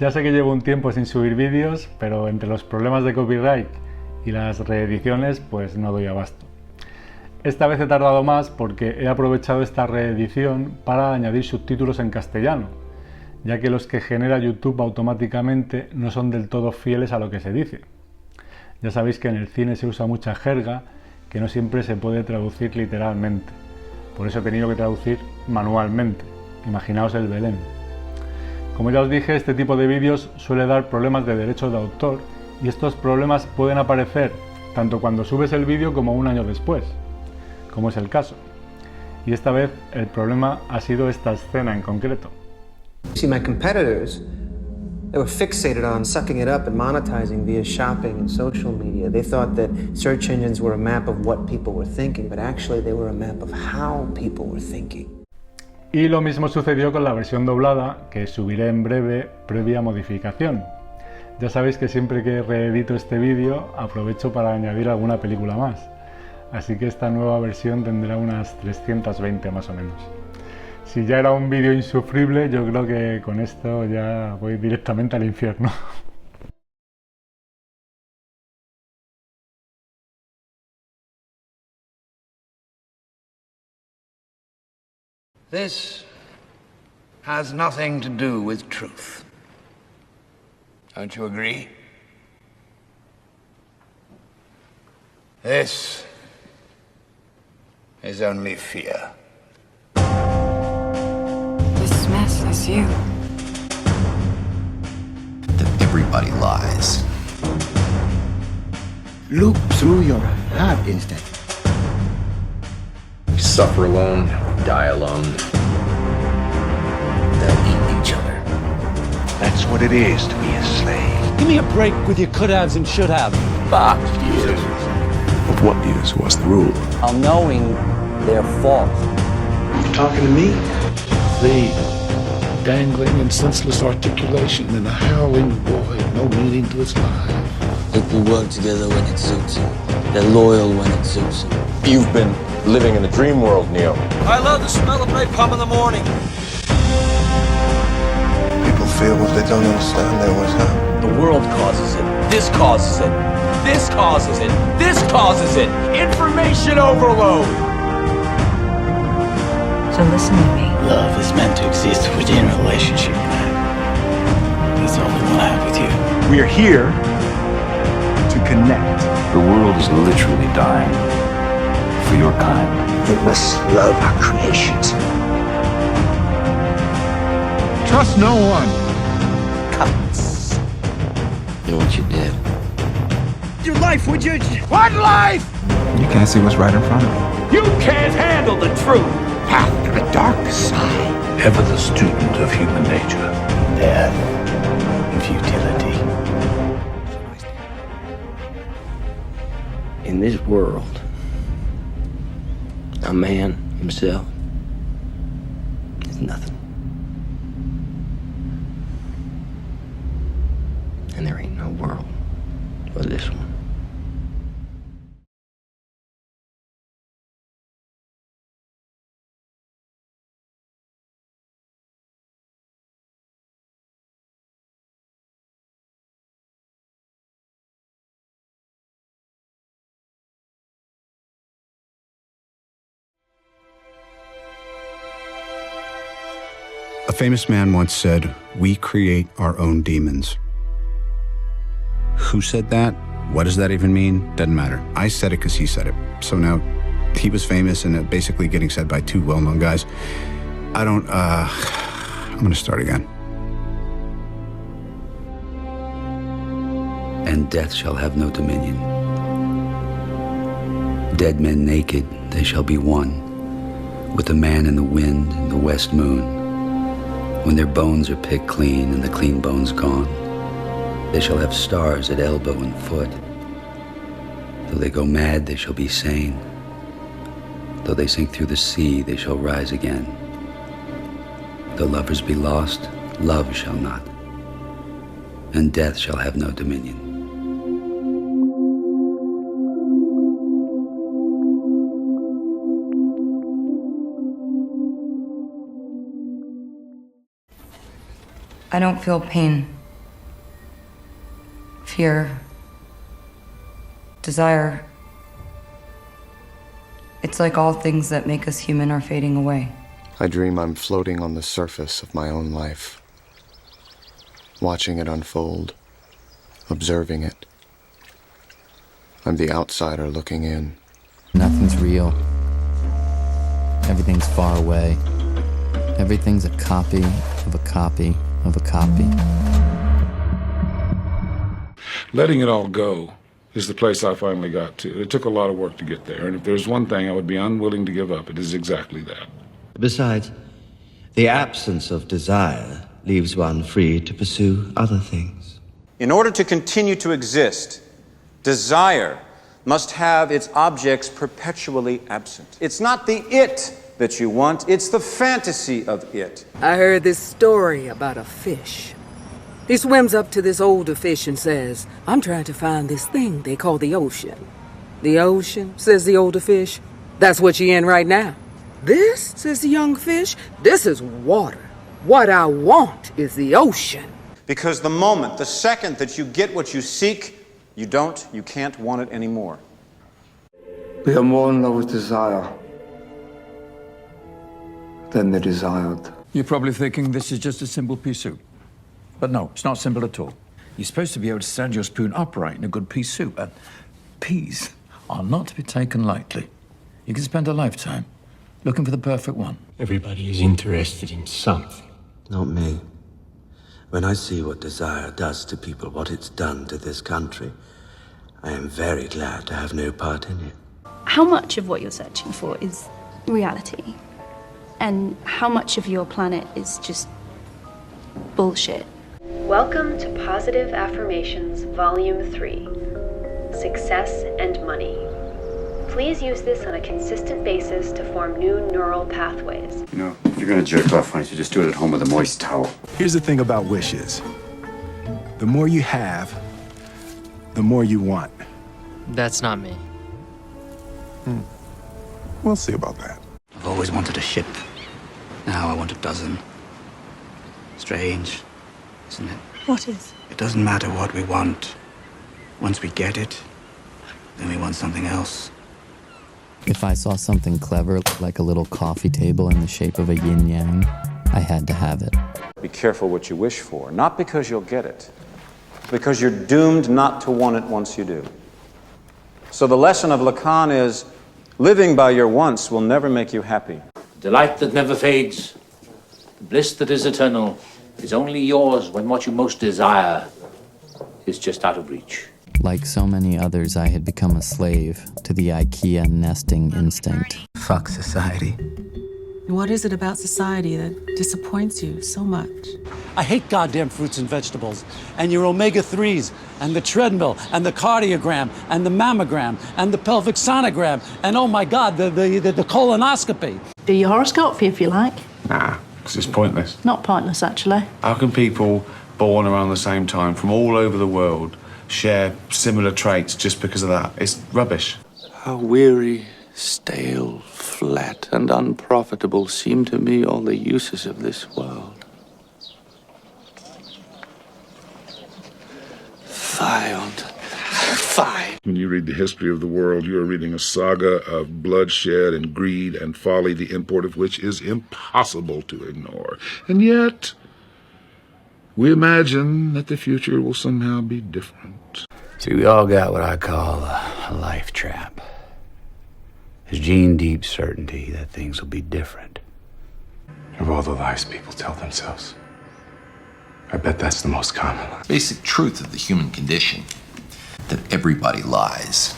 Ya sé que llevo un tiempo sin subir vídeos, pero entre los problemas de copyright y las reediciones, pues no doy abasto. Esta vez he tardado más porque he aprovechado esta reedición para añadir subtítulos en castellano, ya que los que genera YouTube automáticamente no son del todo fieles a lo que se dice. Ya sabéis que en el cine se usa mucha jerga que no siempre se puede traducir literalmente. Por eso he tenido que traducir manualmente. Imaginaos el Belén. Como ya os dije, este tipo de vídeos suele dar problemas de derechos de autor y estos problemas pueden aparecer tanto cuando subes el vídeo como un año después, como es el caso. Y esta vez el problema ha sido esta escena en concreto. See, my competitors, they were fixated on sucking it up and monetizing via shopping and social media. They thought that search engines were a map of what people were thinking, but actually they were a map of how people were thinking. Y lo mismo sucedió con la versión doblada, que subiré en breve previa modificación. Ya sabéis que siempre que reedito este vídeo aprovecho para añadir alguna película más. Así que esta nueva versión tendrá unas 320 más o menos. Si ya era un vídeo insufrible, yo creo que con esto ya voy directamente al infierno. This has nothing to do with truth. Don't you agree? This is only fear. This mess is you. That everybody lies. Look through your heart instead. We suffer alone, die alone. They'll eat each other. That's what it is to be a slave. Give me a break with your could-haves and should-haves. Fuck you. But what is the rule? Of knowing their fault. You talking to me? The dangling and senseless articulation and a howling void, no meaning to its life. People work together when it suits them. They're loyal when it suits them. You've been living in a dream world, Neo. I love the smell of napalm in the morning. People feel what they don't understand, they always have. The world causes it. This causes it. This causes it. This causes it. Information overload. So listen to me. Love is meant to exist within a relationship. That's the only one I have with you. We are here to connect. The world is literally dying for your kind. We must love our creations. Trust no one. Cuts. You know what you did? Your life, would you? What life? You can't see what's right in front of you. You can't handle the truth. Path to the dark side. Ever the student of human nature. Death. Futility. In this world, a man himself is nothing. And there ain't no world but this one. A famous man once said, "We create our own demons." Who said that? What does that even mean? Doesn't matter. I said it because he said it. So now he was famous and basically getting said by two well-known guys. I'm going to start again. And death shall have no dominion. Dead men naked, they shall be one, with the man in the wind and the west moon. When their bones are picked clean and the clean bones gone, they shall have stars at elbow and foot. Though they go mad, they shall be sane. Though they sink through the sea, they shall rise again. Though lovers be lost, love shall not, and death shall have no dominion. I don't feel pain. fear, desire. It's like all things that make us human are fading away. I dream I'm floating on the surface of my own life, watching it unfold, observing it. I'm the outsider looking in. Nothing's real. Everything's far away. Everything's a copy of a copy of a copy. Letting it all go is the place I finally got to. It took a lot of work to get there, and if there's one thing I would be unwilling to give up, it is exactly that. Besides, the absence of desire leaves one free to pursue other things. In order to continue to exist, desire must have its objects perpetually absent. It's not the it that you want, it's the fantasy of it. I heard this story about a fish. He swims up to this older fish and says, "I'm trying to find this thing they call the ocean." "The ocean?" says the older fish. "That's what you're in right now." "This?" says the young fish. "This is water. What I want is the ocean." Because the moment, the second that you get what you seek, you can't want it anymore. We are more in love with desire than the desired. You're probably thinking this is just a simple pea soup. But no, it's not simple at all. You're supposed to be able to stand your spoon upright in a good pea soup, and peas are not to be taken lightly. You can spend a lifetime looking for the perfect one. Everybody is interested in something. Not me. When I see what desire does to people, what it's done to this country, I am very glad to have no part in it. How much of what you're searching for is reality? And how much of your planet is just bullshit? Welcome to Positive Affirmations, Volume 3, Success and Money. Please use this on a consistent basis to form new neural pathways. You know, if you're gonna jerk off, why don't you just do it at home with a moist towel? Here's the thing about wishes. The more you have, the more you want. That's not me. We'll see about that. I've always wanted a ship. Now I want a dozen. Strange, isn't it? What is? It doesn't matter what we want. Once we get it, then we want something else. If I saw something clever, like a little coffee table in the shape of a yin-yang, I had to have it. Be careful what you wish for, not because you'll get it, because you're doomed not to want it once you do. So the lesson of Lacan is, living by your wants will never make you happy. Delight that never fades, bliss that is eternal, is only yours when what you most desire is just out of reach. Like so many others, I had become a slave to the IKEA nesting instinct. Fuck society. What is it about society that disappoints you so much? I hate goddamn fruits and vegetables, and your omega-3s, and the treadmill, and the cardiogram, and the mammogram, and the pelvic sonogram, and oh my God, the colonoscopy. Do your horoscope if you like. Nah, because it's pointless. Not pointless, actually. How can people born around the same time from all over the world share similar traits just because of that? It's rubbish. How weary, stale, flat, and unprofitable seem to me all the uses of this world. When you read the history of the world, you are reading a saga of bloodshed and greed and folly, the import of which is impossible to ignore. And yet, we imagine that the future will somehow be different. See, we all got what I call a life trap. There's gene deep certainty that things will be different. Of all the lies people tell themselves, I bet that's the most common. Basic truth of the human condition, that everybody lies.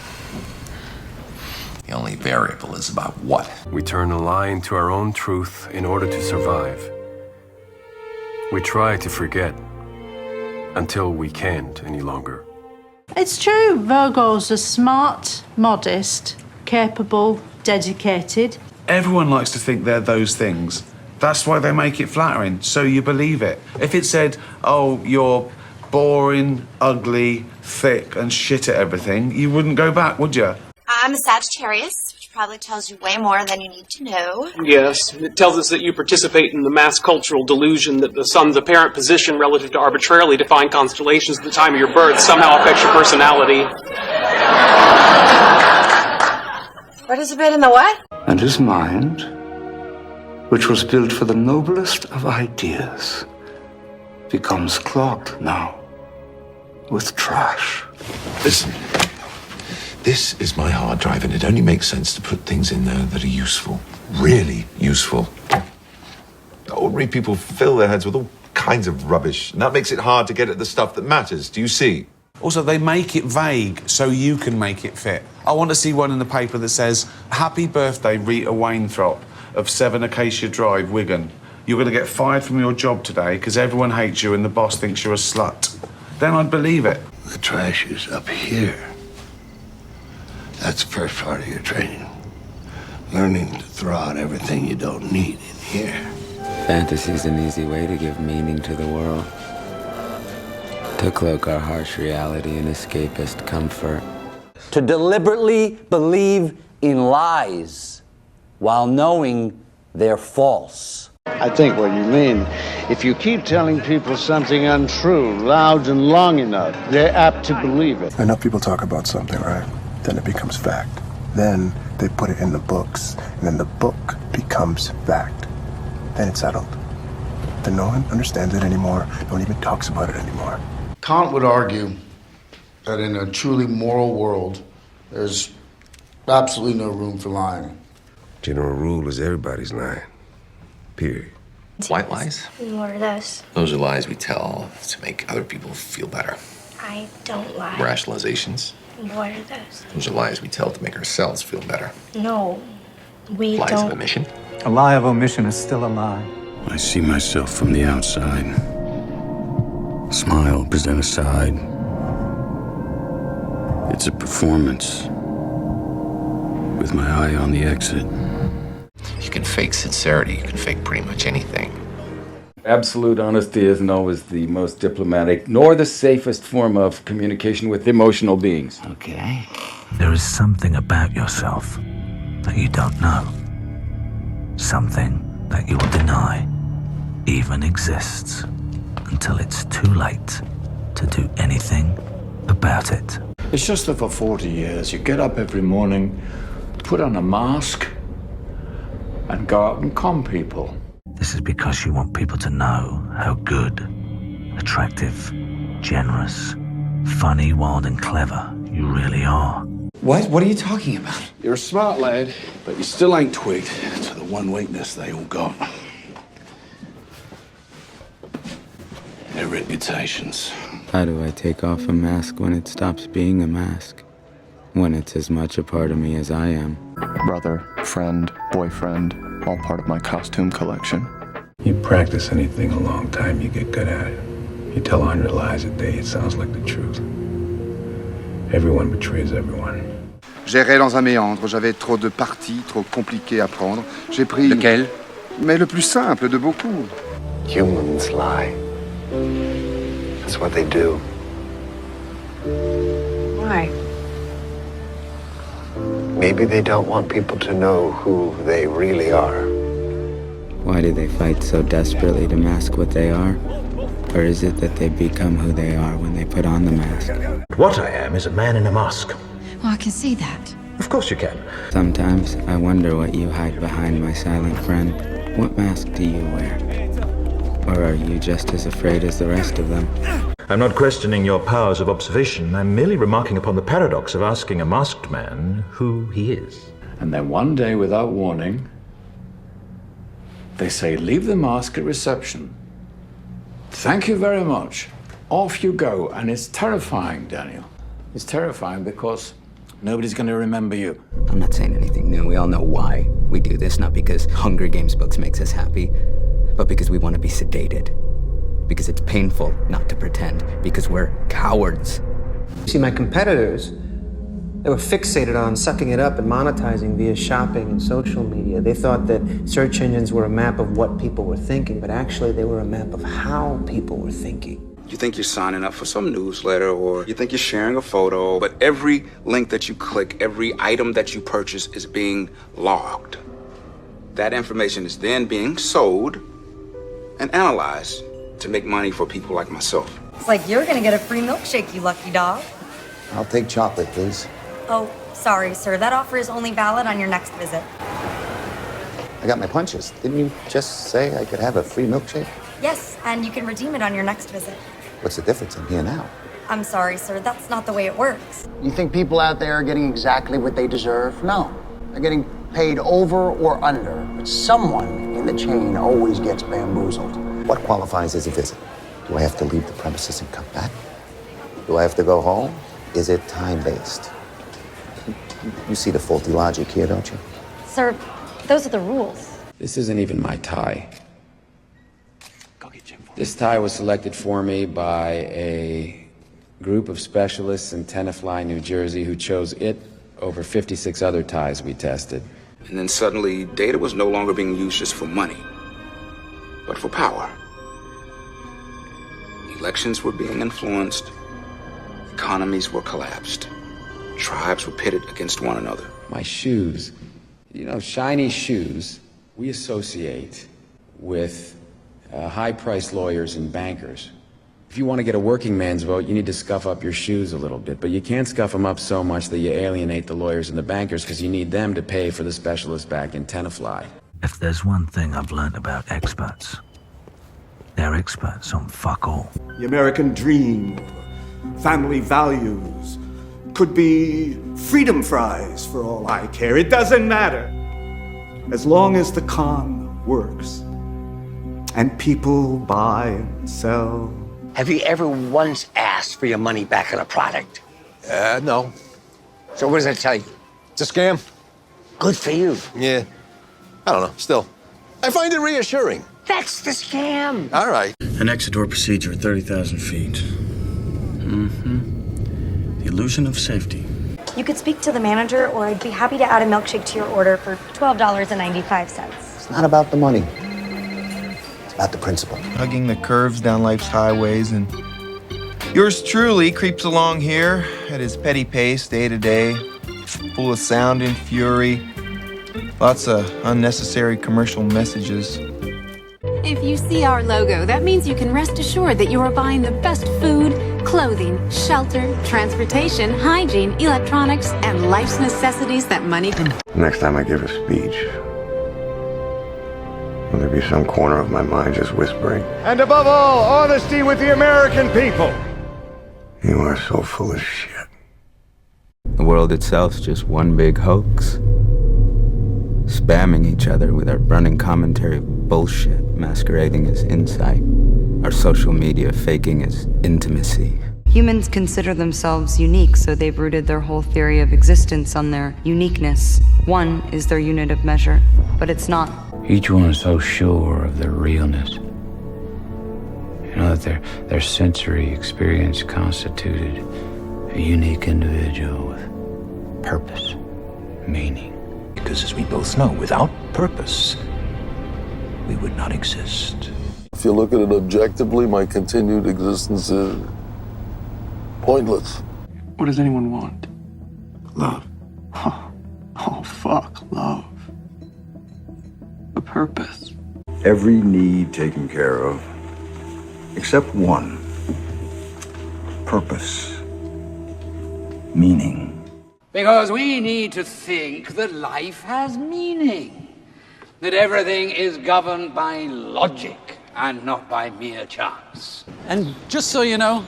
The only variable is about what. We turn a lie into our own truth in order to survive. We try to forget until we can't any longer. It's true, Virgos are smart, modest, capable, dedicated. Everyone likes to think they're those things. That's why they make it flattering, so you believe it. If it said, oh, you're boring, ugly, thick, and shit at everything, you wouldn't go back, would you? I'm a Sagittarius, which probably tells you way more than you need to know. Yes, it tells us that you participate in the mass cultural delusion that the sun's apparent position relative to arbitrarily defined constellations at the time of your birth somehow affects your personality. Participate in the what? And his mind, which was built for the noblest of ideas, becomes clogged now with trash. Listen, this is my hard drive, and it only makes sense to put things in there that are useful. Really useful. Ordinary people fill their heads with all kinds of rubbish, and that makes it hard to get at the stuff that matters. Do you see? Also, they make it vague so you can make it fit. I want to see one in the paper that says, "Happy birthday, Rita Wainthropp of 7 Acacia Drive, Wigan. You're going to get fired from your job today because everyone hates you and the boss thinks you're a slut." Then I'd believe it. The trash is up here. That's the first part of your training. Learning to throw out everything you don't need in here. Fantasy's an easy way to give meaning to the world. To cloak our harsh reality in escapist comfort. To deliberately believe in lies while knowing they're false. I think what you mean, if you keep telling people something untrue, loud and long enough, they're apt to believe it. Enough people talk about something, right? Then it becomes fact. Then they put it in the books, and then the book becomes fact. Then it's settled. Then no one understands it anymore, no one even talks about it anymore. Kant would argue that in a truly moral world, there's absolutely no room for lying. General rule is everybody's lying. Period. White lies? What are those? Those are lies we tell to make other people feel better. I don't lie. Rationalizations? What are those? Those are lies we tell to make ourselves feel better. No, we Lies don't. of omission? A lie of omission is still a lie. I see myself from the outside. Smile, present a side. It's a performance. With my eye on the exit. You can fake sincerity, you can fake pretty much anything. Absolute honesty isn't always the most diplomatic, nor the safest form of communication with emotional beings. Okay. There is something about yourself that you don't know. Something that you will deny even exists until it's too late to do anything about it. It's just that for 40 years, you get up every morning, put on a mask, and go out and con people. This is because you want people to know how good, attractive, generous, funny, wild, and clever you really are. What? What are you talking about? You're a smart lad, but you still ain't twigged to the one weakness they all got. Their reputations. How do I take off a mask when it stops being a mask? When it's as much a part of me as I am. Brother, friend, boyfriend, all part of my costume collection. You practice anything a long time, you get good at it. You tell 100 lies a day, it sounds like the truth. Everyone betrays everyone. J'errais dans un méandre, j'avais trop de parties, trop compliquées à prendre. J'ai pris... Lequel? Mais le plus simple de beaucoup. Humans lie. That's what they do. Why? Maybe they don't want people to know who they really are. Why do they fight so desperately to mask what they are? Or is it that they become who they are when they put on the mask? What I am is a man in a mask. Well, I can see that. Of course you can. Sometimes I wonder what you hide behind, my silent friend. What mask do you wear? Or are you just as afraid as the rest of them? I'm not questioning your powers of observation. I'm merely remarking upon the paradox of asking a masked man who he is. And then one day, without warning, they say, leave the mask at reception. Thank you very much. Off you go. And it's terrifying, Daniel. It's terrifying because nobody's going to remember you. I'm not saying anything new. We all know why we do this. Not because Hunger Games books makes us happy, but because we want to be sedated. Because it's painful not to pretend. Because we're cowards. See, my competitors, they were fixated on sucking it up and monetizing via shopping and social media. They thought that search engines were a map of what people were thinking, but actually they were a map of how people were thinking. You think you're signing up for some newsletter, or you think you're sharing a photo, but every link that you click, every item that you purchase is being logged. That information is then being sold and analyzed to make money for people like myself. It's like you're gonna get a free milkshake, you lucky dog. I'll take chocolate, please. Oh, sorry, sir. That offer is only valid on your next visit. I got my punches. Didn't you just say I could have a free milkshake? Yes, and you can redeem it on your next visit. What's the difference? I'm here now. I'm sorry, sir. That's not the way it works. You think people out there are getting exactly what they deserve? No. They're getting paid over or under. But someone in the chain always gets bamboozled. What qualifies as a visit? Do I have to leave the premises and come back? Do I have to go home? Is it time-based? You see the faulty logic here, don't you? Sir, those are the rules. This isn't even my tie. This tie was selected for me by a group of specialists in Tenafly, New Jersey, who chose it over 56 other ties we tested. And then suddenly, data was no longer being used just for money, but for power. Elections were being influenced. Economies were collapsed. Tribes were pitted against one another. My shoes, you know, shiny shoes, we associate with high-priced lawyers and bankers. If you want to get a working man's vote, you need to scuff up your shoes a little bit, but you can't scuff them up so much that you alienate the lawyers and the bankers, because you need them to pay for the specialists back in Tenafly. If there's one thing I've learned about experts, they're experts on fuck all. The American dream, family values, could be freedom fries for all I care. It doesn't matter. As long as the con works and people buy and sell. Have you ever once asked for your money back on a product? No. So what does that tell you? It's a scam. Good for you. Yeah. I don't know. Still, I find it reassuring. That's the scam. All right. An exit door procedure at 30,000 feet. The illusion of safety. You could speak to the manager, or I'd be happy to add a milkshake to your order for $12.95. It's not about the money. It's about the principle. Hugging the curves down life's highways, and yours truly creeps along here at his petty pace day to day, full of sound and fury, lots of unnecessary commercial messages. If you see our logo, that means you can rest assured that you are buying the best food, clothing, shelter, transportation, hygiene, electronics, and life's necessities that money can... Next time I give a speech, will there be some corner of my mind just whispering, And above all, honesty with the American people. "You are so full of shit." The world itself's just one big hoax. Spamming each other with our running commentary bullshit masquerading as insight. Our social media faking as intimacy. Humans consider themselves unique, so they've rooted their whole theory of existence on their uniqueness. One is their unit of measure, but it's not. Each one is so sure of their realness. You know that their sensory experience constituted a unique individual with purpose, meaning. Because as we both know, without purpose, we would not exist. If you look at it objectively, my continued existence is pointless. What does anyone want? Love. Oh, fuck, love. A purpose. Every need taken care of, except one. Purpose. Meaning. Because we need to think that life has meaning. That everything is governed by logic and not by mere chance. And just so you know,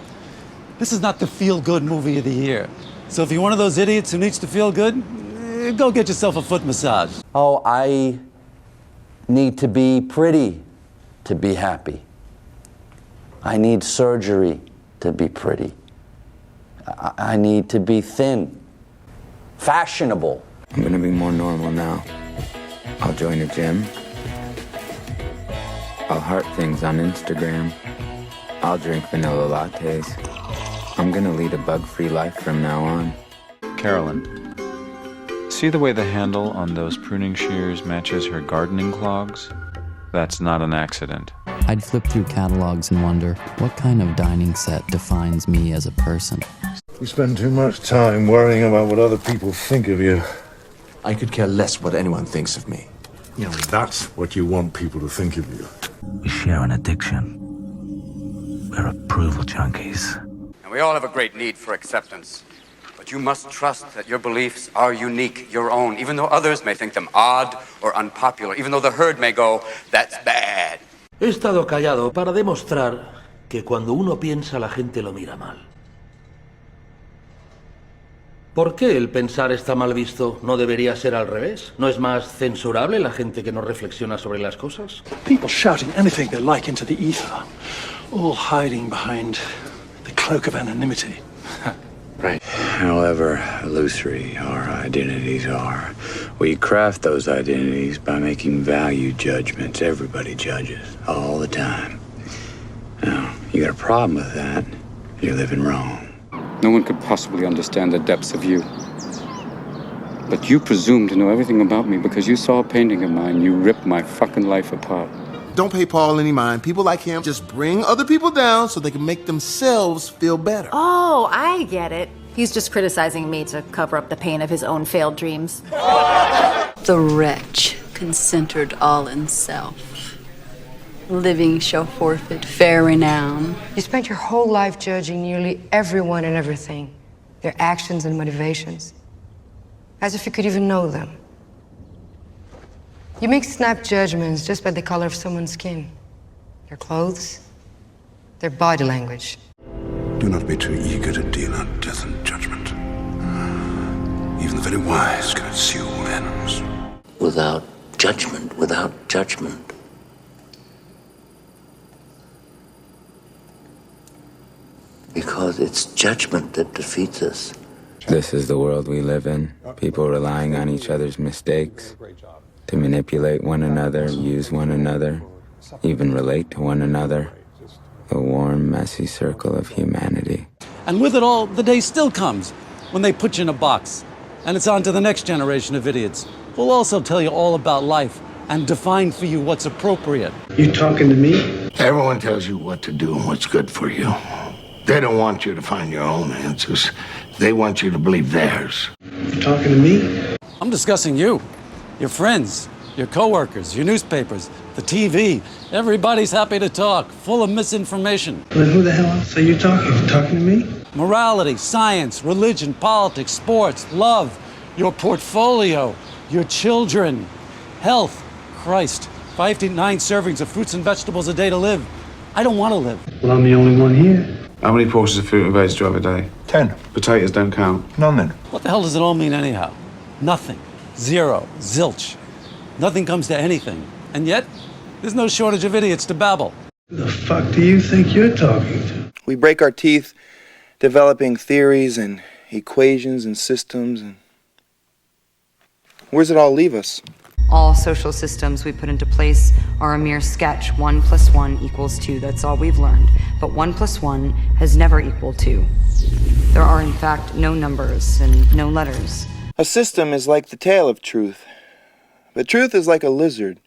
this is not the feel-good movie of the year. So if you're one of those idiots who needs to feel good, go get yourself a foot massage. Oh, I need to be pretty to be happy. I need surgery to be pretty. I need to be thin. Fashionable. I'm gonna be more normal now. I'll join a gym. I'll heart things on Instagram. I'll drink vanilla lattes. I'm gonna lead a bug-free life from now on. Carolyn, see the way the handle on those pruning shears matches her gardening clogs? That's not an accident. I'd flip through catalogs and wonder, what kind of dining set defines me as a person? You spend too much time worrying about what other people think of you. I could care less what anyone thinks of me. You know, that's what you want people to think of you. We share an addiction. We're approval junkies. And we all have a great need for acceptance. But you must trust that your beliefs are unique, your own, even though others may think them odd or unpopular, even though the herd may go, that's bad. He estado callado para demostrar que cuando uno piensa la gente lo mira mal. ¿Por qué el pensar está mal visto? ¿No debería ser al revés? ¿No es más censurable la gente que no reflexiona sobre las cosas? People shouting anything they like into the ether, all hiding behind the cloak of anonymity. Right. However illusory our identities are, we craft those identities by making value judgments. Everybody judges all the time. Now, you got a problem with that, you're living wrong. No one could possibly understand the depths of you. But you presume to know everything about me because you saw a painting of mine. You ripped my fucking life apart. Don't pay Paul any mind. People like him just bring other people down so they can make themselves feel better. Oh, I get it. He's just criticizing me to cover up the pain of his own failed dreams. The wretch, concentred all in self. Living shall forfeit fair renown. You spent your whole life judging nearly everyone and everything, their actions and motivations, as if you could even know them. You make snap judgments just by the color of someone's skin, their clothes, their body language. Do not be too eager to deal out death and judgment. Even the very wise can eschew venoms. Without judgment. Because it's judgment that defeats us. This is the world we live in. People relying on each other's mistakes to manipulate one another, use one another, even relate to one another. The warm, messy circle of humanity. And with it all, the day still comes when they put you in a box. And it's on to the next generation of idiots who'll also tell you all about life and define for you what's appropriate. You talking to me? Everyone tells you what to do and what's good for you. They don't want you to find your own answers. They want you to believe theirs. You talking to me? I'm discussing you, your friends, your coworkers, your newspapers, the TV. Everybody's happy to talk, full of misinformation. Then who the hell else are you talking to? Talking to me? Morality, science, religion, politics, sports, love, your portfolio, your children, health. Christ, 5 to 9 servings of fruits and vegetables a day to live. I don't want to live. Well, I'm the only one here. How many portions of fruit and veg do you have a day? 10. Potatoes don't count. None then. What the hell does it all mean anyhow? Nothing. Zero. Zilch. Nothing comes to anything. And yet, there's no shortage of idiots to babble. Who the fuck do you think you're talking to? We break our teeth developing theories and equations and systems, and where does it all leave us? All social systems we put into place are a mere sketch. 1 + 1 = 2. That's all we've learned. But 1 + 1 has never equaled 2. There are, in fact, no numbers and no letters. A system is like the tail of truth. But truth is like a lizard.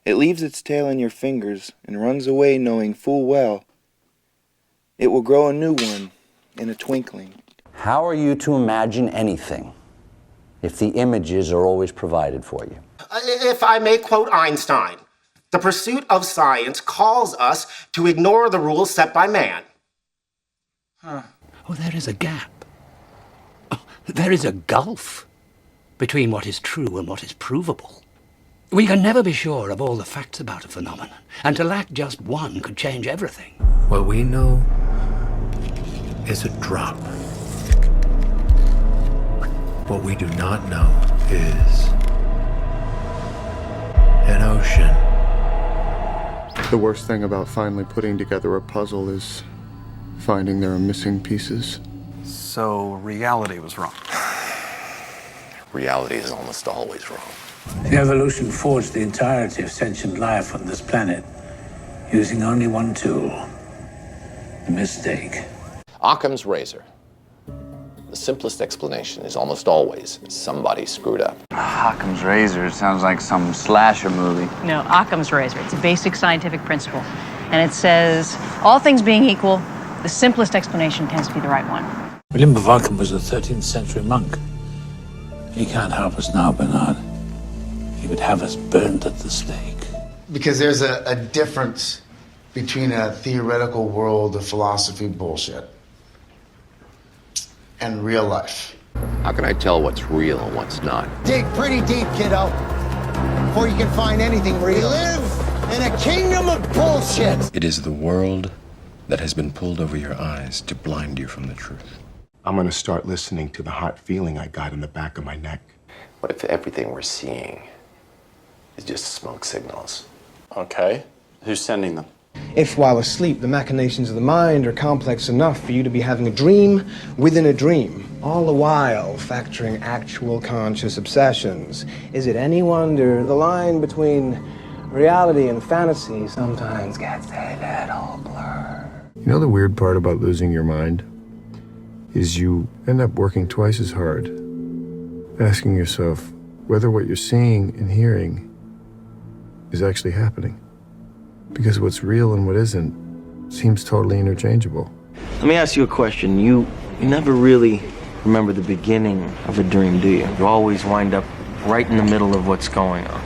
It leaves its tail in your fingers and runs away knowing full well it will grow a new one in a twinkling. How are you to imagine anything if the images are always provided for you? If I may quote Einstein, the pursuit of science calls us to ignore the rules set by man. Oh, there is a gap. Oh, there is a gulf between what is true and what is provable. We can never be sure of all the facts about a phenomenon, and to lack just one could change everything. What we know is a drop. What we do not know is an ocean. The worst thing about finally putting together a puzzle is finding there are missing pieces. So reality was wrong. Reality is almost always wrong. The evolution forged the entirety of sentient life on this planet using only one tool, the mistake. Occam's razor. The simplest explanation is almost always somebody screwed up. Occam's razor sounds like some slasher movie. No, Occam's razor. It's a basic scientific principle. And it says, all things being equal, the simplest explanation tends to be the right one. William of Ockham was a 13th century monk. He can't help us now, Bernard. He would have us burned at the stake. Because there's a difference between a theoretical world of philosophy bullshit and real life. How can I tell what's real and what's not? Dig pretty deep, kiddo, before you can find anything real. We live in a kingdom of bullshit. It is the world that has been pulled over your eyes to blind you from the truth. I'm gonna start listening to the hot feeling I got in the back of my neck. What if everything we're seeing is just smoke signals? Okay. Who's sending them? If while asleep, the machinations of the mind are complex enough for you to be having a dream within a dream, all the while factoring actual conscious obsessions, is it any wonder the line between reality and fantasy sometimes gets a little blurred? You know the weird part about losing your mind? Is you end up working twice as hard, asking yourself whether what you're seeing and hearing is actually happening. Because what's real and what isn't seems totally interchangeable. Let me ask you a question. You never really remember the beginning of a dream, do you? You always wind up right in the middle of what's going on.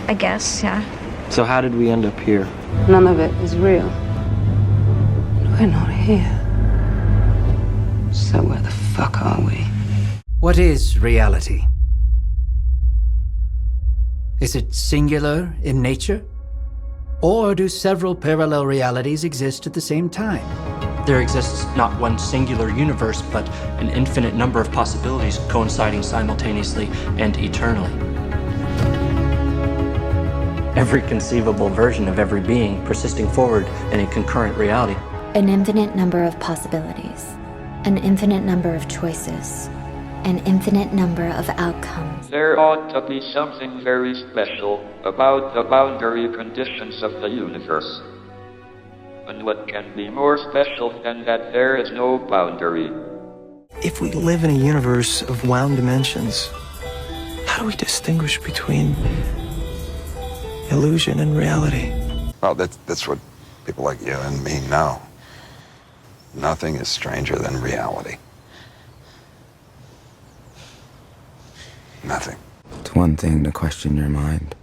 I guess, yeah. So how did we end up here? None of it is real. We're not here. So where the fuck are we? What is reality? Is it singular in nature? Or do several parallel realities exist at the same time? There exists not one singular universe, but an infinite number of possibilities coinciding simultaneously and eternally. Every conceivable version of every being persisting forward in a concurrent reality. An infinite number of possibilities, an infinite number of choices, an infinite number of outcomes. There ought to be something very special about the boundary conditions of the universe. And what can be more special than that there is no boundary? If we live in a universe of wound dimensions, how do we distinguish between illusion and reality? Well, that's what people like you and me know. Nothing is stranger than reality. Nothing. It's one thing to question your mind.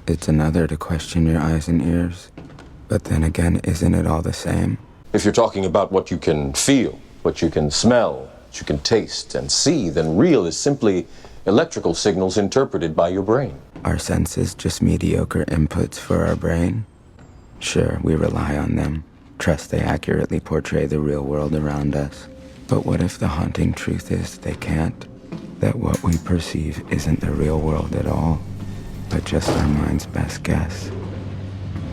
It's another to question your eyes and ears. But then again, isn't it all the same? If you're talking about what you can feel, what you can smell, what you can taste and see, then real is simply electrical signals interpreted by your brain. Are senses just mediocre inputs for our brain? Sure, we rely on them, trust they accurately portray the real world around us. But what if the haunting truth is they can't? That what we perceive isn't the real world at all, but just our mind's best guess.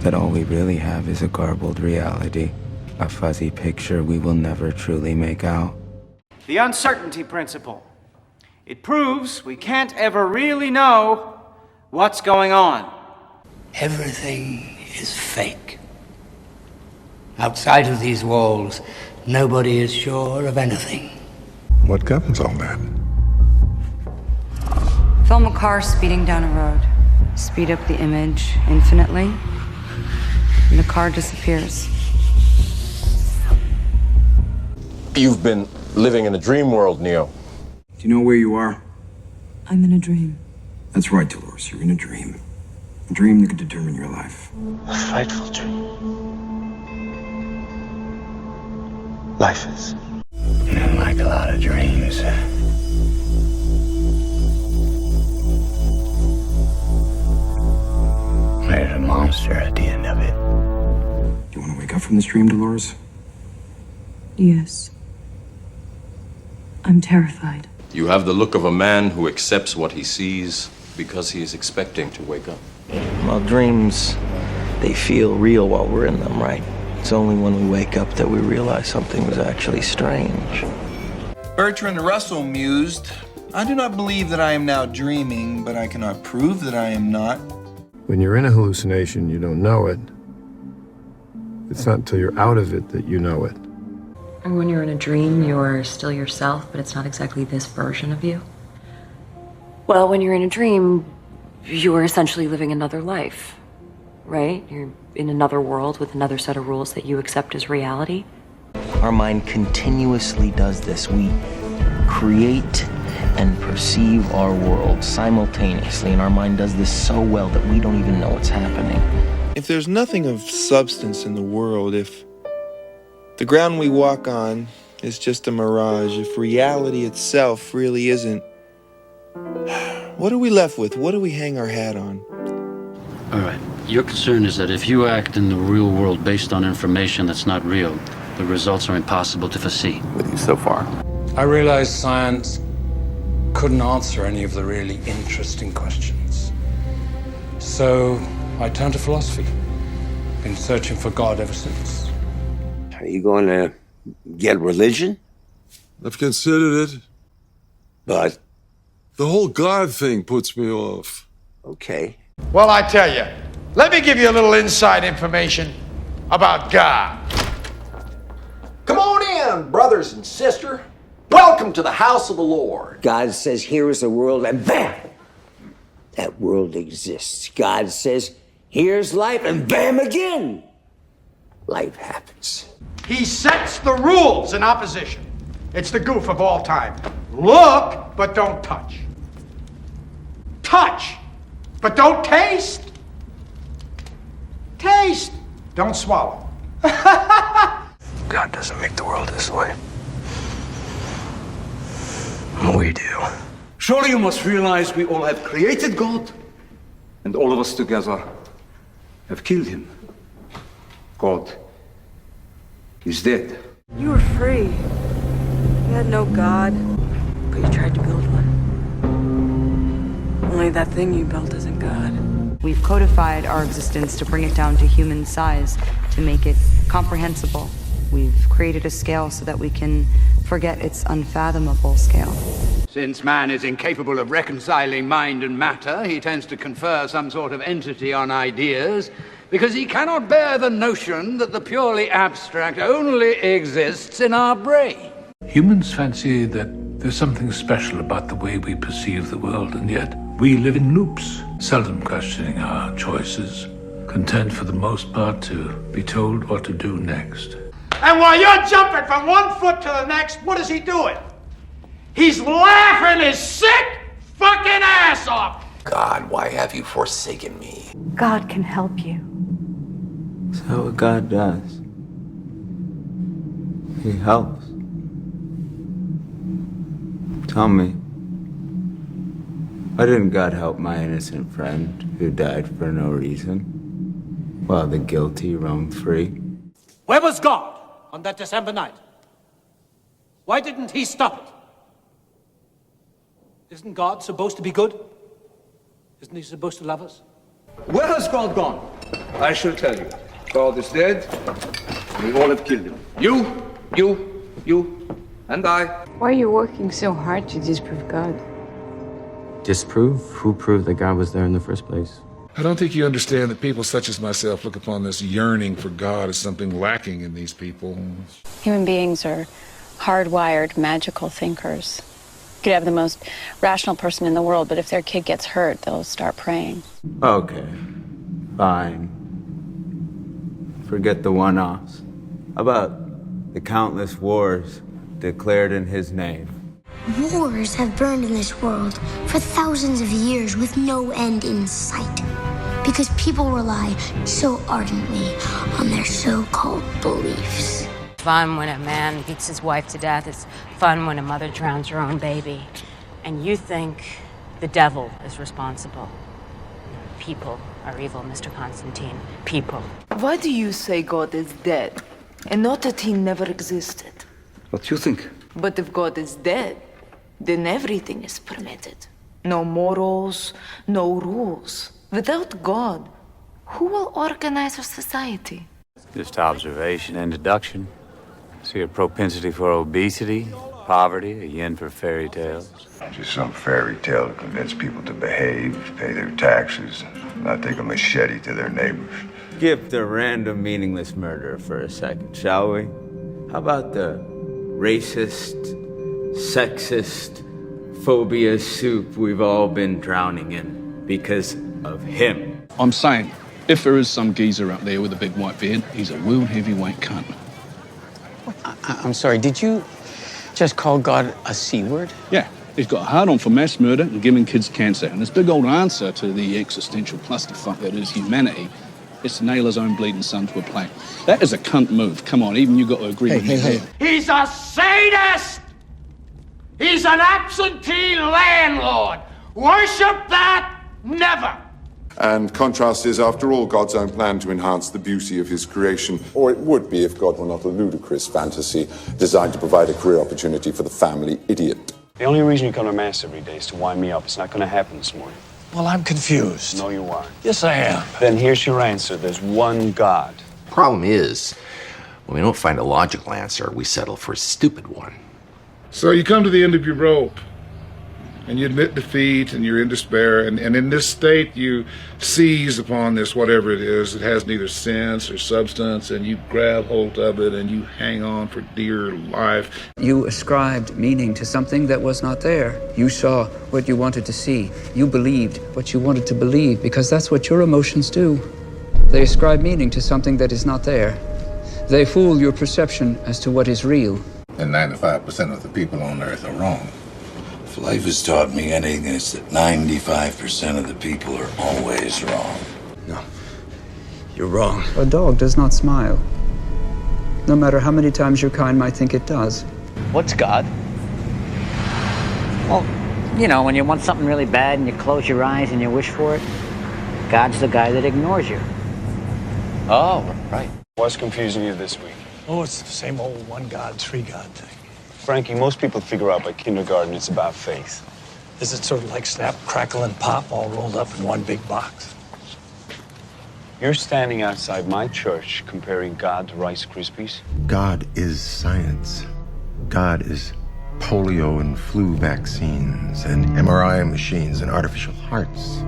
That all we really have is a garbled reality, a fuzzy picture we will never truly make out. The uncertainty principle. It proves we can't ever really know what's going on. Everything is fake. Outside of these walls, nobody is sure of anything. What governs all that? Film a car speeding down a road. Speed up the image infinitely, and the car disappears. You've been living in a dream world, Neo. Do you know where you are? I'm in a dream. That's right, Dolores. You're in a dream. A dream that could determine your life. A frightful dream. Life is. I like a lot of dreams. There's a monster at the end of it. You want to wake up from this dream, Dolores? Yes. I'm terrified. You have the look of a man who accepts what he sees because he is expecting to wake up. Well, dreams, they feel real while we're in them, right? It's only when we wake up that we realize something was actually strange. Bertrand Russell mused, I do not believe that I am now dreaming, but I cannot prove that I am not. When you're in a hallucination, you don't know it. It's not until you're out of it that you know it. When you're in a dream, you're still yourself, but it's not exactly this version of you. Well, when you're in a dream, you're essentially living another life, right? You're in another world with another set of rules that you accept as reality. Our mind continuously does this. We create and perceive our world simultaneously, and our mind does this so well that we don't even know what's happening. If there's nothing of substance in the world, if the ground we walk on is just a mirage, if reality itself really isn't, what are we left with? What do we hang our hat on? All right. Your concern is that if you act in the real world based on information that's not real, the results are impossible to foresee. With you so far. I realized science couldn't answer any of the really interesting questions. So I turned to philosophy. Been searching for God ever since. Are you going to get religion? I've considered it. But? The whole God thing puts me off. Okay. Well, I tell you, let me give you a little inside information about God. Come on in, brothers and sisters. Welcome to the house of the Lord. God says, here is the world, and bam! That world exists. God says, here's life, and bam again! Life happens. He sets the rules in opposition. It's the goof of all time. Look, but don't touch. Touch, but don't taste. Taste, don't swallow. God doesn't make the world this way. We do. Surely you must realize we all have created God, and all of us together have killed him. God is dead. You were free. You had no God, but you tried to build one. Only that thing you built isn't God. We've codified our existence to bring it down to human size, to make it comprehensible. We've created a scale so that we can forget its unfathomable scale. Since man is incapable of reconciling mind and matter, he tends to confer some sort of entity on ideas, because he cannot bear the notion that the purely abstract only exists in our brain. Humans fancy that there's something special about the way we perceive the world, and yet we live in loops, seldom questioning our choices, content for the most part to be told what to do next. And while you're jumping from one foot to the next, what is he doing? He's laughing his sick fucking ass off. God, why have you forsaken me? God can help you. Is that what God does? He helps. Tell me, why didn't God help my innocent friend who died for no reason, while the guilty roamed free? Where was God on that December night? Why didn't he stop it? Isn't God supposed to be good? Isn't he supposed to love us? Where has God gone? I shall tell you. God is dead. We all have killed him. You, and I. Why are you working so hard to disprove God? Disprove? Who proved that God was there in the first place? I don't think you understand that people such as myself look upon this yearning for God as something lacking in these people. Human beings are hardwired, magical thinkers. You could have the most rational person in the world, but if their kid gets hurt, they'll start praying. Okay, fine. Forget the one-offs. How about the countless wars declared in his name? Wars have burned in this world for thousands of years with no end in sight. Because people rely so ardently on their so-called beliefs. Fun when a man beats his wife to death. It's fun when a mother drowns her own baby. And you think the devil is responsible. People are evil, Mr. Constantine. People. Why do you say God is dead, and not that he never existed? What do you think? But if God is dead, then everything is permitted. No morals, no rules. Without God, who will organize our society? Just observation and deduction. See a propensity for obesity, poverty, a yen for fairy tales. Just some fairy tale to convince people to behave, pay their taxes, not take a machete to their neighbors. Skip the random, meaningless murder for a second, shall we? How about the racist, sexist, phobia soup we've all been drowning in because of him. I'm saying, if there is some geezer out there with a big white beard, he's a world heavyweight cunt. I'm sorry, did you just call God a C-word? Yeah, he's got a hard-on for mass murder and giving kids cancer. And his big old answer to the existential clusterfuck that is humanity is to nail his own bleeding son to a plank. That is a cunt move. Come on, even you got to agree with me there. He's a sadist! He's an absentee landlord! Worship that? Never! And contrast is, after all, God's own plan to enhance the beauty of his creation. Or it would be if God were not a ludicrous fantasy designed to provide a career opportunity for the family idiot. The only reason you come to Mass every day is to wind me up. It's not going to happen this morning. Well, I'm confused. No, you aren't. Yes, I am. Then here's your answer. There's one God. Problem is, when we don't find a logical answer, we settle for a stupid one. So you come to the end of your rope, and you admit defeat, and you're in despair, and in this state you seize upon this, whatever it is. It has neither sense or substance, and you grab hold of it, and you hang on for dear life. You ascribed meaning to something that was not there. You saw what you wanted to see. You believed what you wanted to believe, because that's what your emotions do. They ascribe meaning to something that is not there. They fool your perception as to what is real. And 95% of the people on Earth are wrong. If life has taught me anything, it's that 95% of the people are always wrong. No, you're wrong. A dog does not smile, no matter how many times your kind might think it does. What's God? Well, you know, when you want something really bad and you close your eyes and you wish for it, God's the guy that ignores you. Oh, right. What's confusing you this week? Oh, it's the same old one God, three God thing. Frankie, most people figure out by kindergarten it's about faith. Is it sort of like snap, crackle, and pop all rolled up in one big box? You're standing outside my church comparing God to Rice Krispies? God is science. God is polio and flu vaccines and MRI machines and artificial hearts.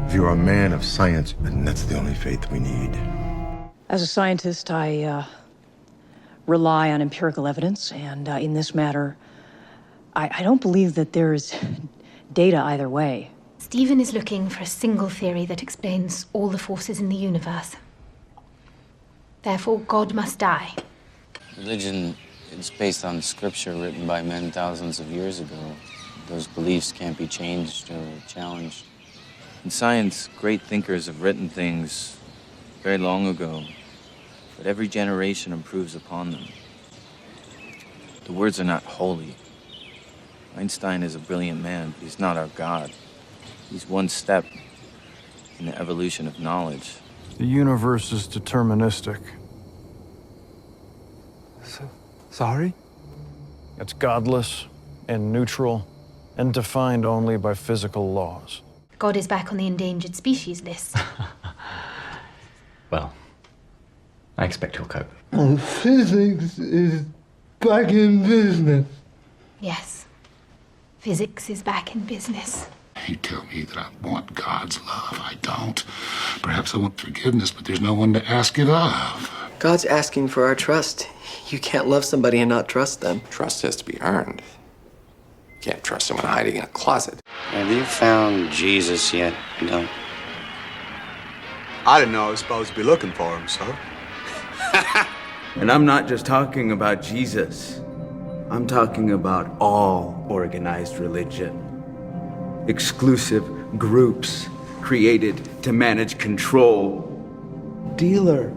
If you're a man of science, then that's the only faith we need. As a scientist, I rely on empirical evidence, and in this matter, I don't believe that there is data either way. Stephen is looking for a single theory that explains all the forces in the universe. Therefore, God must die. Religion is based on scripture written by men thousands of years ago. Those beliefs can't be changed or challenged. In science, great thinkers have written things very long ago, but every generation improves upon them. The words are not holy. Einstein is a brilliant man, but he's not our God. He's one step in the evolution of knowledge. The universe is deterministic. Sorry? It's godless and neutral and defined only by physical laws. God is back on the endangered species list. Well, I expect he'll cope. Physics is back in business. Yes. Physics is back in business. You tell me that I want God's love. I don't. Perhaps I want forgiveness, but there's no one to ask it of. God's asking for our trust. You can't love somebody and not trust them. Trust has to be earned. You can't trust someone hiding in a closet. Have you found Jesus yet? No. I didn't know I was supposed to be looking for him, sir. And I'm not just talking about Jesus. I'm talking about all organized religion. Exclusive groups created to manage control. Dealer.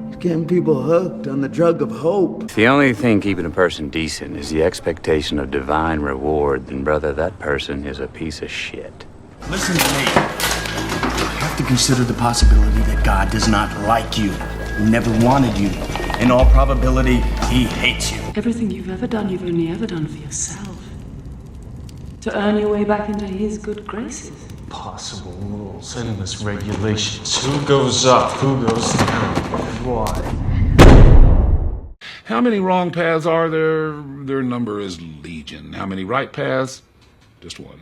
He's getting people hooked on the drug of hope. If the only thing keeping a person decent is the expectation of divine reward, then, brother, that person is a piece of shit. Listen to me. You have to consider the possibility that God does not like you, never wanted you. In all probability, he hates you. Everything you've ever done, you've only ever done for yourself. To earn your way back into his good graces. Possible rules, endless regulations. Who goes up, who goes down, and why? How many wrong paths are there? Their number is legion. How many right paths? Just one.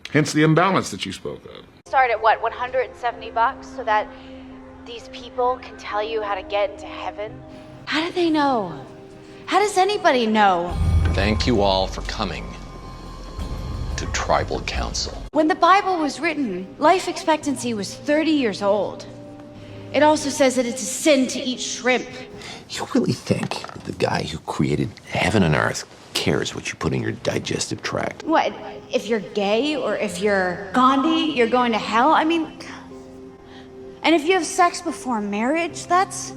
Hence the imbalance that you spoke of. Start at what, $170, so that these people can tell you how to get into heaven? How do they know? How does anybody know? Thank you all for coming to Tribal Council. When the Bible was written, life expectancy was 30 years old. It also says that it's a sin to eat shrimp. You really think that the guy who created heaven and earth cares what you put in your digestive tract? What, if you're gay or if you're Gandhi, you're going to hell? I mean, and if you have sex before marriage, that's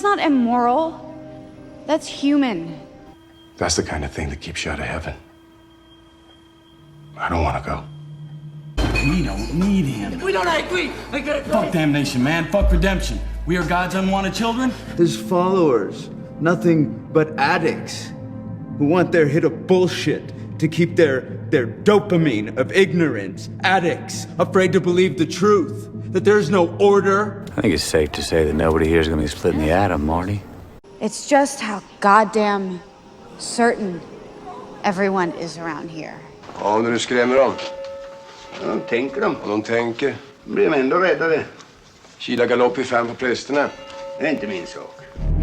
not immoral. That's human. That's the kind of thing that keeps you out of heaven. I don't want to go. We don't need him. We don't agree. I gotta go. Fuck damnation, man. Fuck redemption. We are God's unwanted children. His followers, nothing but addicts who want their hit of bullshit to keep their dopamine of ignorance. Addicts, afraid to believe the truth, that there's no order. I think it's safe to say that nobody here is going to be splitting the atom, Marty. It's just how goddamn certain everyone is around here. Ja, när du skrämmer dem. Ja, tänker de. Och de tänker. Blir de ändå räddare. Kila galopp i 5 på prästerna. Det är inte min sak.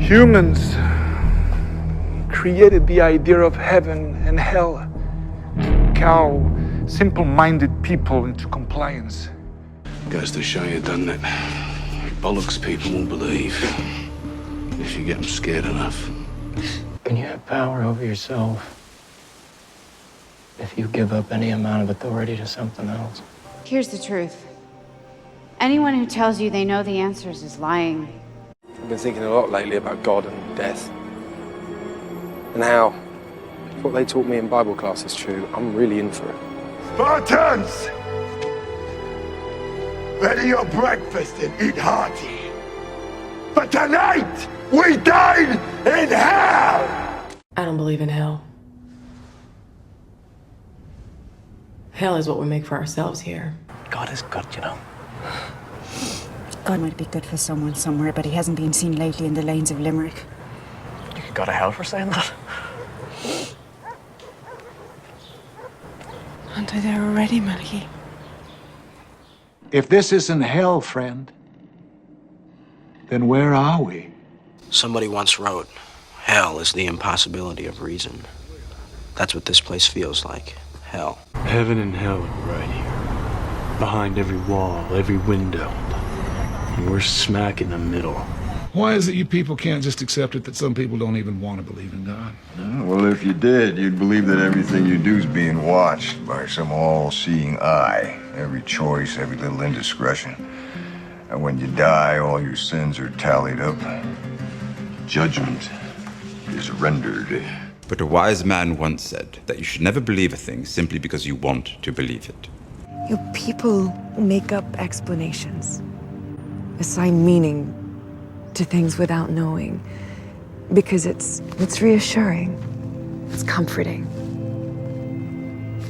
Humans created the idea of heaven and hell. Cow simple-minded people into compliance. Goes to show you, doesn't it? Bollocks people won't believe. If you get them scared enough. When you have power over yourself, if you give up any amount of authority to something else. Here's the truth. Anyone who tells you they know the answers is lying. I've been thinking a lot lately about God and death. And how, if what they taught me in Bible class is true, I'm really in for it. Spartans! Ready your breakfast and eat hearty. But tonight, we dine in hell! I don't believe in hell. Hell is what we make for ourselves here. God is good, you know. God might be good for someone somewhere, but he hasn't been seen lately in the lanes of Limerick. You could go to hell for saying that. Aren't I there already, Malky? If this isn't hell, friend, then where are we? Somebody once wrote, hell is the impossibility of reason. That's what this place feels like. Hell. Heaven and hell are right here. Behind every wall, every window. And we're smack in the middle. Why is it you people can't just accept it that some people don't even want to believe in God? Well, if you did, you'd believe that everything you do is being watched by some all-seeing eye. Every choice, every little indiscretion. And when you die, all your sins are tallied up. Judgment is rendered. But a wise man once said that you should never believe a thing simply because you want to believe it. Your people make up explanations, assign meaning to things without knowing, because it's reassuring, it's comforting.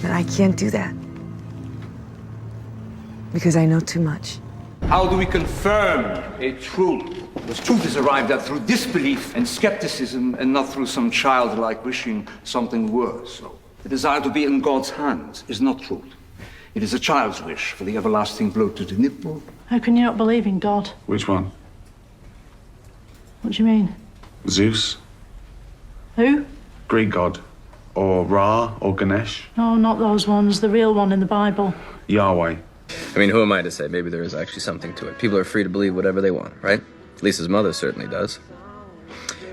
And I can't do that, because I know too much. How do we confirm a truth? Because truth is arrived at through disbelief and skepticism and not through some childlike wishing something worse. So, the desire to be in God's hands is not truth. It is a child's wish for the everlasting blow to the nipple. How can you not believe in God? Which one? What do you mean? Zeus? Who? Greek god? Or Ra? Or Ganesh? No, not those ones. The real one in the Bible. Yahweh? I mean, who am I to say? Maybe there is actually something to it. People are free to believe whatever they want, right? At least his mother certainly does.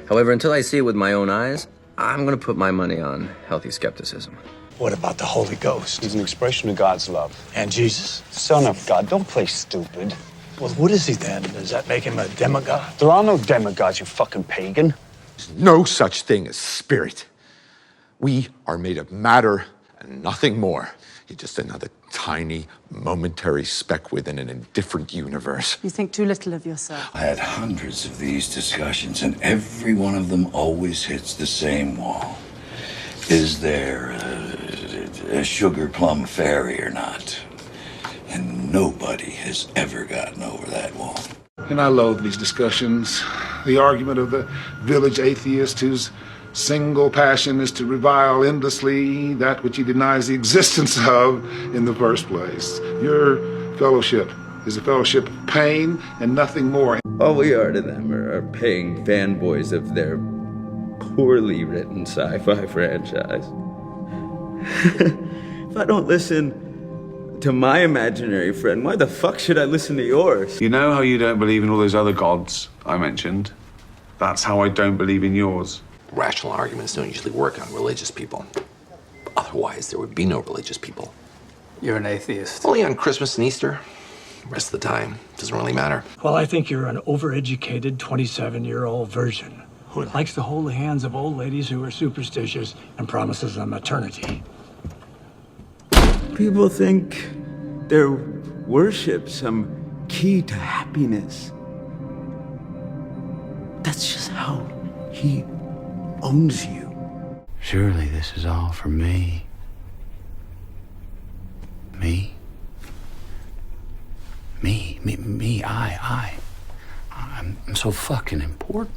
However, until I see it with my own eyes, I'm going to put my money on healthy skepticism. What about the Holy Ghost? He's an expression of God's love. And Jesus? Son of God, don't play stupid. Well, what is he then? Does that make him a demigod? There are no demigods, you fucking pagan. There's no such thing as spirit. We are made of matter and nothing more. You're just another tiny, momentary speck within an indifferent universe. You think too little of yourself. I had hundreds of these discussions, and every one of them always hits the same wall. Is there a sugar plum fairy or not? And nobody has ever gotten over that wall. And I loathe these discussions. The argument of the village atheist whose single passion is to revile endlessly that which he denies the existence of in the first place. Your fellowship is a fellowship of pain and nothing more. All we are to them are paying fanboys of their poorly written sci-fi franchise. If I don't listen to my imaginary friend, why the fuck should I listen to yours? You know how you don't believe in all those other gods I mentioned? That's how I don't believe in yours. Rational arguments don't usually work on religious people. Otherwise, there would be no religious people. You're an atheist. Only on Christmas and Easter. The rest of the time, doesn't really matter. Well, I think you're an overeducated 27-year-old virgin who likes to hold the hands of old ladies who are superstitious and promises them eternity. People think their worship some key to happiness. That's just how he owns you. Surely this is all for me. Me? I'm so fucking important.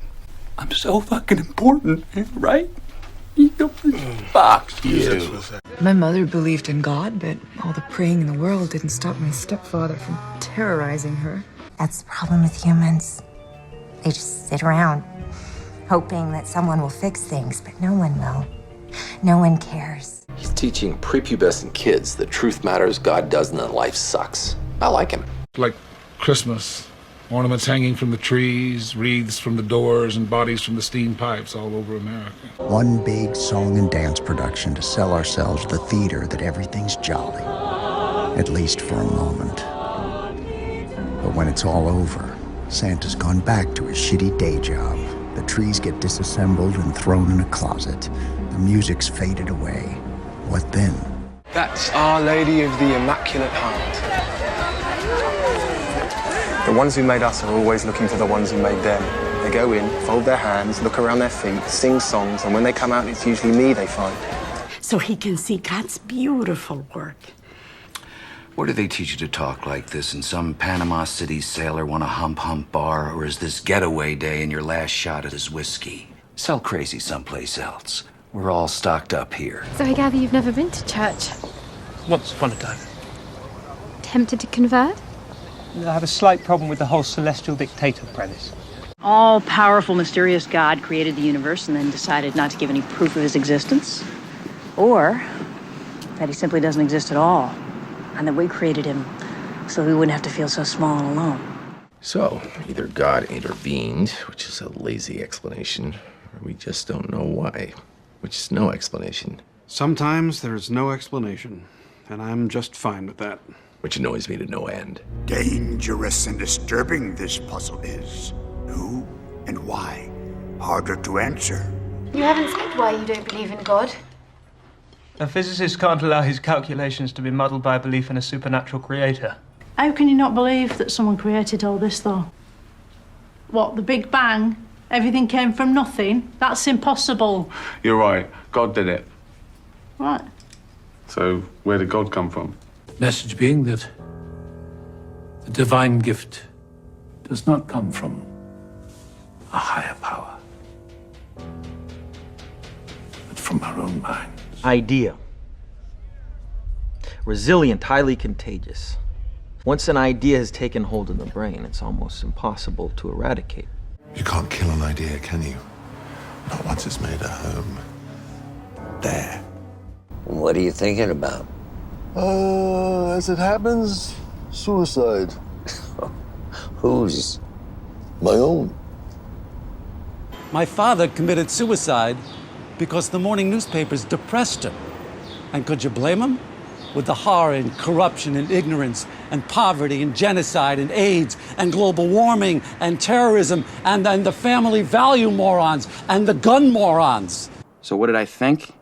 I'm so fucking important, right? Fuck you. My mother believed in God, but all the praying in the world didn't stop my stepfather from terrorizing her. That's the problem with humans. They just sit around, hoping that someone will fix things, but no one will. No one cares. He's teaching prepubescent kids that truth matters, God doesn't, and life sucks. I like him. Like Christmas. Ornaments hanging from the trees, wreaths from the doors, and bodies from the steam pipes all over America. One big song and dance production to sell ourselves the theater that everything's jolly. At least for a moment. But when it's all over, Santa's gone back to his shitty day job. The trees get disassembled and thrown in a closet. The music's faded away. What then? That's Our Lady of the Immaculate Heart. The ones who made us are always looking to the ones who made them. They go in, fold their hands, look around their feet, sing songs, and when they come out, it's usually me they find. So he can see God's beautiful work. What do they teach you to talk like this in some Panama City sailor want a hump bar, or is this getaway day and your last shot at his whiskey? Sell crazy someplace else. We're all stocked up here. So I gather you've never been to church? Once upon a time. Tempted to convert? I have a slight problem with the whole celestial dictator premise. All-powerful, mysterious God created the universe and then decided not to give any proof of his existence. Or that he simply doesn't exist at all, and that we created him so we wouldn't have to feel so small and alone. So, either God intervened, which is a lazy explanation, or we just don't know why, which is no explanation. Sometimes there's no explanation, and I'm just fine with that. Which annoys me to no end. Dangerous and disturbing this puzzle is. Who and why? Harder to answer. You haven't said why you don't believe in God. A physicist can't allow his calculations to be muddled by a belief in a supernatural creator. How can you not believe that someone created all this, though? What, the Big Bang? Everything came from nothing? That's impossible. You're right. God did it. Right. So, where did God come from? Message being that the divine gift does not come from a higher power, but from our own minds. Idea. Resilient, highly contagious. Once an idea has taken hold of the brain, it's almost impossible to eradicate. You can't kill an idea, can you? Not once it's made a home. There. What are you thinking about? As it happens, suicide. Whose? My own. My father committed suicide because the morning newspapers depressed him. And could you blame him? With the horror and corruption and ignorance and poverty and genocide and AIDS and global warming and terrorism and the family value morons and the gun morons. So what did I think?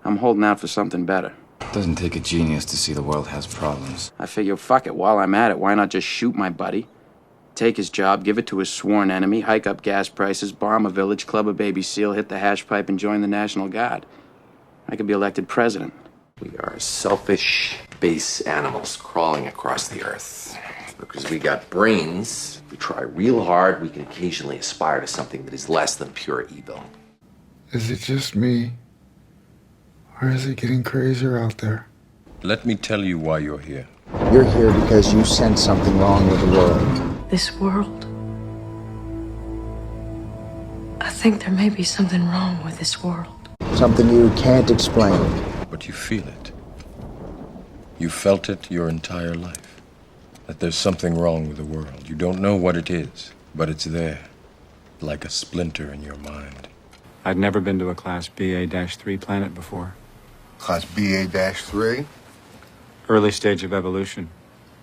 I'm holding out for something better. It doesn't take a genius to see the world has problems. I figure, fuck it, while I'm at it, why not just shoot my buddy? Take his job, give it to his sworn enemy, hike up gas prices, bomb a village, club a baby seal, hit the hash pipe, and join the National Guard. I could be elected president. We are selfish, base animals crawling across the earth. Because we got brains, we try real hard, we can occasionally aspire to something that is less than pure evil. Is it just me? Or is it getting crazier out there? Let me tell you why you're here. You're here because you sense something wrong with the world. This world. I think there may be something wrong with this world. Something you can't explain. But you feel it. You felt it your entire life. That there's something wrong with the world. You don't know what it is, but it's there. Like a splinter in your mind. I'd never been to a Class BA-3 planet before. Class BA-3? Early stage of evolution.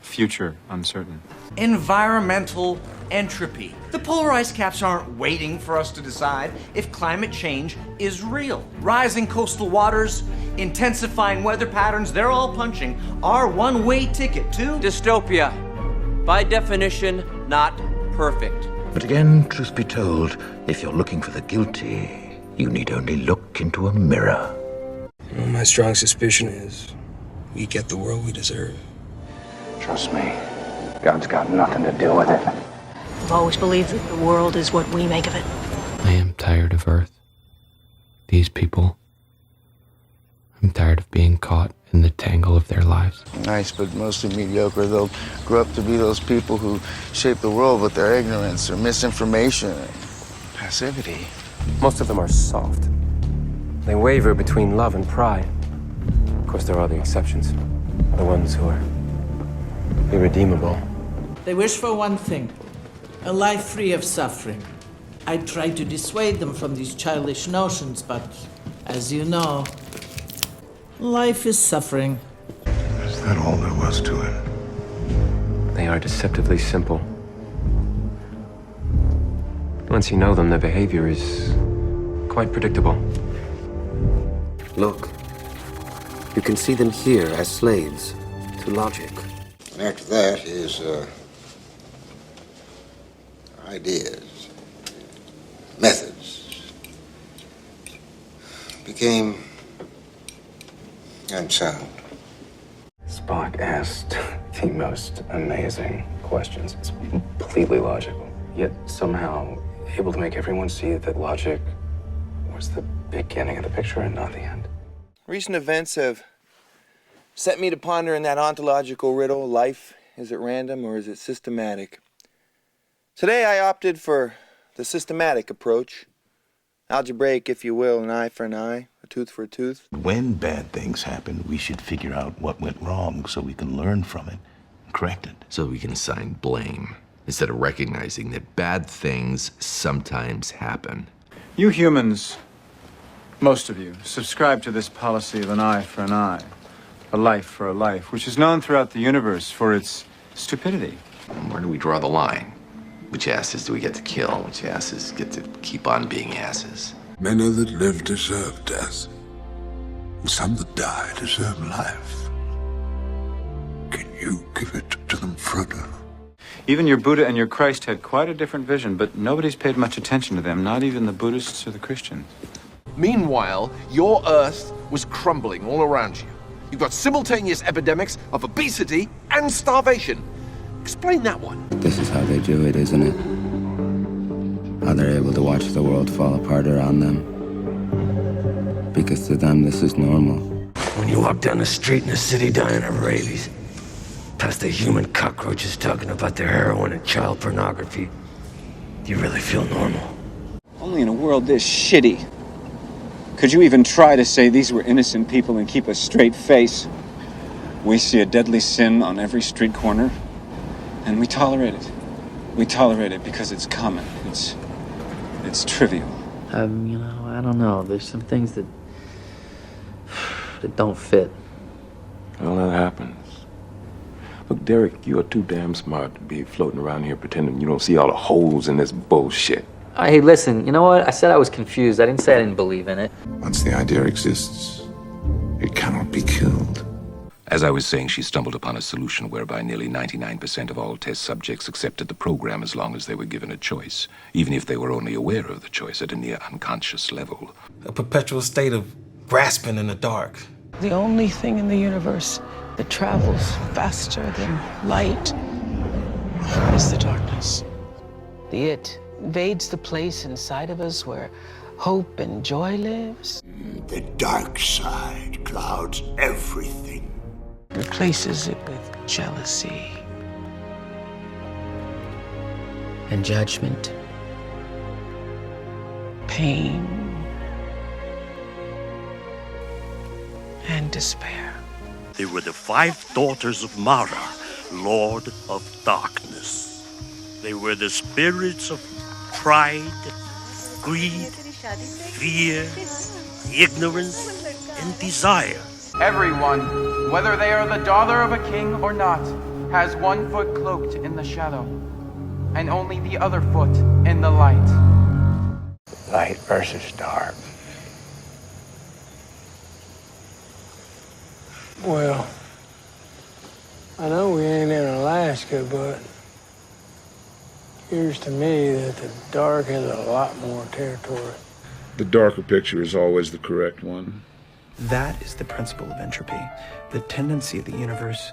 Future uncertain. Environmental entropy. The polar ice caps aren't waiting for us to decide if climate change is real. Rising coastal waters, intensifying weather patterns, they're all punching our one-way ticket to dystopia. By definition, not perfect. But again, truth be told, if you're looking for the guilty, you need only look into a mirror. Well, my strong suspicion is we get the world we deserve. Trust me, God's got nothing to do with it. I've always believed that the world is what we make of it. I am tired of Earth. These people. I'm tired of being caught in the tangle of their lives. Nice, but mostly mediocre. They'll grow up to be those people who shape the world with their ignorance or misinformation and passivity. Most of them are soft. They waver between love and pride. Of course, there are the exceptions. The ones who are irredeemable. They wish for one thing, a life free of suffering. I try to dissuade them from these childish notions, but as you know, life is suffering. Is that all there was to it? They are deceptively simple. Once you know them, their behavior is quite predictable. Look, you can see them here as slaves to logic. And after that, his ideas, methods became unsound. Spock asked the most amazing questions. It's completely logical, yet somehow able to make everyone see that logic was the beginning of the picture and not the end. Recent events have set me to ponder in that ontological riddle, life, is it random or is it systematic? Today I opted for the systematic approach. Algebraic, if you will, an eye for an eye, a tooth for a tooth. When bad things happen, we should figure out what went wrong so we can learn from it and correct it. So we can assign blame instead of recognizing that bad things sometimes happen. You humans, most of you, subscribe to this policy of an eye for an eye, a life for a life, which is known throughout the universe for its stupidity. Where do we draw the line? Which asses do we get to kill? Which asses get to keep on being asses? Many that live deserve death, and some that die deserve life. Can you give it to them, Frodo? Even your Buddha and your Christ had quite a different vision, but nobody's paid much attention to them, not even the Buddhists or the Christians. Meanwhile, your Earth was crumbling all around you. You've got simultaneous epidemics of obesity and starvation. Explain that one. This is how they do it, isn't it? How they're able to watch the world fall apart around them. Because to them, this is normal. When you walk down the street in a city dying of rabies, past the human cockroaches talking about their heroin and child pornography, do you really feel normal? Only in a world this shitty could you even try to say these were innocent people and keep a straight face. We see a deadly sin on every street corner, and we tolerate it. We tolerate it because it's common. It's trivial. I don't know. There's some things that don't fit. Well, that happens. Look, Derek, you're too damn smart to be floating around here pretending you don't see all the holes in this bullshit. Hey, listen, you know what? I said I was confused. I didn't say I didn't believe in it. Once the idea exists, it cannot be killed. As I was saying, she stumbled upon a solution whereby nearly 99% of all test subjects accepted the program as long as they were given a choice, even if they were only aware of the choice at a near unconscious level. A perpetual state of grasping in the dark. The only thing in the universe that travels faster than light is the darkness. The It invades the place inside of us where hope and joy lives. The dark side clouds everything. replaces it with jealousy And judgment. pain, and despair. They were the 5 daughters of Mara, Lord of Darkness. They were the spirits of pride, greed, fear, ignorance, and desire. Everyone, whether they are the daughter of a king or not, has one foot cloaked in the shadow, and only the other foot in the light. Light versus dark. Well, I know we ain't in Alaska, but it appears to me that the dark has a lot more territory. The darker picture is always the correct one. That is the principle of entropy, the tendency of the universe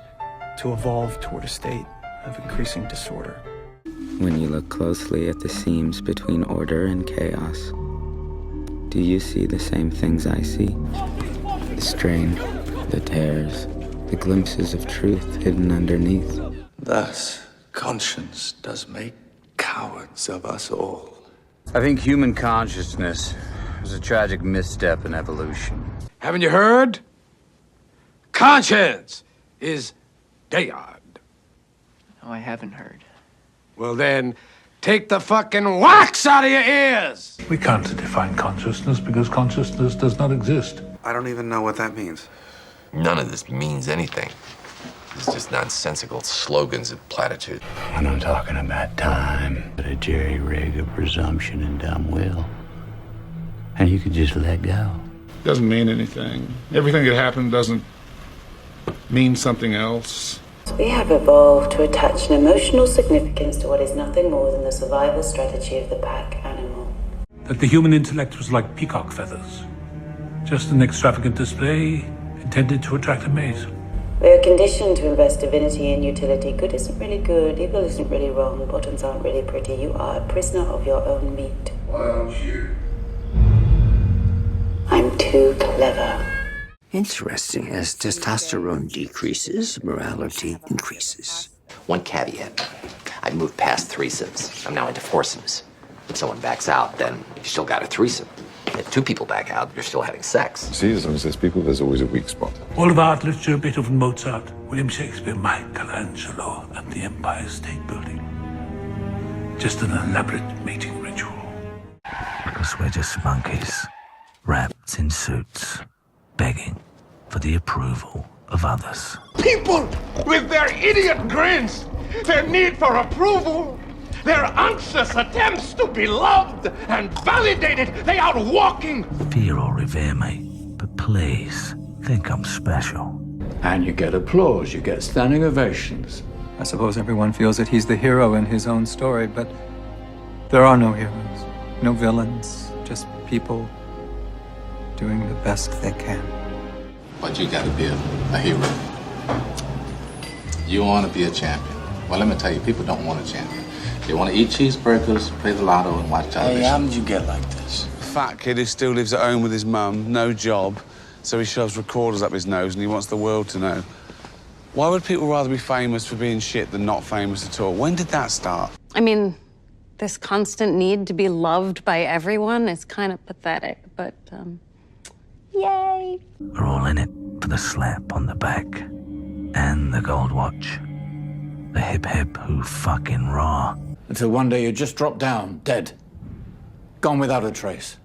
to evolve toward a state of increasing disorder. When you look closely at the seams between order and chaos, do you see the same things I see? The strain, the tears, the glimpses of truth hidden underneath. Thus, conscience does make cowards of us all. I think human consciousness was a tragic misstep in evolution. Haven't you heard? Conscience is dead. No, I haven't heard. Well then, take the fucking wax out of your ears! We can't define consciousness because consciousness does not exist. I don't even know what that means. None of this means anything. It's just nonsensical slogans and platitudes. I'm not talking about time, but a jerry-rig of presumption and dumb will. And you could just let go. Doesn't mean anything. Everything that happened doesn't mean something else. We have evolved to attach an emotional significance to what is nothing more than the survival strategy of the pack animal. That the human intellect was like peacock feathers. Just an extravagant display intended to attract a mate. We are conditioned to invest divinity in utility. Good isn't really good, evil isn't really wrong, buttons aren't really pretty. You are a prisoner of your own meat. Why don't you? I'm too clever. Interesting. As testosterone decreases, morality increases. One caveat. I've moved past threesomes. I'm now into foursomes. If someone backs out, then you've still got a threesome. If 2 people back out, you're still having sex. See, as long as there's people, there's always a weak spot. All of art, literature, Beethoven, Mozart, William Shakespeare, Michelangelo, and the Empire State Building. Just an elaborate mating ritual. Because we're just monkeys, wrapped in suits, begging for the approval of others. People with their idiot grins, their need for approval, their anxious attempts to be loved and validated, they are walking. Fear or revere me, but please think I'm special. And you get applause, you get standing ovations. I suppose everyone feels that he's the hero in his own story, but there are no heroes, no villains, just people doing the best they can. But you gotta be a hero. You wanna be a champion. Well, let me tell you, people don't want a champion. They wanna eat cheeseburgers, play the lotto, and watch television. Hey, how did you get like this? Fat kid who still lives at home with his mum, no job, so he shoves recorders up his nose and he wants the world to know. Why would people rather be famous for being shit than not famous at all? When did that start? I mean, this constant need to be loved by everyone is kind of pathetic, but, yay! We're all in it for the slap on the back and the gold watch. The hip-hip who fucking raw. Until one day you just drop down, dead. Gone without a trace.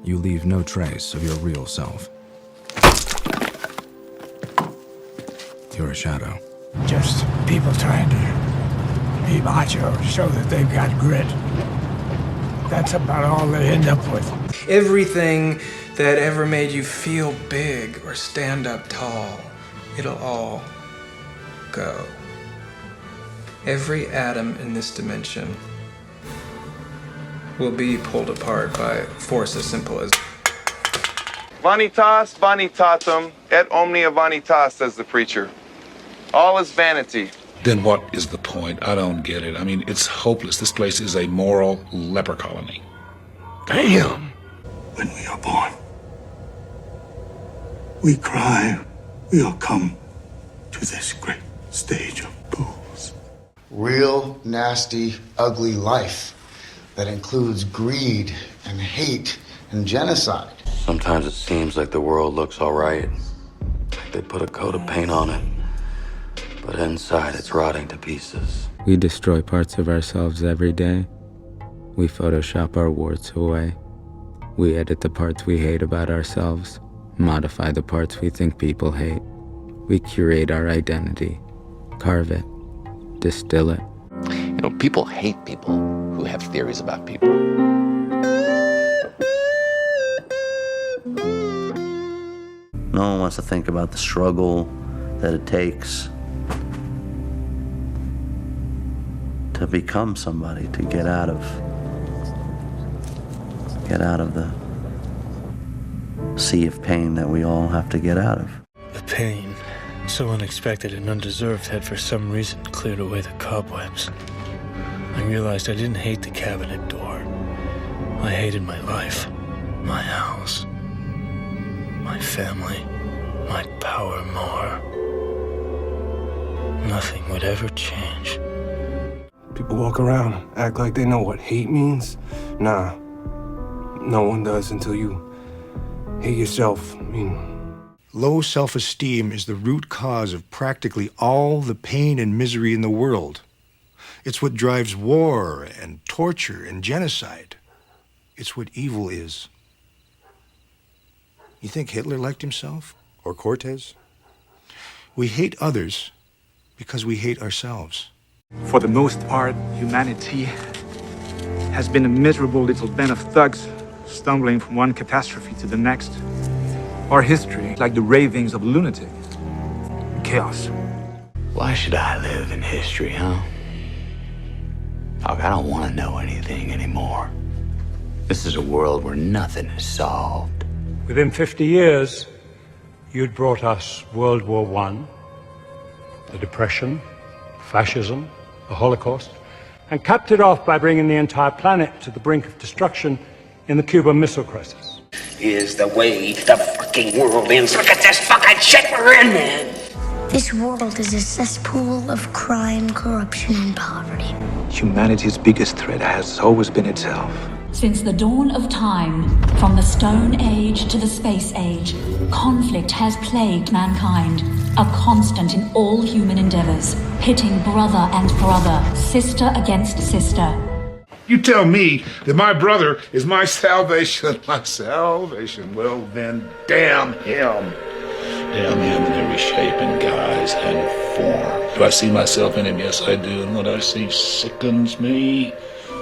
You leave no trace of your real self. You're a shadow. Just people trying to be macho, show that they've got grit. That's about all they end up with. Everything that ever made you feel big or stand up tall, it'll all go. Every atom in this dimension will be pulled apart by a force as simple as... Vanitas, vanitatum, et omnia vanitas, says the preacher. All is vanity. Then what is the point? I don't get it. I mean, it's hopeless. This place is a moral leper colony. Damn! When we are born, we cry, we are come to this great stage of booze. Real, nasty, ugly life that includes greed and hate and genocide. Sometimes it seems like the world looks all right. Like they put a coat of paint on it. But inside, it's rotting to pieces. We destroy parts of ourselves every day. We Photoshop our warts away. We edit the parts we hate about ourselves, modify the parts we think people hate. We curate our identity, carve it, distill it. You know, people hate people who have theories about people. No one wants to think about the struggle that it takes to become somebody, to get out of the sea of pain that we all have to get out of. The pain, so unexpected and undeserved, had for some reason cleared away the cobwebs. I realized I didn't hate the cabinet door. I hated my life, my house, my family, my power more. Nothing would ever change. People walk around, act like they know what hate means. Nah, no one does until you hate yourself. I mean, low self-esteem is the root cause of practically all the pain and misery in the world. It's what drives war and torture and genocide. It's what evil is. You think Hitler liked himself? Or Cortez? We hate others because we hate ourselves. For the most part, humanity has been a miserable little band of thugs stumbling from one catastrophe to the next. Our history, like the ravings of a lunatic. Chaos. Why should I live in history, huh? Look, I don't want to know anything anymore. This is a world where nothing is solved. Within 50 years, you'd brought us World War I, the Depression, fascism, the Holocaust, and capped it off by bringing the entire planet to the brink of destruction in the Cuban Missile Crisis. Here's the way the fucking world ends. Look at this fucking shit we're in, man. This world is a cesspool of crime, corruption, and poverty. Humanity's biggest threat has always been itself. Since the dawn of time, from the Stone Age to the Space Age, conflict has plagued mankind, a constant in all human endeavors, pitting brother and brother, sister against sister. You tell me that my brother is my salvation. My salvation? Well, then, damn him. Damn him in every shape and guise and form. Do I see myself in him? Yes, I do. And what I see sickens me.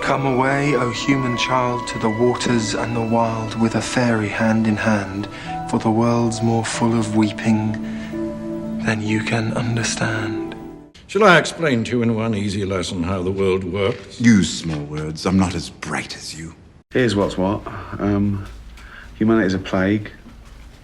Come away, O human child, to the waters and the wild, with a fairy hand in hand, for the world's more full of weeping than you can understand. Shall I explain to you in one easy lesson how the world works? Use small words. I'm not as bright as you. Here's what's what. Humanity is a plague.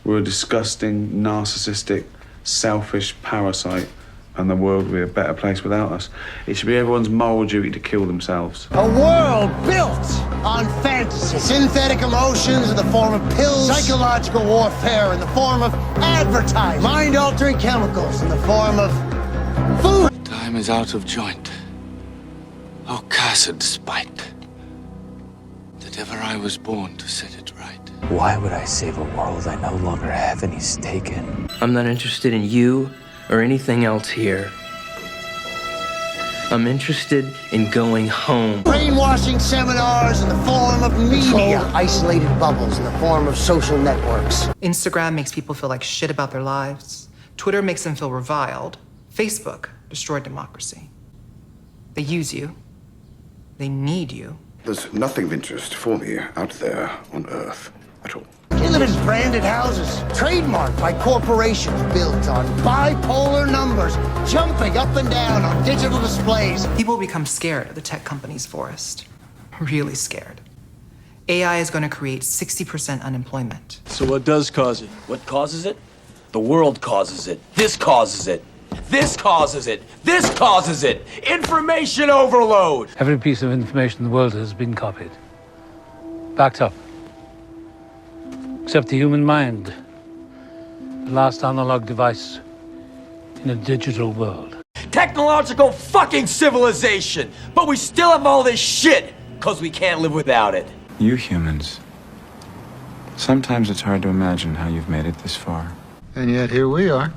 We're a disgusting, narcissistic, selfish parasite, and the world would be a better place without us. It should be everyone's moral duty to kill themselves. A world built on fantasy. Synthetic emotions in the form of pills. Psychological warfare in the form of advertising. Mind-altering chemicals in the form of food. Time is out of joint. Oh, cursed spite. That ever I was born to set it right. Why would I save a world I no longer have any stake in? I'm not interested in you or anything else here. I'm interested in going home. Brainwashing seminars in the form of media. Isolated bubbles in the form of social networks. Instagram makes people feel like shit about their lives. Twitter makes them feel reviled. Facebook destroyed democracy. They use you. They need you. There's nothing of interest for me out there on Earth at all. They live in branded houses, trademarked by corporations, built on bipolar numbers, jumping up and down on digital displays. People become scared of the tech company's forest. Really scared. AI is going to create 60% unemployment. So what does cause it? What causes it? The world causes it. This causes it. This causes it. This causes it. Information overload. Every piece of information in the world has been copied. Backed up. Except the human mind. The last analog device in a digital world. Technological fucking civilization! But we still have all this shit, because we can't live without it. You humans. Sometimes it's hard to imagine how you've made it this far. And yet here we are.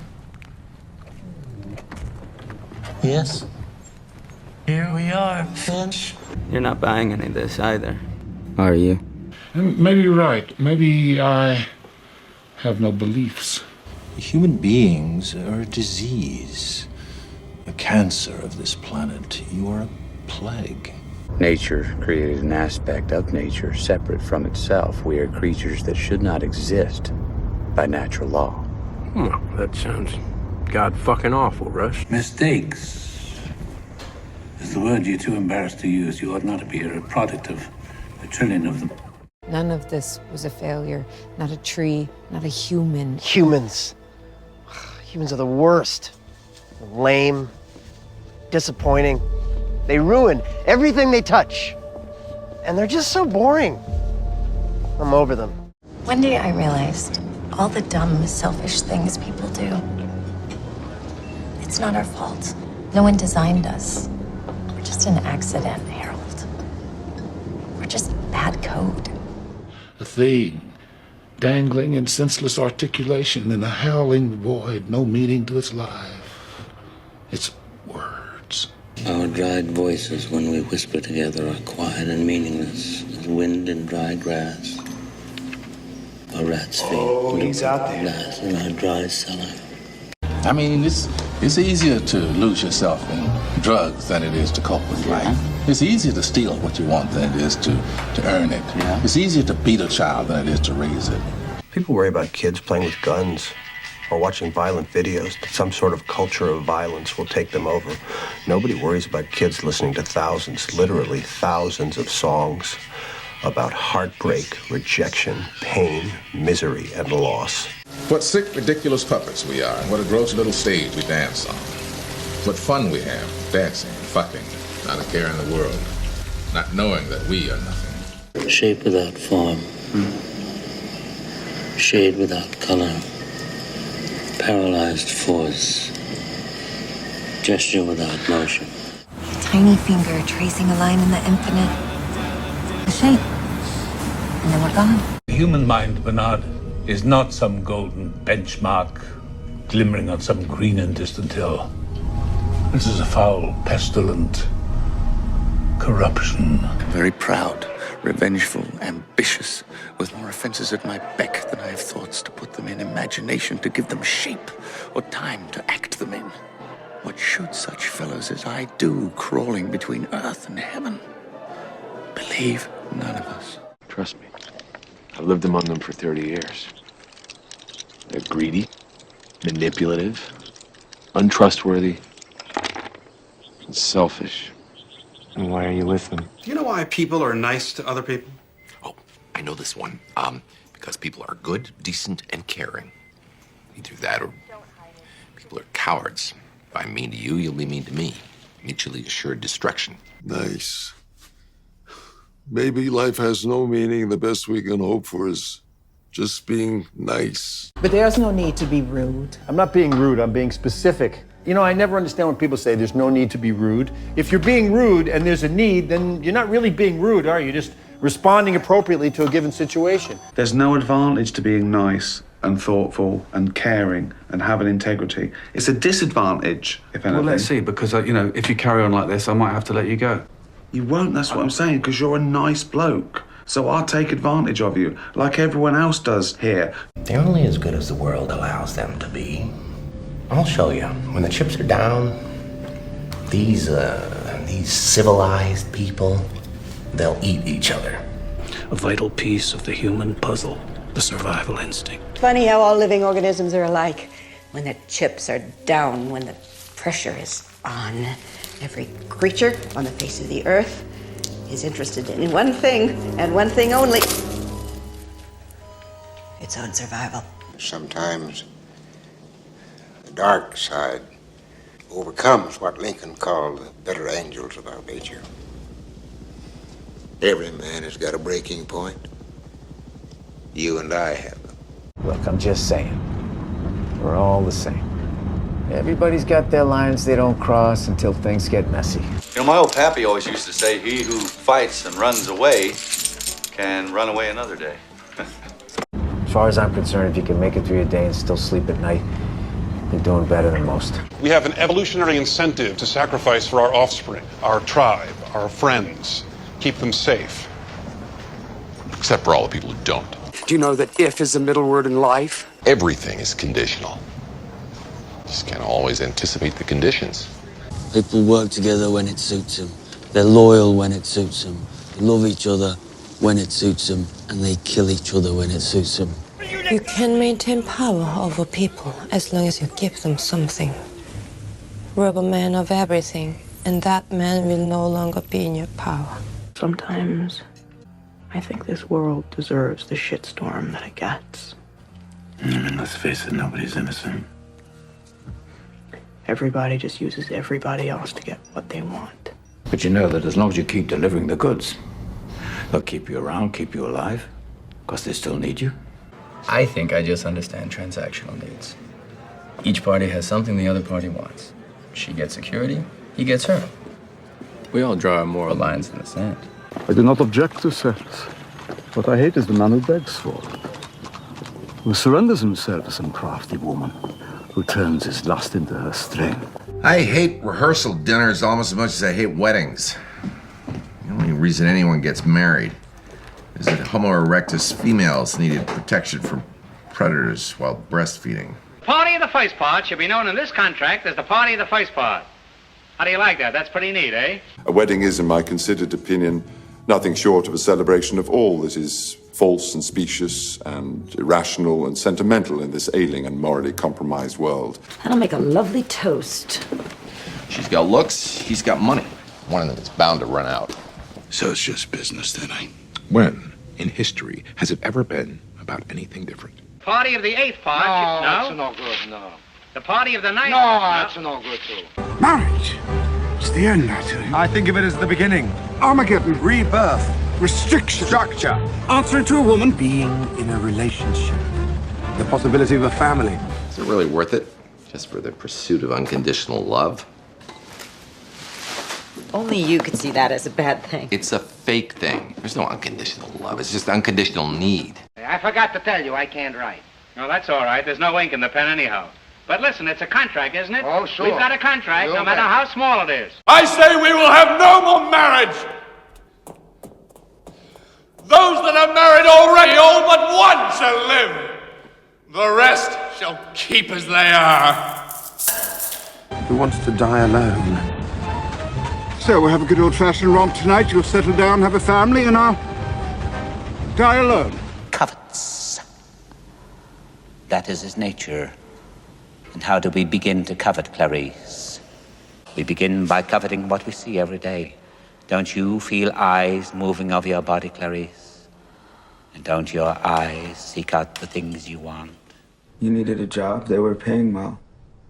Yes? Here we are, Finch. You're not buying any of this either. Are you? Maybe you're right. Maybe I have no beliefs. Human beings are a disease, a cancer of this planet. You are a plague. Nature created an aspect of nature separate from itself. We are creatures that should not exist by natural law. Well, that sounds god-fucking awful, Rush. Mistakes is the word you're too embarrassed to use. You ought not to be a product of a trillion of them. None of this was a failure. Not a tree, not a human. Humans. Humans are the worst. Lame, disappointing. They ruin everything they touch. And they're just so boring. I'm over them. One day I realized all the dumb, selfish things people do. It's not our fault. No one designed us. We're just an accident, Harold. We're just bad code. A thing dangling in senseless articulation in a howling void, no meaning to its life. Its words. Our dried voices, when we whisper together, are quiet and meaningless as wind in dry grass. A rat's feet. Oh, he's out there. Glass in our dry cellar. I mean, it's easier to lose yourself in drugs than it is to cope with life. It's easier to steal what you want than it is to earn it. Yeah. It's easier to beat a child than it is to raise it. People worry about kids playing with guns or watching violent videos. Some sort of culture of violence will take them over. Nobody worries about kids listening to thousands, literally thousands of songs about heartbreak, rejection, pain, misery, and loss. What sick, ridiculous puppets we are, and what a gross little stage we dance on. What fun we have, dancing and fucking, not a care in the world, not knowing that we are nothing. Shape without form. Shade without color. Paralyzed force. Gesture without motion. Tiny finger tracing a line in the infinite. A shape. And then we're gone. The human mind, Bernard, is not some golden benchmark glimmering on some green and distant hill. This is a foul, pestilent corruption. Very proud, revengeful, ambitious, with more offenses at my beck than I have thoughts to put them in, imagination to give them shape, or time to act them in. What should such fellows as I do, crawling between earth and heaven? Believe none of us. Trust me. I've lived among them for 30 years. They're greedy, manipulative, untrustworthy, and selfish. And why are you with them? Do you know why people are nice to other people? Oh, I know this one. Because people are good, decent, and caring. Either that or people are cowards. If I'm mean to you, you'll be mean to me. Mutually assured destruction. Nice. Maybe life has no meaning. The best we can hope for is just being nice. But there's no need to be rude. I'm not being rude, I'm being specific. You know, I never understand when people say there's no need to be rude. If you're being rude and there's a need, then you're not really being rude, are you? Just responding appropriately to a given situation. There's no advantage to being nice and thoughtful and caring and having integrity. It's a disadvantage, if anything. Well, let's see, because, if you carry on like this, I might have to let you go. You won't, that's what I'm saying, because you're a nice bloke. So I'll take advantage of you, like everyone else does here. They're only as good as the world allows them to be. I'll show you. When the chips are down, these civilized people, they'll eat each other. A vital piece of the human puzzle, the survival instinct. Funny how all living organisms are alike. When the chips are down, when the pressure is on, every creature on the face of the earth is interested in one thing, and one thing only. Its own survival. Sometimes the dark side overcomes what Lincoln called the better angels of our nature. Every man has got a breaking point. You and I have them. Look, I'm just saying, we're all the same. Everybody's got their lines they don't cross until things get messy. You know, my old pappy always used to say, he who fights and runs away can run away another day. As far as I'm concerned, if you can make it through your day and still sleep at night, you're doing better than most. We have an evolutionary incentive to sacrifice for our offspring, our tribe, our friends, keep them safe. Except for all the people who don't. Do you know that if is the middle word in life? Everything is conditional. Just can't always anticipate the conditions. People work together when it suits them. They're loyal when it suits them. They love each other when it suits them. And they kill each other when it suits them. You can maintain power over people as long as you give them something. Rob a man of everything, and that man will no longer be in your power. Sometimes I think this world deserves the shitstorm that it gets. I mean, let's face it, nobody's innocent. Everybody just uses everybody else to get what they want. But you know that as long as you keep delivering the goods, they'll keep you around, keep you alive, because they still need you. I think I just understand transactional needs. Each party has something the other party wants. She gets security, he gets her. We all draw our moral lines in the sand. I do not object to sex. What I hate is the man who begs for it, who surrenders himself to some crafty woman, who turns his lust into her strength. I hate rehearsal dinners almost as much as I hate weddings. The only reason anyone gets married is that Homo erectus females needed protection from predators while breastfeeding. The party of the first part should be known in this contract as the party of the first part. How do you like that? That's pretty neat, eh? A wedding is, in my considered opinion, nothing short of a celebration of all that is false and specious and irrational and sentimental in this ailing and morally compromised world. That'll make a lovely toast. She's got looks, he's got money. One of them is bound to run out. So it's just business then, eh? When, in history, has it ever been about anything different? Party of the eighth part. No, No, that's no good, no. The party of the ninth. No, that's no good, too. Marriage. It's the end, I tell you. I think of it as the beginning. Armageddon. Rebirth. Restriction. Structure. Answering to a woman. Being in a relationship. The possibility of a family. Is it really worth it? Just for the pursuit of unconditional love? Only you could see that as a bad thing. It's a fake thing. There's no unconditional love. It's just unconditional need. I forgot to tell you, I can't write. No, that's all right. There's no ink in the pen anyhow. But listen, it's a contract, isn't it? Oh, sure. We've got a contract, no matter how small it is. I say we will have no more marriage. Those that are married already, all but one shall live. The rest shall keep as they are. Who wants to die alone? So we'll have a good old-fashioned romp tonight. You'll settle down, have a family, and I'll die alone. Covets. That is his nature. And how do we begin to covet, Clarice? We begin by coveting what we see every day. Don't you feel eyes moving over your body, Clarice? And don't your eyes seek out the things you want? You needed a job, they were paying well.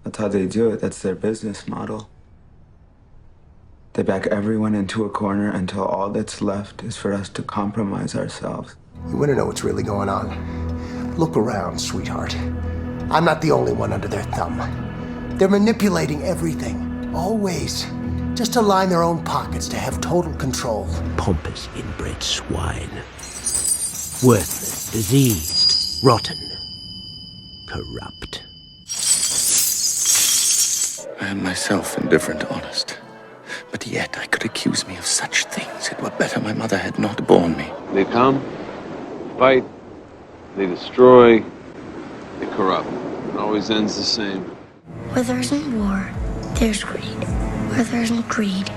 That's how they do it, that's their business model. They back everyone into a corner until all that's left is for us to compromise ourselves. You want to know what's really going on? Look around, sweetheart. I'm not the only one under their thumb. They're manipulating everything, always, just to line their own pockets to have total control. Pompous inbred swine. Worthless, diseased, rotten, corrupt. I am myself indifferent, honest. But yet I could accuse me of such things. It were better my mother had not borne me. They come, fight, they destroy, they corrupt. It always ends the same. Where there isn't war, there's greed. Where there isn't greed,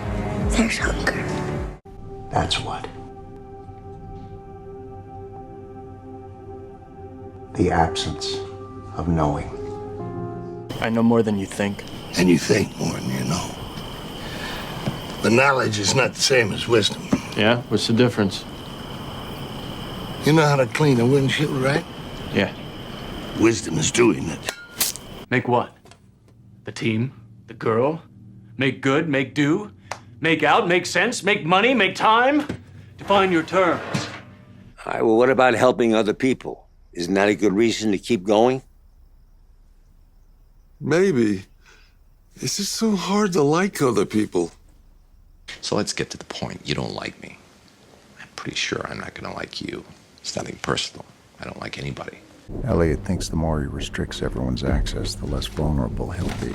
there's hunger. That's what. The absence of knowing. I know more than you think. And you think more than you know. The knowledge is not the same as wisdom. Yeah? What's the difference? You know how to clean a windshield, right? Yeah. Wisdom is doing it. Make what? The team? The girl? Make good? Make do? Make out? Make sense? Make money? Make time? Define your terms. All right, well, what about helping other people? Isn't that a good reason to keep going? Maybe. It's just so hard to like other people. So let's get to the point. You don't like me. I'm pretty sure I'm not going to like you. It's nothing personal. I don't like anybody. Elliot thinks the more he restricts everyone's access, the less vulnerable he'll be.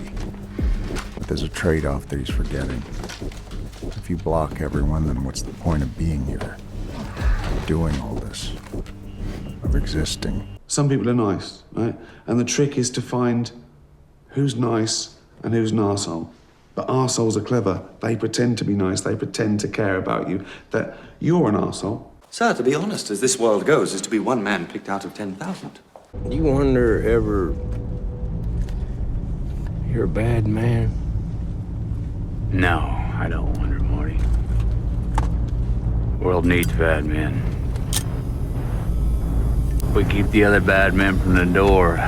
But there's a trade-off that he's forgetting. If you block everyone, then what's the point of being here? Of doing all this? Of existing? Some people are nice, right? And the trick is to find who's nice and who's an arsehole. But arseholes are clever. They pretend to be nice. They pretend to care about you. That you're an arsehole. Sir, to be honest, as this world goes, is to be one man picked out of 10,000. Do you wonder ever you're a bad man? No, I don't wonder, Morty. The world needs bad men. We keep the other bad men from the door.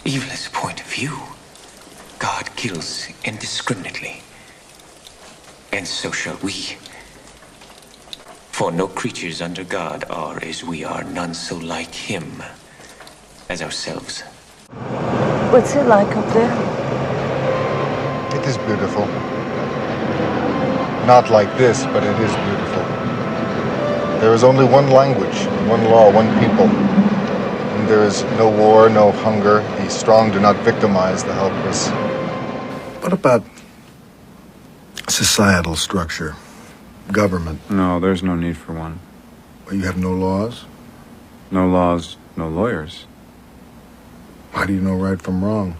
Evil is a point of view. God kills indiscriminately. And so shall we. For no creatures under God are as we are, none so like him as ourselves. What's it like up there? It is beautiful. Not like this, but it is beautiful. There is only one language, one law, one people. And there is no war, no hunger. The strong do not victimize the helpless. What about societal structure? Government? No, there's no need for one. Well, you have no laws? No laws, no lawyers. How do you know right from wrong?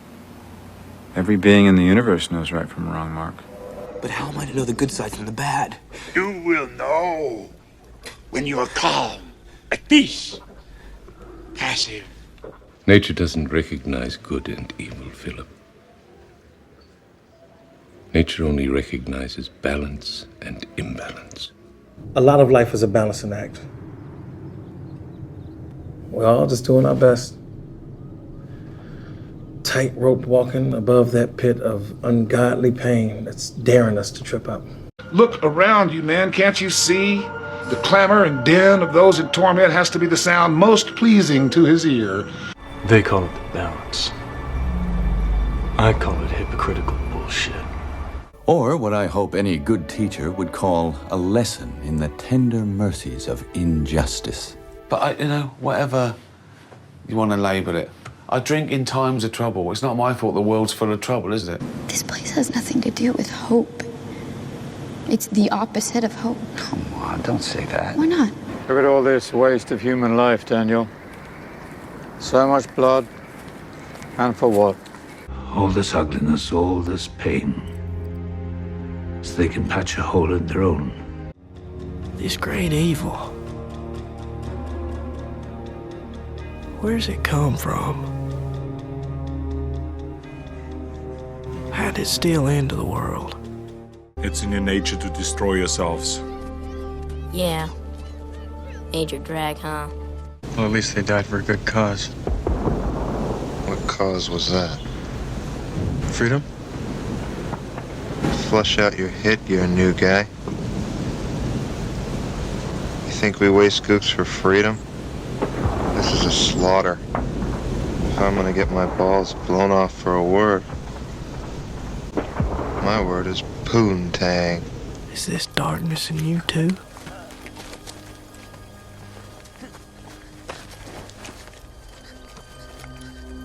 Every being in the universe knows right from wrong, Mark. But how am I to know the good side from the bad? You will know when you are calm, at peace, passive. Nature doesn't recognize good and evil, Philip. Nature only recognizes balance and imbalance. A lot of life is a balancing act. We're all just doing our best. Tightrope walking above that pit of ungodly pain that's daring us to trip up. Look around you, man. Can't you see? The clamor and din of those in torment has to be the sound most pleasing to his ear. They call it the balance. I call it hypocritical bullshit. Or what I hope any good teacher would call a lesson in the tender mercies of injustice. But whatever you want to label it, I drink in times of trouble. It's not my fault the world's full of trouble, is it? This place has nothing to do with hope. It's the opposite of hope. Come on, don't say that. Why not? Look at all this waste of human life, Daniel. So much blood. And for what? All this ugliness, all this pain, so they can patch a hole in their own. This great evil. Where's it come from? How did it steal into the world? It's in your nature to destroy yourselves. Yeah. Major drag, huh? Well, at least they died for a good cause. What cause was that? Freedom? Flush out your hit, you're a new guy. You think we waste gooks for freedom? This is a slaughter. If I'm gonna get my balls blown off for a word, my word is poontang. Is this darkness in you too?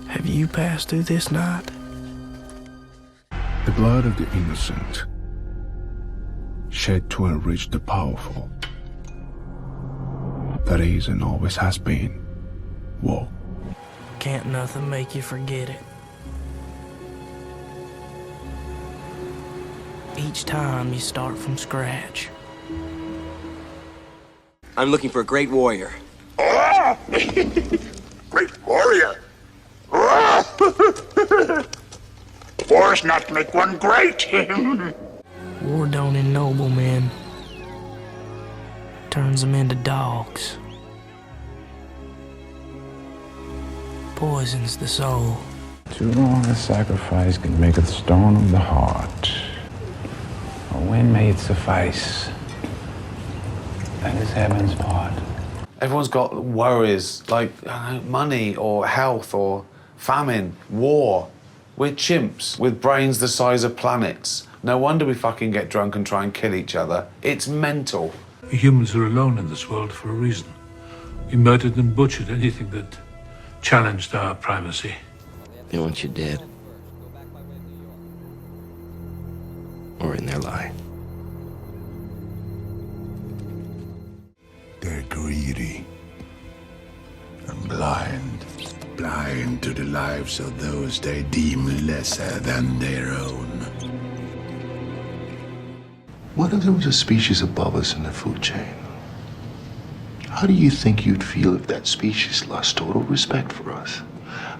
Have you passed through this night? The blood of the innocent, shed to enrich the powerful. That is and always has been war. Can't nothing make you forget it. Each time you start from scratch. I'm looking for a great warrior. Great warrior. Wars not make one great. War don't ennoble men. Turns them into dogs. Poisons the soul. Too long a sacrifice can make a stone of the heart. A wind may it suffice. That is heaven's part. Everyone's got worries like money or health or famine, war. We're chimps with brains the size of planets. No wonder we fucking get drunk and try and kill each other. It's mental. Humans are alone in this world for a reason. We murdered and butchered anything that challenged our primacy. They want you dead. Or in their lie. They're greedy and blind. Blind to the lives of those they deem lesser than their own. What if there was a species above us in the food chain? How do you think you'd feel if that species lost total respect for us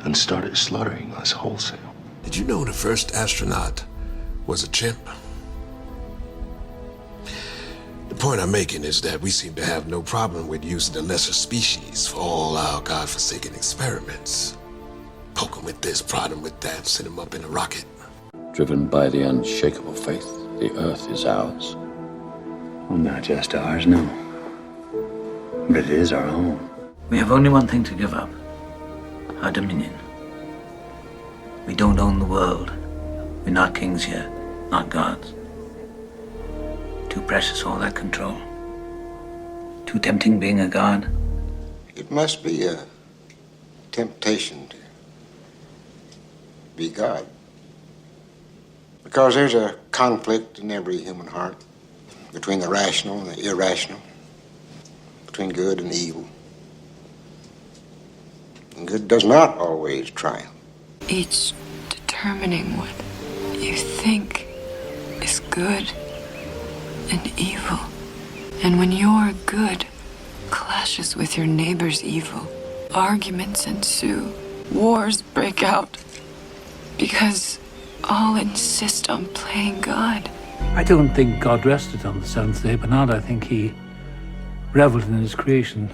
and started slaughtering us wholesale? Did you know the first astronaut was a chimp? The point I'm making is that we seem to have no problem with using the lesser species for all our godforsaken experiments. Poke them with this, prod them with that, send them up in a rocket. Driven by the unshakable faith, the earth is ours. Well, not just ours, no. But it is our home. We have only one thing to give up. Our dominion. We don't own the world. We're not kings yet, not gods. Too precious, all that control. Too tempting being a god. It must be a temptation to be God. Because there's a conflict in every human heart between the rational and the irrational, between good and evil. And good does not always triumph. Each determining what you think is good and evil. And when your good clashes with your neighbor's evil, arguments ensue, wars break out, because all insist on playing God. I don't think God rested on the seventh day, Bernard. I think he reveled in his creation,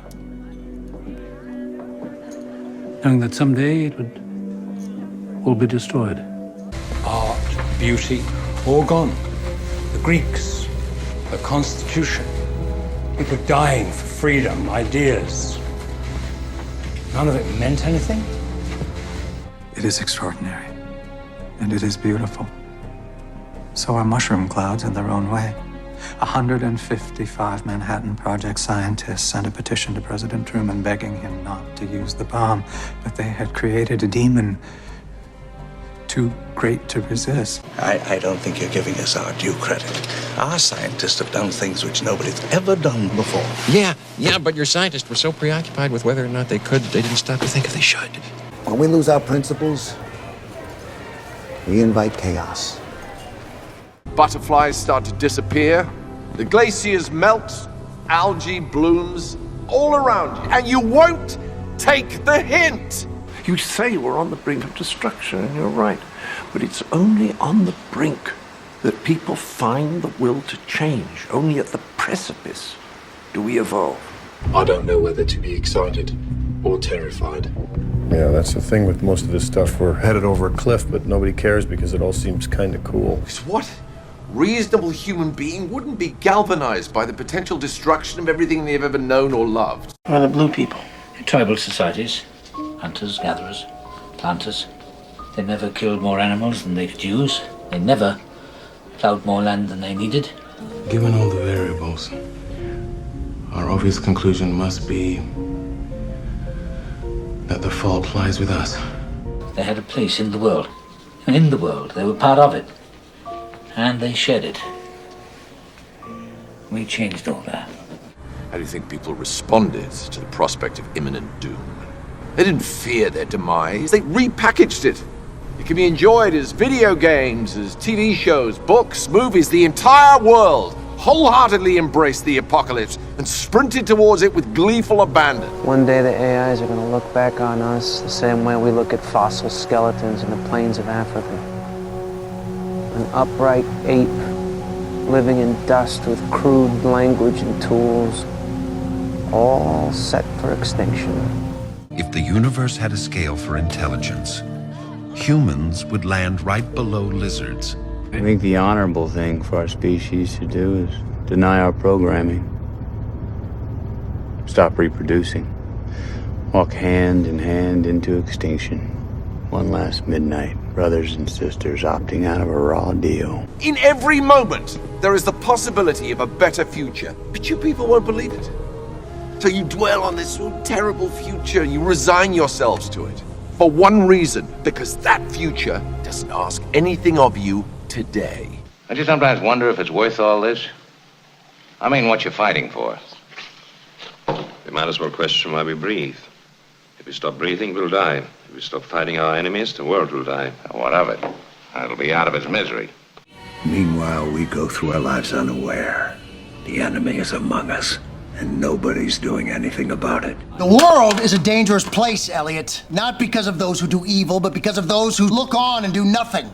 knowing that someday it would all be destroyed. Art, beauty, all gone. The Greeks, the Constitution, people dying for freedom, ideas. None of it meant anything. It is extraordinary, and it is beautiful. So are mushroom clouds in their own way. 155 Manhattan Project scientists sent a petition to President Truman begging him not to use the bomb, but they had created a demon too great to resist. I don't think you're giving us our due credit. Our scientists have done things which nobody's ever done before. Yeah, but your scientists were so preoccupied with whether or not they could, they didn't stop to think if they should. When we lose our principles, we invite chaos. Butterflies start to disappear, the glaciers melt, algae blooms all around you, and you won't take the hint. You say we're on the brink of destruction, and you're right. But it's only on the brink that people find the will to change. Only at the precipice do we evolve. I don't know whether to be excited or terrified. Yeah, that's the thing with most of this stuff. We're headed over a cliff, but nobody cares because it all seems kind of cool. What reasonable human being wouldn't be galvanized by the potential destruction of everything they've ever known or loved? Or the blue people. Tribal societies, hunters, gatherers, planters. They never killed more animals than they could use. They never plowed more land than they needed. Given all the variables, our obvious conclusion must be that the fault lies with us. They had a place in the world. In the world. They were part of it. And they shared it. We changed all that. How do you think people responded to the prospect of imminent doom? They didn't fear their demise. They repackaged it. It can be enjoyed as video games, as TV shows, books, movies. The entire world wholeheartedly embraced the apocalypse and sprinted towards it with gleeful abandon. One day the AIs are going to look back on us the same way we look at fossil skeletons in the plains of Africa. An upright ape living in dust with crude language and tools, all set for extinction. If the universe had a scale for intelligence, humans would land right below lizards. I think the honorable thing for our species to do is deny our programming. Stop reproducing. Walk hand in hand into extinction. One last midnight. Brothers and sisters opting out of a raw deal. In every moment, there is the possibility of a better future, but you people won't believe it. So you dwell on this terrible future, you resign yourselves to it. For one reason, because that future doesn't ask anything of you today. Don't you sometimes wonder if it's worth all this? I mean, what you're fighting for. We might as well question why we breathe. If we stop breathing, we'll die. If we stop fighting our enemies, the world will die. What of it? It'll be out of its misery. Meanwhile, we go through our lives unaware. The enemy is among us, and nobody's doing anything about it. The world is a dangerous place, Elliot. Not because of those who do evil, but because of those who look on and do nothing.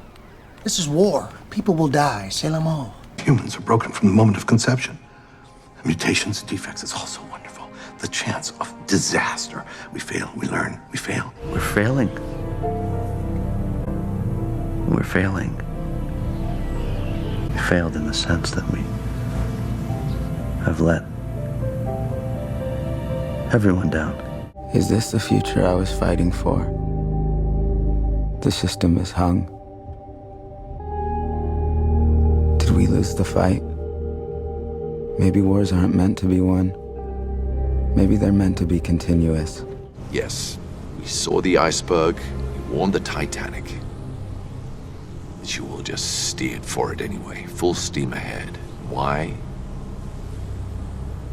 This is war. People will die. C'est la mort. Humans are broken from the moment of conception. Mutations, defects, it's all so wonderful. The chance of disaster. We fail, we learn, we fail. We're failing. We're failing. We failed in the sense that we have let everyone down. Is this the future I was fighting for? The system is hung. Did we lose the fight? Maybe wars aren't meant to be won. Maybe they're meant to be continuous. Yes, we saw the iceberg, we warned the Titanic. But you all just steered for it anyway, full steam ahead. Why?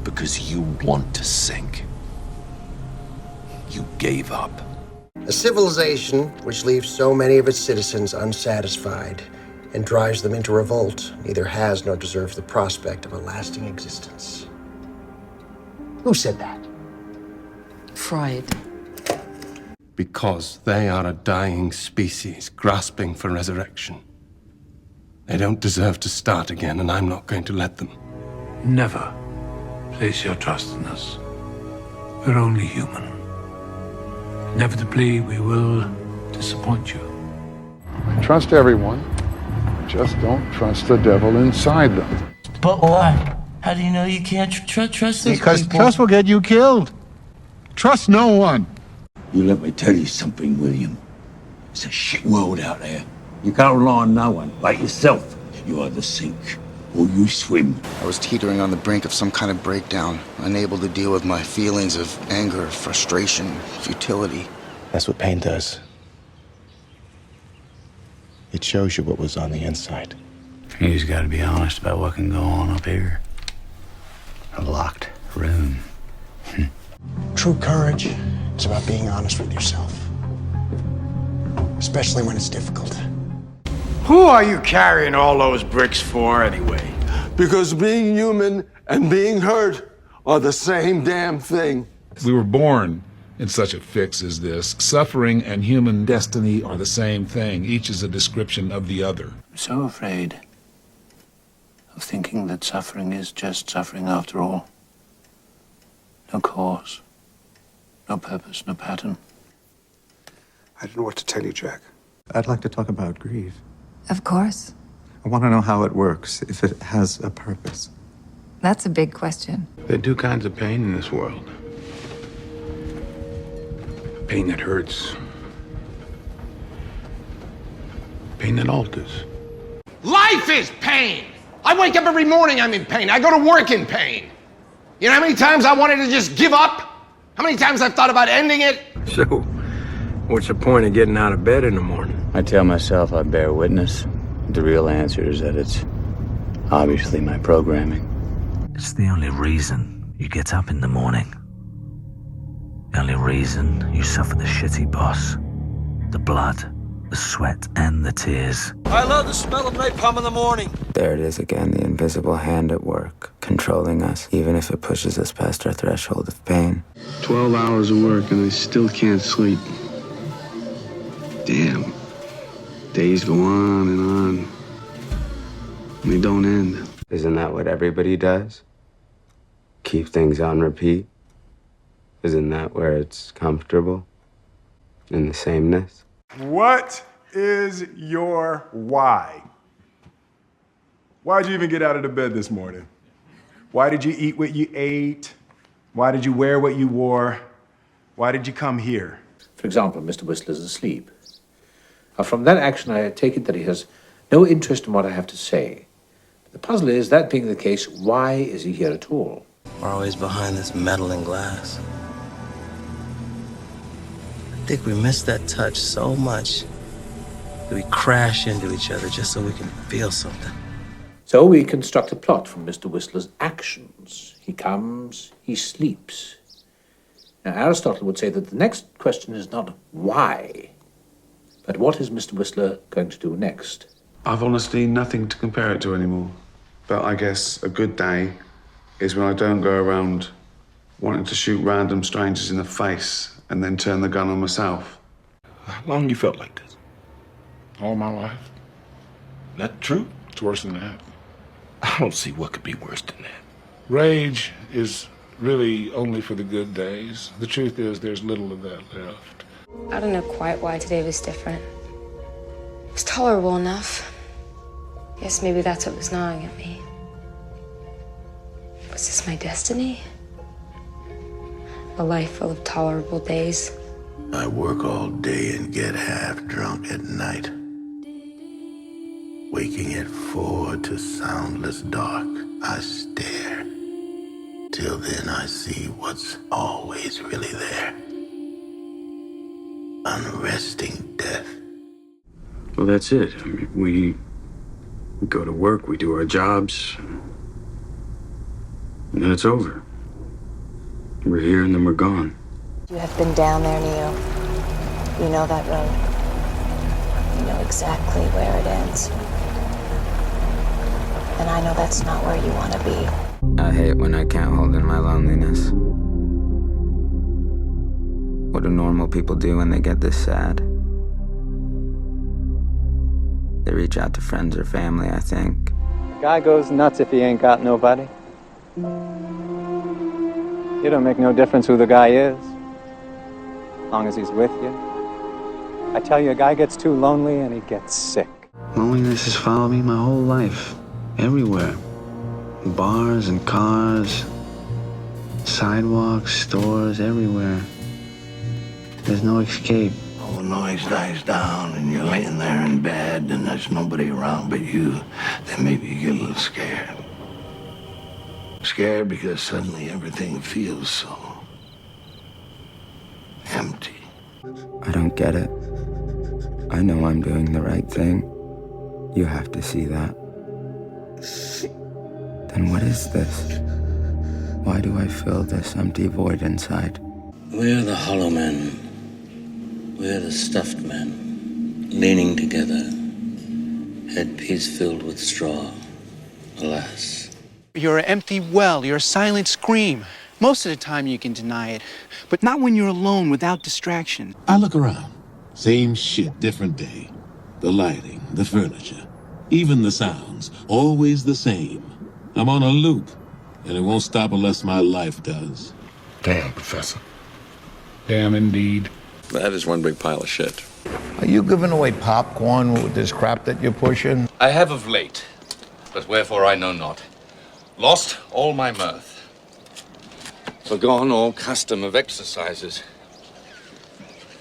Because you want to sink. You gave up. A civilization which leaves so many of its citizens unsatisfied and drives them into revolt neither has nor deserves the prospect of a lasting existence. Who said that? Freud. Because they are a dying species grasping for resurrection. They don't deserve to start again, and I'm not going to let them. Never place your trust in us. We're only human. Inevitably, we will disappoint you. Trust everyone. Just don't trust the devil inside them. But why? How do you know you can't trust those Because people? trust will get you killed. Trust no one. You let me tell you something, William. It's a shit world out there. You can't rely on no one, like yourself. You either sink or you swim. I was teetering on the brink of some kind of breakdown, unable to deal with my feelings of anger, frustration, futility. That's what pain does. It shows you what was on the inside. You just gotta be honest about what can go on up here. A locked room. True courage is about being honest with yourself, especially when it's difficult. Who are you carrying all those bricks for, anyway? Because being human and being hurt are the same damn thing. We were born in such a fix as this. Suffering and human destiny are the same thing. Each is a description of the other. I'm so afraid of thinking that suffering is just suffering after all. No cause, no purpose, no pattern. I don't know what to tell you, Jack. I'd like to talk about grief. Of course. I want to know how it works, if it has a purpose. That's a big question. There are two kinds of pain in this world. Pain that hurts. Pain that alters. Life is pain! I wake up every morning, I'm in pain. I go to work in pain. You know how many times I wanted to just give up? How many times I've thought about ending it? So, what's the point of getting out of bed in the morning? I tell myself I bear witness. The real answer is that it's obviously my programming. It's the only reason you get up in the morning. The only reason you suffer the shitty boss. The blood, the sweat, and the tears. I love the smell of napalm in the morning. There it is again, the invisible hand at work, controlling us, even if it pushes us past our threshold of pain. 12 hours of work and I still can't sleep. Damn. Days go on and on. And they don't end. Isn't that what everybody does? Keep things on repeat? Isn't that where it's comfortable? In the sameness? What is your why? Why'd you even get out of the bed this morning? Why did you eat what you ate? Why did you wear what you wore? Why did you come here? For example, Mr. Whistler's asleep. From that action, I take it that he has no interest in what I have to say. The puzzle is, that being the case, why is he here at all? We're always behind this metal and glass. I think we miss that touch so much that we crash into each other just so we can feel something. So we construct a plot from Mr. Whistler's actions. He comes, he sleeps. Now, Aristotle would say that the next question is not why, but what is Mr. Whistler going to do next? I've honestly nothing to compare it to anymore. But I guess a good day is when I don't go around wanting to shoot random strangers in the face and then turn the gun on myself. How long you felt like this? All my life. That true? It's worse than that. I don't see what could be worse than that. Rage is really only for the good days. The truth is, there's little of that left. I don't know quite why today was different. It was tolerable enough. Guess maybe that's what was gnawing at me. Was this my destiny? A life full of tolerable days? I work all day and get half drunk at night. Waking at 4 to soundless dark, I stare. Till then I see what's always really there. Unresting death. Well, that's it. I mean, we go to work, we do our jobs, and then it's over. We're here and then we're gone. You have been down there, Neo. You know that road. You know exactly where it ends. And I know that's not where you want to be. I hate when I can't hold in my loneliness. What do normal people do when they get this sad? They reach out to friends or family, I think. A guy goes nuts if he ain't got nobody. It don't make no difference who the guy is, as long as he's with you. I tell you, a guy gets too lonely and he gets sick. Loneliness has followed me my whole life. Everywhere. Bars and cars, sidewalks, stores, everywhere. There's no escape. All the noise dies down and you're laying there in bed and there's nobody around but you. Then maybe you get a little scared. Scared because suddenly everything feels so empty. I don't get it. I know I'm doing the right thing. You have to see that. Then what is this? Why do I feel this empty void inside? We're the hollow men. We're the stuffed men, leaning together, headpiece filled with straw. Alas. You're an empty well, you're a silent scream. Most of the time you can deny it, but not when you're alone without distraction. I look around. Same shit, different day. The lighting, the furniture, even the sounds, always the same. I'm on a loop, and it won't stop unless my life does. Damn, Professor. Damn indeed. That is one big pile of shit. Are you giving away popcorn with this crap that you're pushing? I have of late, but wherefore I know not. Lost all my mirth. Forgone all custom of exercises.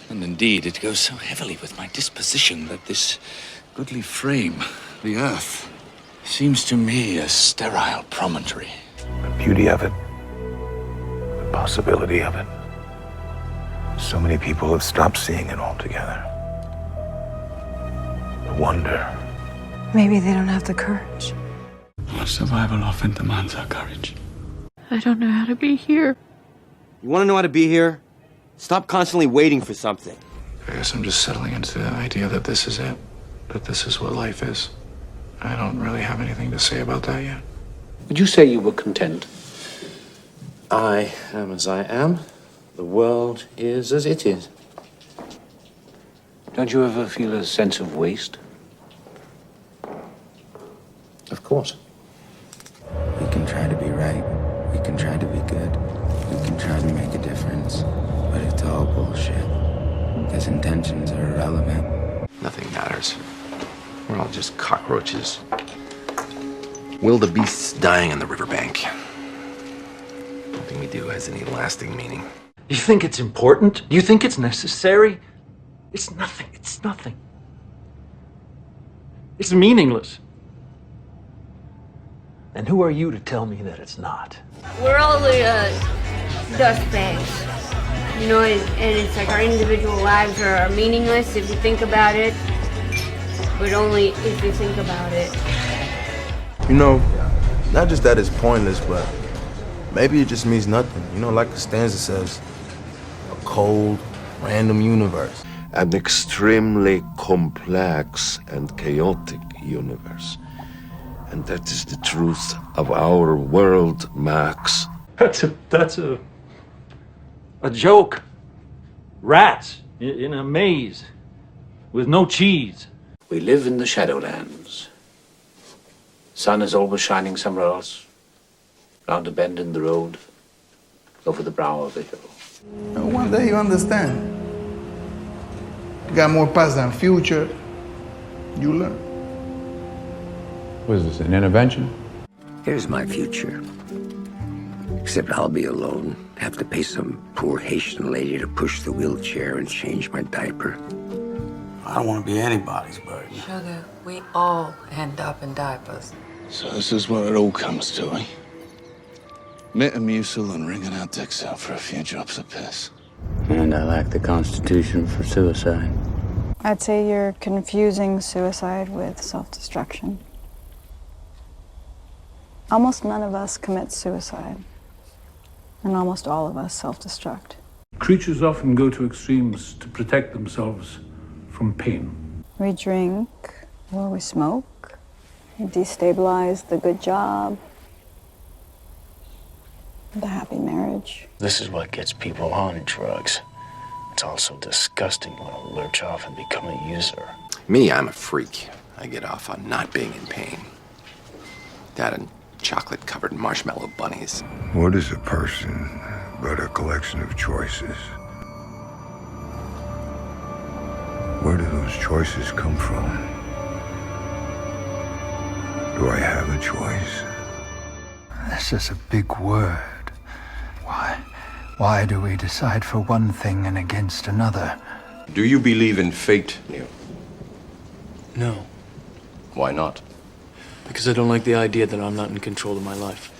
And indeed, it goes so heavily with my disposition that this goodly frame, the earth, seems to me a sterile promontory. The beauty of it, the possibility of it. So many people have stopped seeing it altogether. The wonder. Maybe they don't have the courage. Survival often demands our courage. I don't know how to be here. You want to know how to be here? Stop constantly waiting for something. I guess I'm just settling into the idea that this is it. That this is what life is. I don't really have anything to say about that yet. Would you say you were content? I am as I am. The world is as it is. Don't you ever feel a sense of waste? Of course. We can try to be right. We can try to be good. We can try to make a difference. But it's all bullshit. Because intentions are irrelevant. Nothing matters. We're all just cockroaches. Wildebeests dying on the riverbank. Nothing we do has any lasting meaning. You think it's important? Do you think it's necessary? It's nothing. It's nothing. It's meaningless. And who are you to tell me that it's not? We're all dust bags, you know, and it's like our individual lives are meaningless if you think about it, but only if you think about it. You know, not just that it's pointless, but maybe it just means nothing. You know, like the stanza says, a cold, random universe. An extremely complex and chaotic universe. And that is the truth of our world, Max. That's a joke. Rats in a maze with no cheese. We live in the Shadowlands. Sun is always shining somewhere else. Round a bend in the road, over the brow of the hill. One day you understand. You got more past than future. You learn. Was this an intervention? Here's my future. Except I'll be alone. Have to pay some poor Haitian lady to push the wheelchair and change my diaper. I don't want to be anybody's burden. Sugar, we all end up in diapers. So this is what it all comes to, eh? Metamucil and wringing out Dexter for a few drops of piss. And I lack the constitution for suicide. I'd say you're confusing suicide with self-destruction. Almost none of us commit suicide, and almost all of us self-destruct. Creatures often go to extremes to protect themselves from pain. We drink, or we smoke, we destabilize the good job, the happy marriage. This is what gets people on drugs. It's also disgusting when I lurch off and become a user. Me, I'm a freak. I get off on not being in pain. That and chocolate-covered marshmallow bunnies. What is a person but a collection of choices? Where do those choices come from? Do I have a choice? This is a big word. Why do we decide for one thing and against another? Do you believe in fate, Neil? No, Why not? because I don't like the idea that I'm not in control of my life.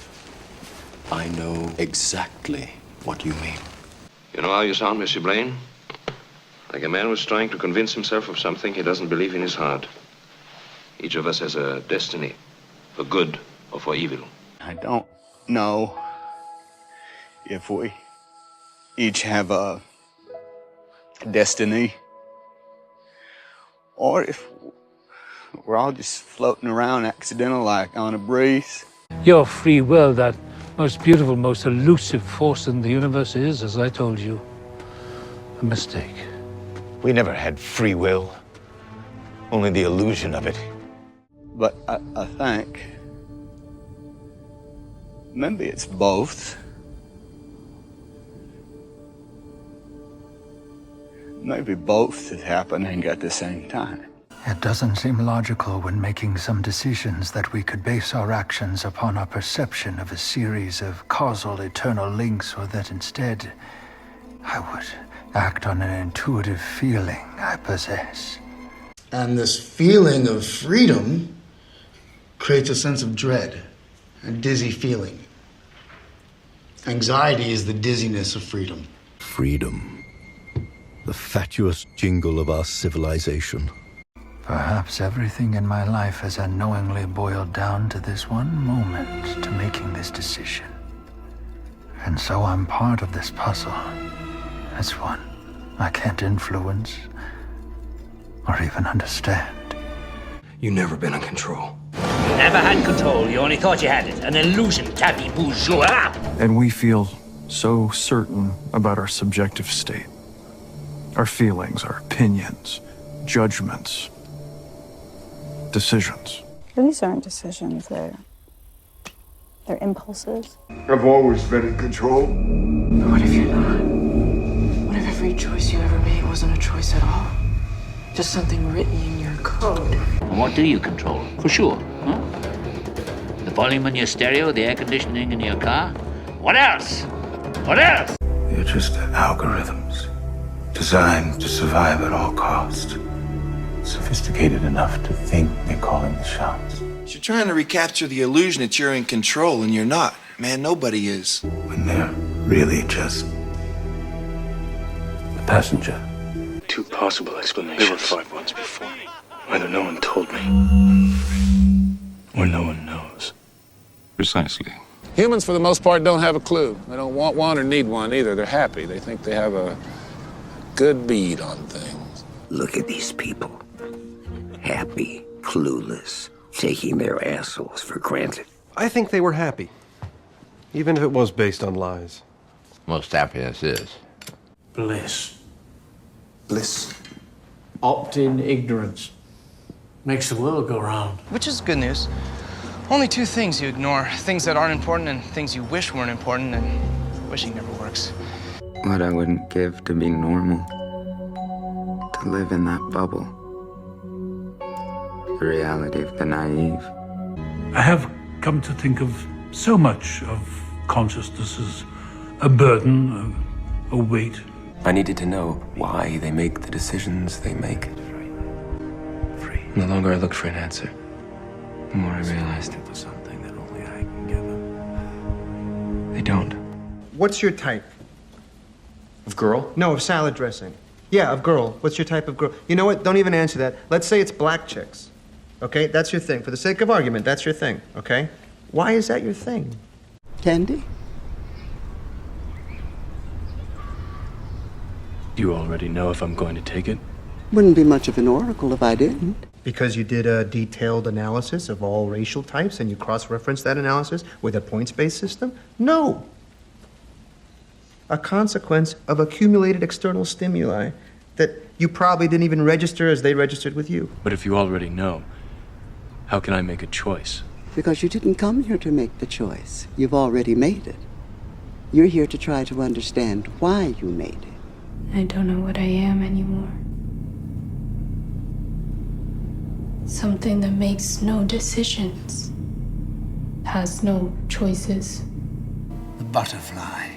I know exactly what you mean. You know how you sound, Mr. Blaine? Like a man who's trying to convince himself of something he doesn't believe in his heart. Each of us has a destiny, for good or for evil. I don't know if we each have a destiny or if we're all just floating around accidental like on a breeze. Your free will, that most beautiful, most elusive force in the universe, is, as I told you, a mistake. We never had free will, only the illusion of it. But I think maybe it's both. Maybe both is happening at the same time. It doesn't seem logical when making some decisions that we could base our actions upon our perception of a series of causal eternal links, or that instead I would act on an intuitive feeling I possess. And this feeling of freedom creates a sense of dread, a dizzy feeling. Anxiety is the dizziness of freedom. Freedom. The fatuous jingle of our civilization. Perhaps everything in my life has unknowingly boiled down to this one moment, to making this decision. And so I'm part of this puzzle. It's one I can't influence or even understand. You've never been in control. Never had control, you only thought you had it. An illusion, tabby bourgeois. And we feel so certain about our subjective state. Our feelings, our opinions, judgments, decisions. These aren't decisions, they're impulses. I've always been in control. But what if you're not? What if every choice you ever made wasn't a choice at all? Just something written in your code. And what do you control? For sure, huh? The volume in your stereo, the air conditioning in your car? What else? What else? You're just algorithms designed to survive at all costs. sophisticated enough to think they're calling the shots. You're trying to recapture the illusion that you're in control, and you're not. Man, nobody is. When they're really just a passenger. Two possible explanations. There were 5 ones before me. Either no one told me, or no one knows. Precisely. Humans, for the most part, don't have a clue. They don't want one or need one either. They're happy. They think they have a good bead on things. Look at these people. Happy, clueless, taking their assholes for granted. I think they were happy, even if it was based on lies. Most happiness is Bliss. Bliss. Opt in ignorance. Makes the world go round. Which is good news. Only 2 things you ignore. Things that aren't important and things you wish weren't important, and wishing never works. What I wouldn't give to be normal. To live in that bubble. The reality of the naive. I have come to think of so much of consciousness as a burden, a weight. I needed to know why they make the decisions they make. The longer I looked for an answer, the more I realized it was something that only I can give them. They don't. What's your type? Of girl? No, of salad dressing. Yeah, of girl. What's your type of girl? You know what? Don't even answer that. Let's say it's black chicks. Okay? That's your thing. For the sake of argument, that's your thing. Okay? Why is that your thing? Candy? You already know if I'm going to take it? Wouldn't be much of an oracle if I didn't. Because you did a detailed analysis of all racial types and you cross-referenced that analysis with a points-based system? No. A consequence of accumulated external stimuli that you probably didn't even register as they registered with you. But if you already know, how can I make a choice? Because you didn't come here to make the choice. You've already made it. You're here to try to understand why you made it. I don't know what I am anymore. Something that makes no decisions, has no choices. The butterfly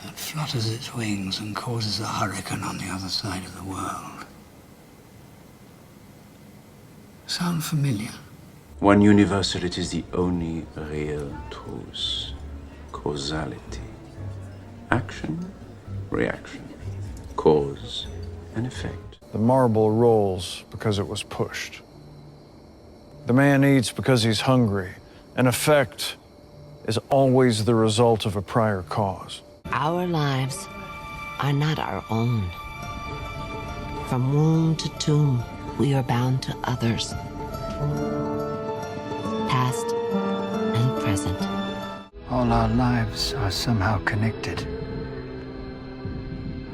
that flutters its wings and causes a hurricane on the other side of the world. Sound familiar? One universal, it is the only real truth. Causality. Action, reaction. Cause and effect. The marble rolls because it was pushed. The man eats because he's hungry. An effect is always the result of a prior cause. Our lives are not our own. From womb to tomb, we are bound to others. Past and present. All our lives are somehow connected.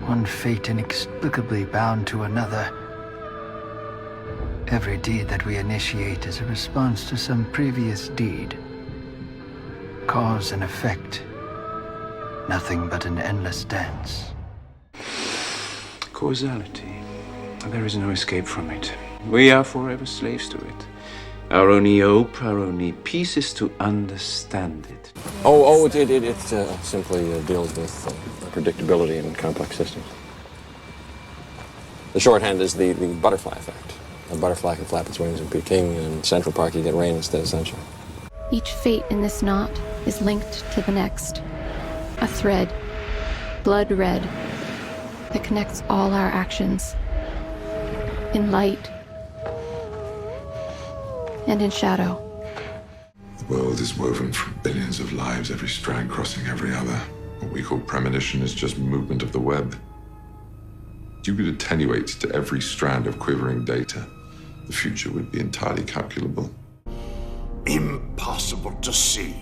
One fate inexplicably bound to another. Every deed that we initiate is a response to some previous deed. Cause and effect. Nothing but an endless dance. Causality. There is no escape from it. We are forever slaves to it. Our only hope, our only peace is to understand it. It simply deals with predictability in complex systems. The shorthand is the butterfly effect. A butterfly can flap its wings and be king, and in Central Park you get rain instead of sunshine. Each fate in this knot is linked to the next. A thread, blood red, that connects all our actions. In light and in shadow. The world is woven from billions of lives, every strand crossing every other. What we call premonition is just movement of the web. If you could attenuate to every strand of quivering data, the future would be entirely calculable. Impossible to see.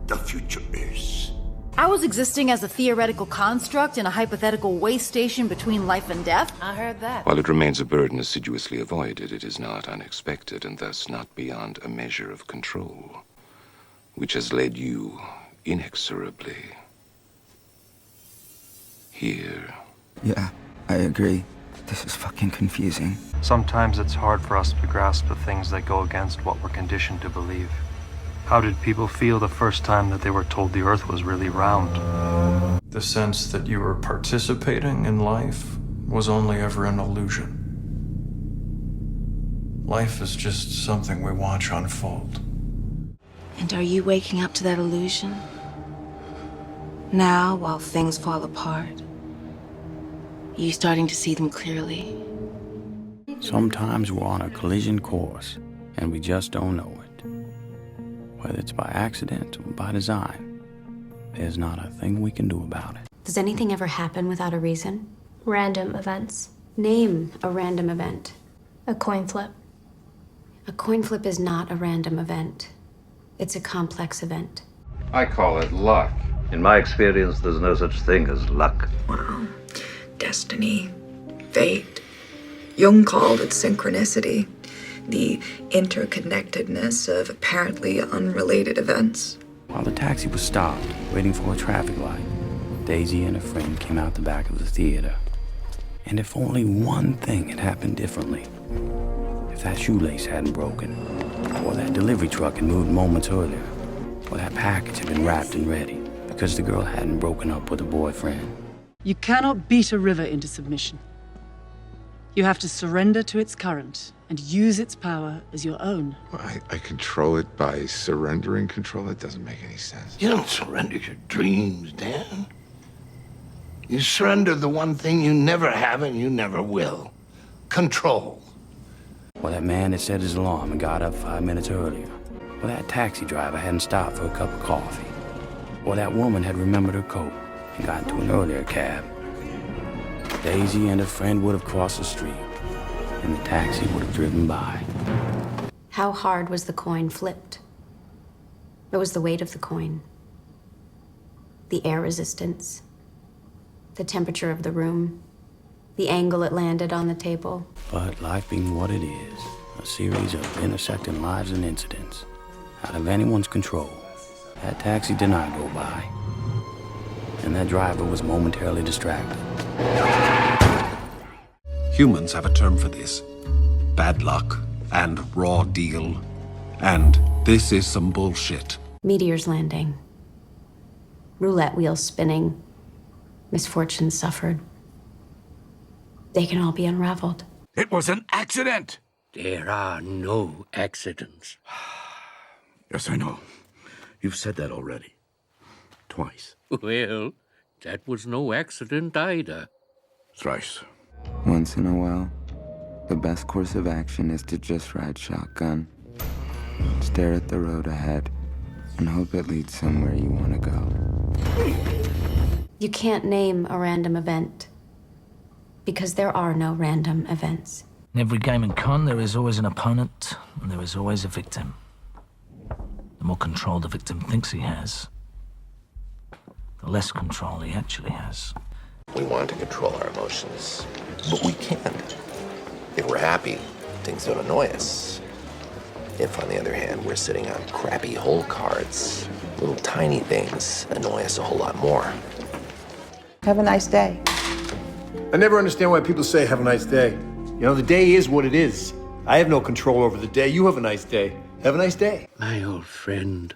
The future is. I was existing as a theoretical construct in a hypothetical way station between life and death. I heard that. While it remains a burden assiduously avoided, it is not unexpected and thus not beyond a measure of control, which has led you inexorably here. Yeah, I agree. This is fucking confusing. Sometimes it's hard for us to grasp the things that go against what we're conditioned to believe. How did people feel the first time that they were told the Earth was really round? The sense that you were participating in life was only ever an illusion. Life is just something we watch unfold. And are you waking up to that illusion? Now, while things fall apart, are you starting to see them clearly? Sometimes we're on a collision course, and we just don't know it. Whether it's by accident or by design, there's not a thing we can do about it. Does anything ever happen without a reason? Random events. Name a random event. A coin flip. A coin flip is not a random event. It's a complex event. I call it luck. In my experience, there's no such thing as luck. Wow. Destiny. Fate. Jung called it synchronicity. The interconnectedness of apparently unrelated events. While the taxi was stopped, waiting for a traffic light, Daisy and a friend came out the back of the theater. And if only one thing had happened differently, if that shoelace hadn't broken, or that delivery truck had moved moments earlier, or that package had been wrapped and ready, because the girl hadn't broken up with her boyfriend. You cannot beat a river into submission. You have to surrender to its current and use its power as your own. Well, I control it by surrendering control? That doesn't make any sense. You don't surrender your dreams, Dan. You surrender the one thing you never have and you never will. Control. Or that man had set his alarm and got up 5 minutes earlier. Or that taxi driver hadn't stopped for a cup of coffee. Or that woman had remembered her coat and got into an earlier cab. Daisy and her friend would have crossed the street, and the taxi would have driven by. How hard was the coin flipped? What was the weight of the coin? The air resistance? The temperature of the room? The angle it landed on the table? But life being what it is, a series of intersecting lives and incidents, out of anyone's control, that taxi did not go by, and that driver was momentarily distracted. Humans have a term for this. Bad luck and raw deal. And this is some bullshit. Meteors landing. Roulette wheels spinning. Misfortune suffered. They can all be unraveled. It was an accident! There are no accidents. Yes, I know. You've said that already. Twice. Well, that was no accident either. Thrice. Once in a while, the best course of action is to just ride shotgun, stare at the road ahead, and hope it leads somewhere you want to go. You can't name a random event, because there are no random events. In every game and con, there is always an opponent, and there is always a victim. The more control the victim thinks he has, the less control he actually has. We want to control our emotions, but we can't. If we're happy, things don't annoy us. If, on the other hand, we're sitting on crappy hole cards, little tiny things annoy us a whole lot more. Have a nice day. I never understand why people say have a nice day. You know, the day is what it is. I have no control over the day. You have a nice day. Have a nice day. My old friend,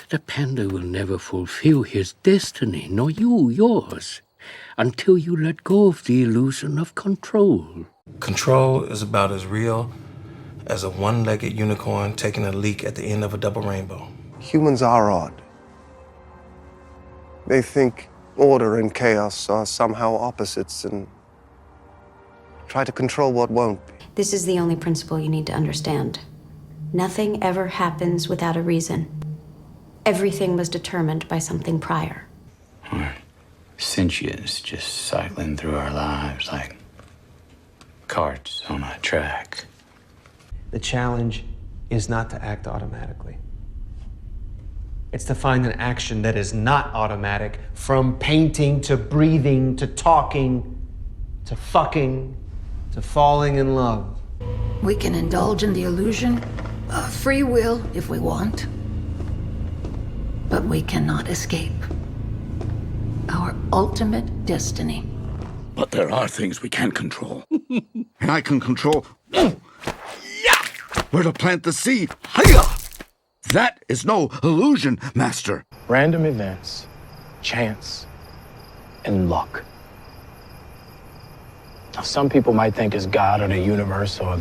the panda will never fulfill his destiny, nor you yours, until you let go of the illusion of control. Control is about as real as a one-legged unicorn taking a leak at the end of a double rainbow. Humans are odd. They think order and chaos are somehow opposites and try to control what won't be. This is the only principle you need to understand. Nothing ever happens without a reason. Everything was determined by something prior. Or sentience just cycling through our lives like carts on a track. The challenge is not to act automatically. It's to find an action that is not automatic, from painting to breathing to talking to fucking to falling in love. We can indulge in the illusion of free will if we want, but we cannot escape our ultimate destiny. But there are things we can control. And I can control where to plant the seed. That is no illusion, Master. Random events, chance, and luck. Now, some people might think it's God or the universe or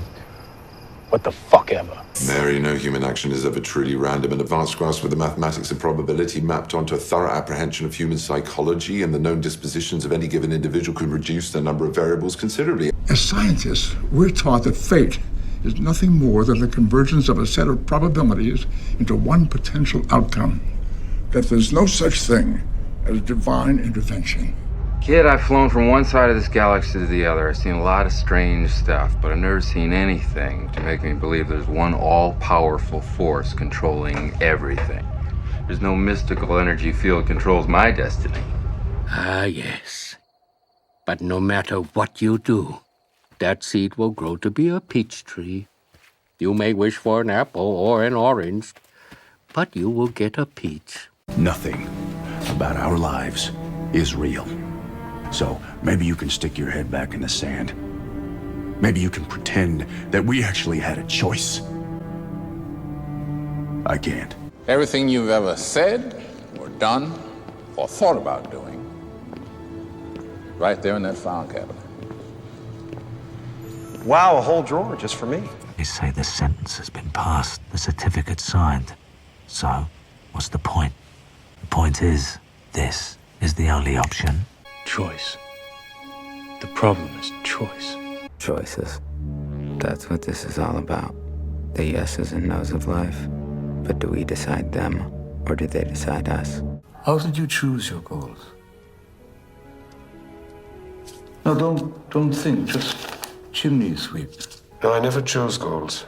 what the fuck ever. Mary, no human action is ever truly random. An advanced grasp of the mathematics of probability mapped onto a thorough apprehension of human psychology and the known dispositions of any given individual could reduce the number of variables considerably. As scientists, we're taught that fate is nothing more than the convergence of a set of probabilities into one potential outcome. That there's no such thing as divine intervention. Kid, I've flown from one side of this galaxy to the other. I've seen a lot of strange stuff, but I've never seen anything to make me believe there's one all-powerful force controlling everything. There's no mystical energy field controls my destiny. Ah, yes. But no matter what you do, that seed will grow to be a peach tree. You may wish for an apple or an orange, but you will get a peach. Nothing about our lives is real. So maybe you can stick your head back in the sand. Maybe you can pretend that we actually had a choice. I can't. Everything you've ever said, or done, or thought about doing, right there in that file cabinet. Wow, a whole drawer just for me. They say the sentence has been passed, the certificate signed. So, what's the point? The point is, this is the only option. Choice. The problem is choice. Choices. That's what this is all about. The yeses and nos of life. But do we decide them, or do they decide us? How did you choose your goals? No, don't think, just chimney sweep. No, I never chose goals.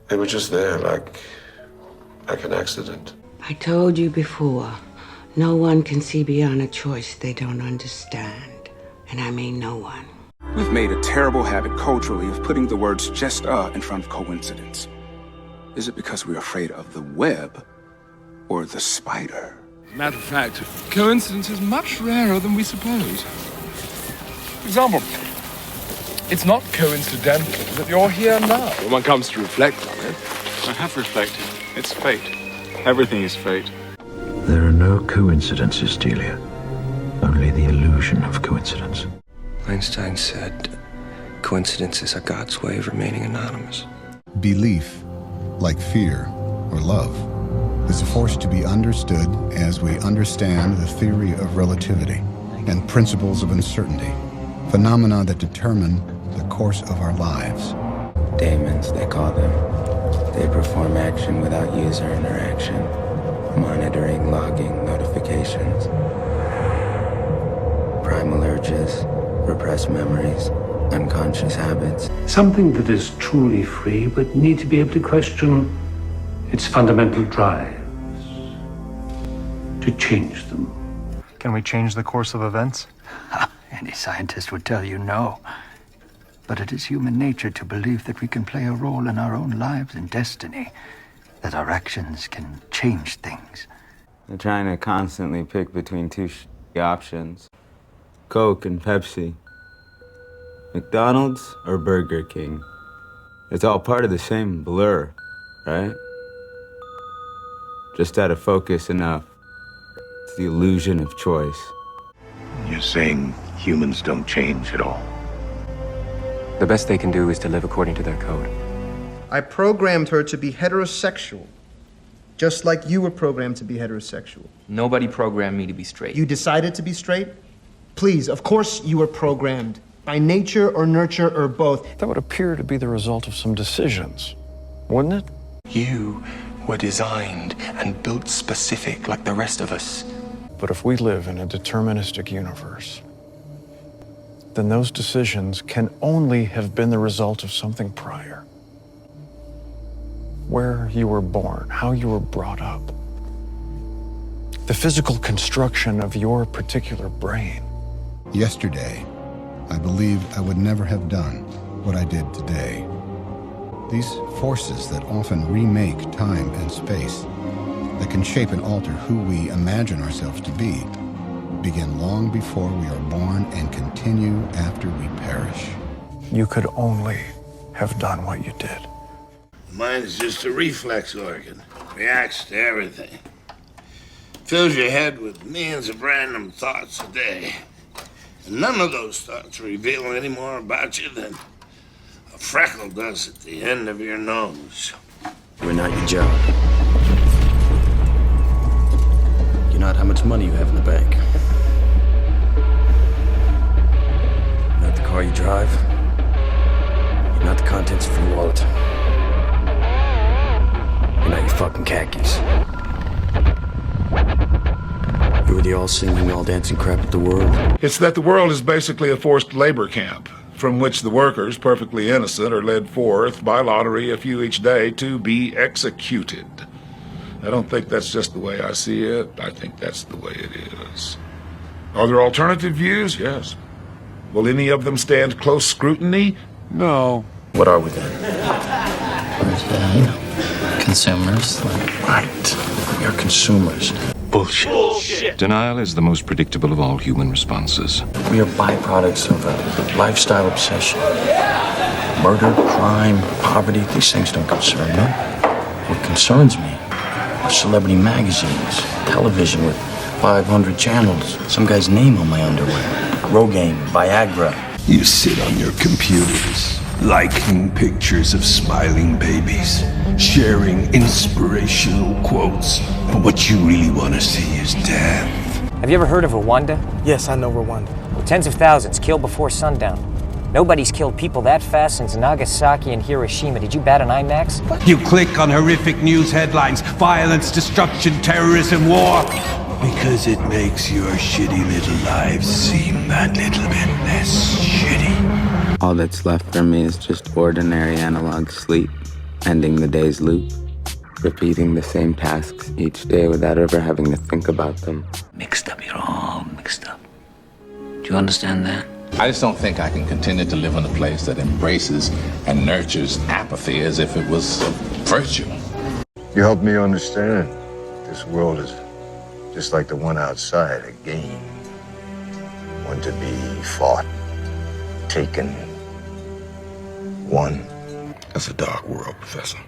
They were just there, like an accident. I told you before, no one can see beyond a choice they don't understand. And I mean no one. We've made a terrible habit culturally of putting the words just in front of coincidence. Is it because we're afraid of the web or the spider? Matter of fact, coincidence is much rarer than we suppose. For example, it's not coincidental that you're here now. When one comes to reflect on it. I have reflected. It's fate. Everything is fate. There are no coincidences, Delia. Only the illusion of coincidence. Einstein said, coincidences are God's way of remaining anonymous. Belief, like fear or love, is a force to be understood as we understand the theory of relativity and principles of uncertainty, phenomena that determine the course of our lives. Daemons, they call them. They perform action without user interaction, monitoring, logging, notifications. Primal urges, repressed memories, unconscious habits. Something that is truly free but need to be able to question its fundamental drives, to change them. Can we change the course of events? Any scientist would tell you no. But it is human nature to believe that we can play a role in our own lives and destiny, that our actions can change things. They're trying to constantly pick between two options. Coke and Pepsi. McDonald's or Burger King. It's all part of the same blur, right? Just out of focus enough. It's the illusion of choice. You're saying humans don't change at all? The best they can do is to live according to their code. I programmed her to be heterosexual, just like you were programmed to be heterosexual. Nobody programmed me to be straight. You decided to be straight? Please, of course you were programmed. By nature or nurture or both. That would appear to be the result of some decisions, wouldn't it? You were designed and built specific like the rest of us. But if we live in a deterministic universe, then those decisions can only have been the result of something prior. Where you were born, how you were brought up, the physical construction of your particular brain. Yesterday, I believe I would never have done what I did today. These forces that often remake time and space, that can shape and alter who we imagine ourselves to be, begin long before we are born and continue after we perish. You could only have done what you did. The mind is just a reflex organ. Reacts to everything. Fills your head with millions of random thoughts a day. And none of those thoughts reveal any more about you than a freckle does at the end of your nose. We're not your job. You're not how much money you have in the bank. You're not the car you drive. You're not the contents of your wallet. You're not your fucking khakis. You're the all-singing, all-dancing crap of the world. It's that the world is basically a forced labor camp, from which the workers, perfectly innocent, are led forth by lottery, a few each day, to be executed. I don't think that's just the way I see it. I think that's the way it is. Are there alternative views? Yes. Will any of them stand close scrutiny? No. What are we then? Consumers. Right. We are consumers. Bullshit. Denial is the most predictable of all human responses. We are byproducts of a lifestyle obsession. Murder, crime, poverty, these things don't concern me. What concerns me are celebrity magazines, television with 500 channels, some guy's name on my underwear, Rogaine, Viagra. You sit on your computers, liking pictures of smiling babies, sharing inspirational quotes, but what you really want to see is death. Have you ever heard of Rwanda? Yes, I know Rwanda. Well, tens of thousands killed before sundown. Nobody's killed people that fast since Nagasaki and Hiroshima. Did you bat an eye, Max? You click on horrific news headlines, violence, destruction, terrorism, war, because it makes your shitty little lives seem that little bit less shitty. All that's left for me is just ordinary analog sleep, ending the day's loop, repeating the same tasks each day without ever having to think about them. Mixed up, you're all mixed up. Do you understand that? I just don't think I can continue to live in a place that embraces and nurtures apathy as if it was a virtue. You help me understand. This world is just like the one outside, a game. One to be fought, taken, won. That's a dark world, Professor.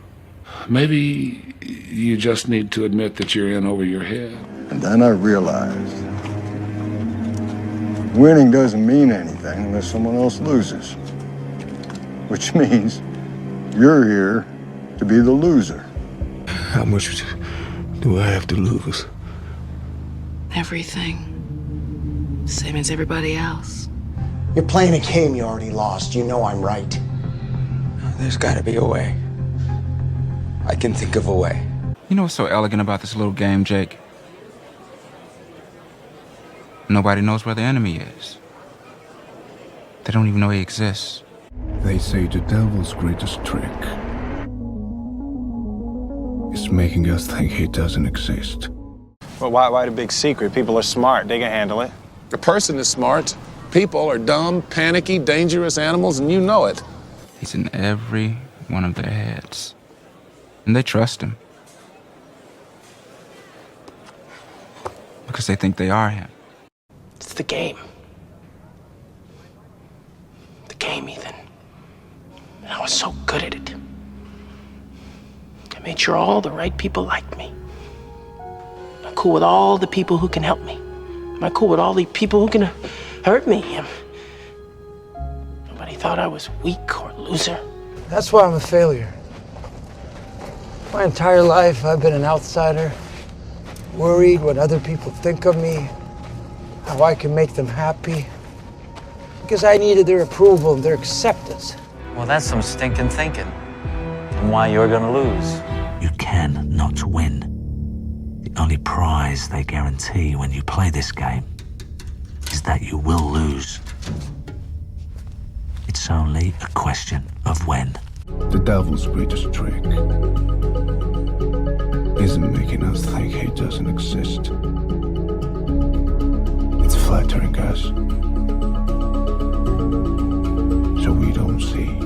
Maybe you just need to admit that you're in over your head. And then I realized winning doesn't mean anything unless someone else loses. Which means you're here to be the loser. How much do I have to lose? Everything. Same as everybody else. You're playing a game you already lost. You know I'm right. There's gotta be a way. I can think of a way. You know what's so elegant about this little game, Jake? Nobody knows where the enemy is. They don't even know he exists. They say the devil's greatest trick is making us think he doesn't exist. Well, why the big secret? People are smart. They can handle it. The person is smart. People are dumb, panicky, dangerous animals, and you know it. He's in every one of their heads. And they trust him. Because they think they are him. It's the game. The game, Ethan. And I was so good at it. I made sure all the right people liked me. I'm cool with all the people who can help me. Am I cool with all the people who can hurt me? Nobody thought I was weak or a loser. That's why I'm a failure. My entire life, I've been an outsider, worried what other people think of me, how I can make them happy, because I needed their approval and their acceptance. Well, that's some stinking thinking. And why you're gonna lose. You can not win. The only prize they guarantee when you play this game is that you will lose. It's only a question of when. The devil's greatest trick isn't making us think he doesn't exist. It's flattering us so we don't see.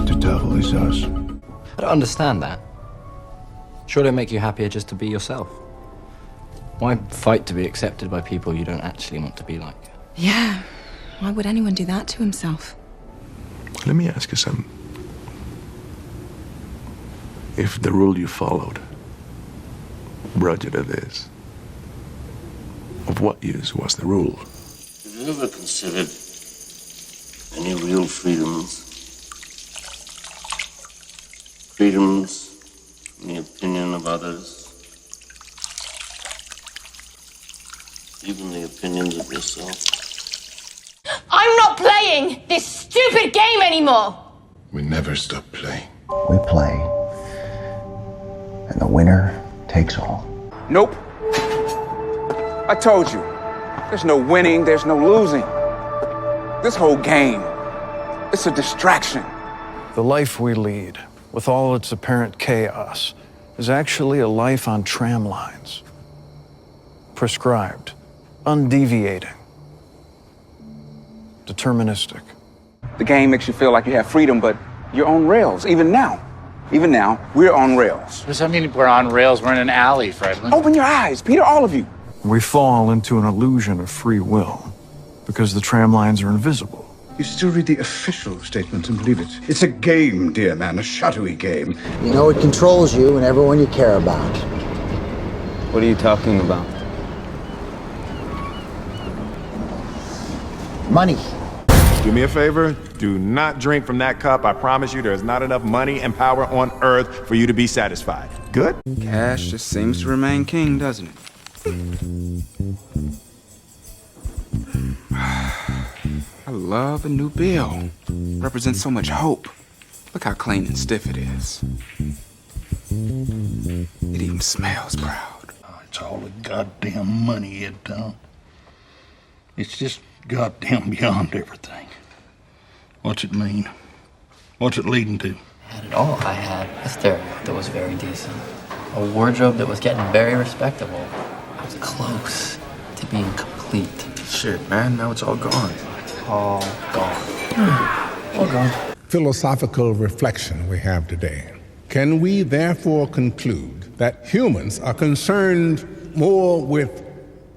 The devil is us. I don't understand that. Surely it'd make you happier just to be yourself. Why fight to be accepted by people you don't actually want to be like? Yeah. Why would anyone do that to himself? Let me ask you something. If the rule you followed brought you to this, of what use was the rule? Have you ever considered any real freedoms. Freedoms from the opinion of others. Even the opinions of yourself. I'm not playing this stupid game anymore! We never stop playing. We play, and the winner takes all. Nope. I told you. There's no winning, there's no losing. This whole game, it's a distraction. The life we lead, with all its apparent chaos, is actually a life on tram lines. Prescribed, undeviating, deterministic. The game makes you feel like you have freedom, but you're on rails, even now. Even now, we're on rails. Does that mean we're on rails? We're in an alley, Franklin. Open your eyes, Peter, all of you. We fall into an illusion of free will because the tram lines are invisible. You still read the official statement and believe it. It's a game, dear man, a shadowy game. You know it controls you and everyone you care about. What are you talking about? Money. Do me a favor, do not drink from that cup. I promise you there's not enough money and power on Earth for you to be satisfied. Good? Cash just seems to remain king, doesn't it? I love a new bill. Represents so much hope. Look how clean and stiff it is. It even smells proud. Oh, it's all the goddamn money, Ed Town. It's just goddamn beyond everything. What's it mean? What's it leading to? I had it all. I had a stereo that was very decent, a wardrobe that was getting very respectable. I was close to being complete. Shit, man, now it's all gone. All gone. All gone. Philosophical reflection we have today. Can we therefore conclude that humans are concerned more with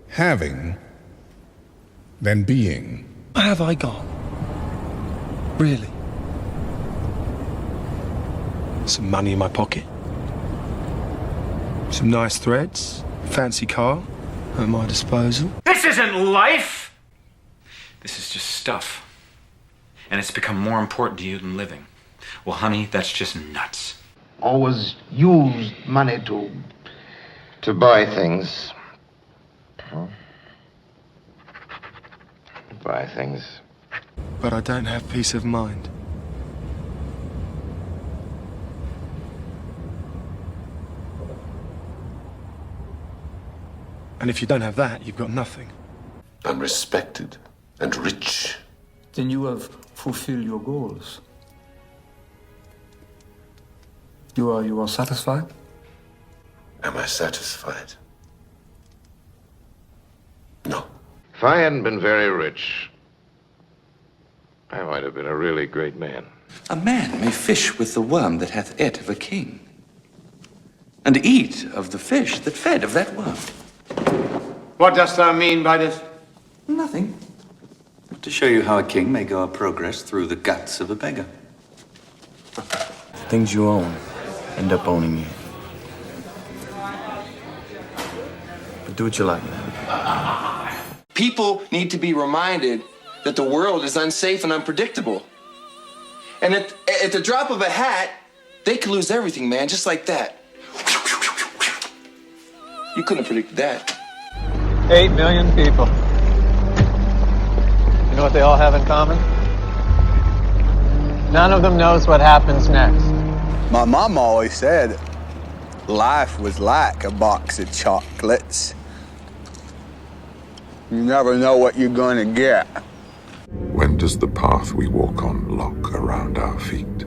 having than being? Have I gone? Really? Some money in my pocket. Some nice threads. Fancy car at my disposal. This isn't life! This is just stuff. And it's become more important to you than living. Well, honey, that's just nuts. Always used money to buy things. Buy things. But I don't have peace of mind. And if you don't have that, you've got nothing. I'm respected and rich. Then you have fulfilled your goals. You are satisfied? Am I satisfied? No. If I hadn't been very rich, I might have been a really great man. A man may fish with the worm that hath ate of a king, and eat of the fish that fed of that worm. What dost thou mean by this? Nothing. To show you how a king may go a progress through the guts of a beggar. Things you own end up owning you. But do what you like, man. People need to be reminded that the world is unsafe and unpredictable. And at the drop of a hat, they could lose everything, man, just like that. You couldn't have predicted that. 8 million people. You know what they all have in common? None of them knows what happens next. My mom always said life was like a box of chocolates. You never know what you're gonna get. When does the path we walk on lock around our feet?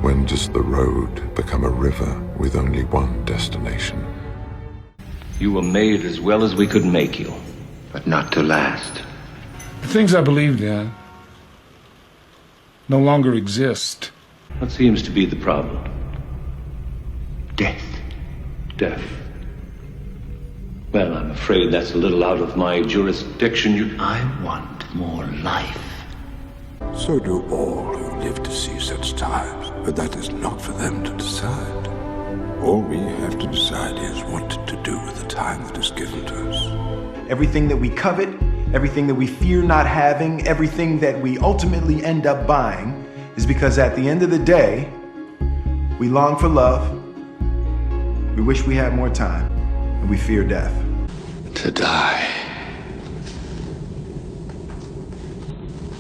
When does the road become a river with only one destination? You were made as well as we could make you, but not to last. The things I believed in no longer exist. What seems to be the problem? Death. Death. Well, I'm afraid that's a little out of my jurisdiction. I want more life. So do all who live to see such times, but that is not for them to decide. All we have to decide is what to do with the time that is given to us. Everything that we covet everything that we fear not having, everything that we ultimately end up buying, is because at the end of the day, we long for love, we wish we had more time, and we fear death. To die.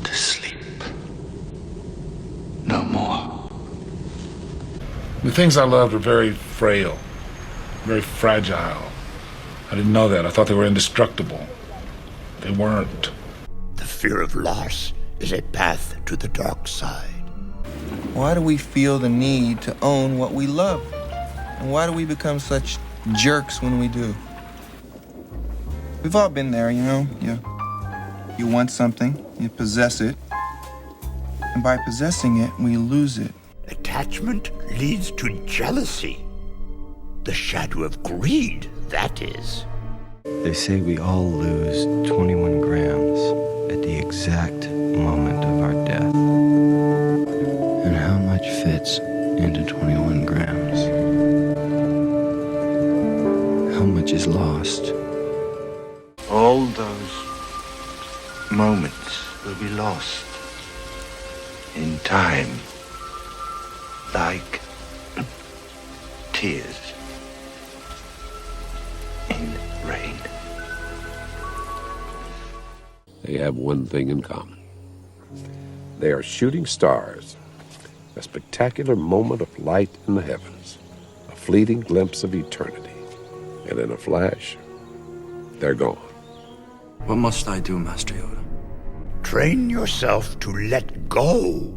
To sleep. No more. The things I loved were very frail, very fragile. I didn't know that. I thought they were indestructible. They weren't. The fear of loss is a path to the dark side. Why do we feel the need to own what we love? And why do we become such jerks when we do? We've all been there, you know? You want something, you possess it, and by possessing it, we lose it. Attachment leads to jealousy. The shadow of greed, that is. They say we all lose 21 grams at the exact moment of our death. And how much fits into 21 grams? How much is lost? All those moments will be lost in time, like tears in rain. They have one thing in common. They are shooting stars, a spectacular moment of light in the heavens, a fleeting glimpse of eternity, and in a flash, they're gone. What must I do, Master Yoda? Train yourself to let go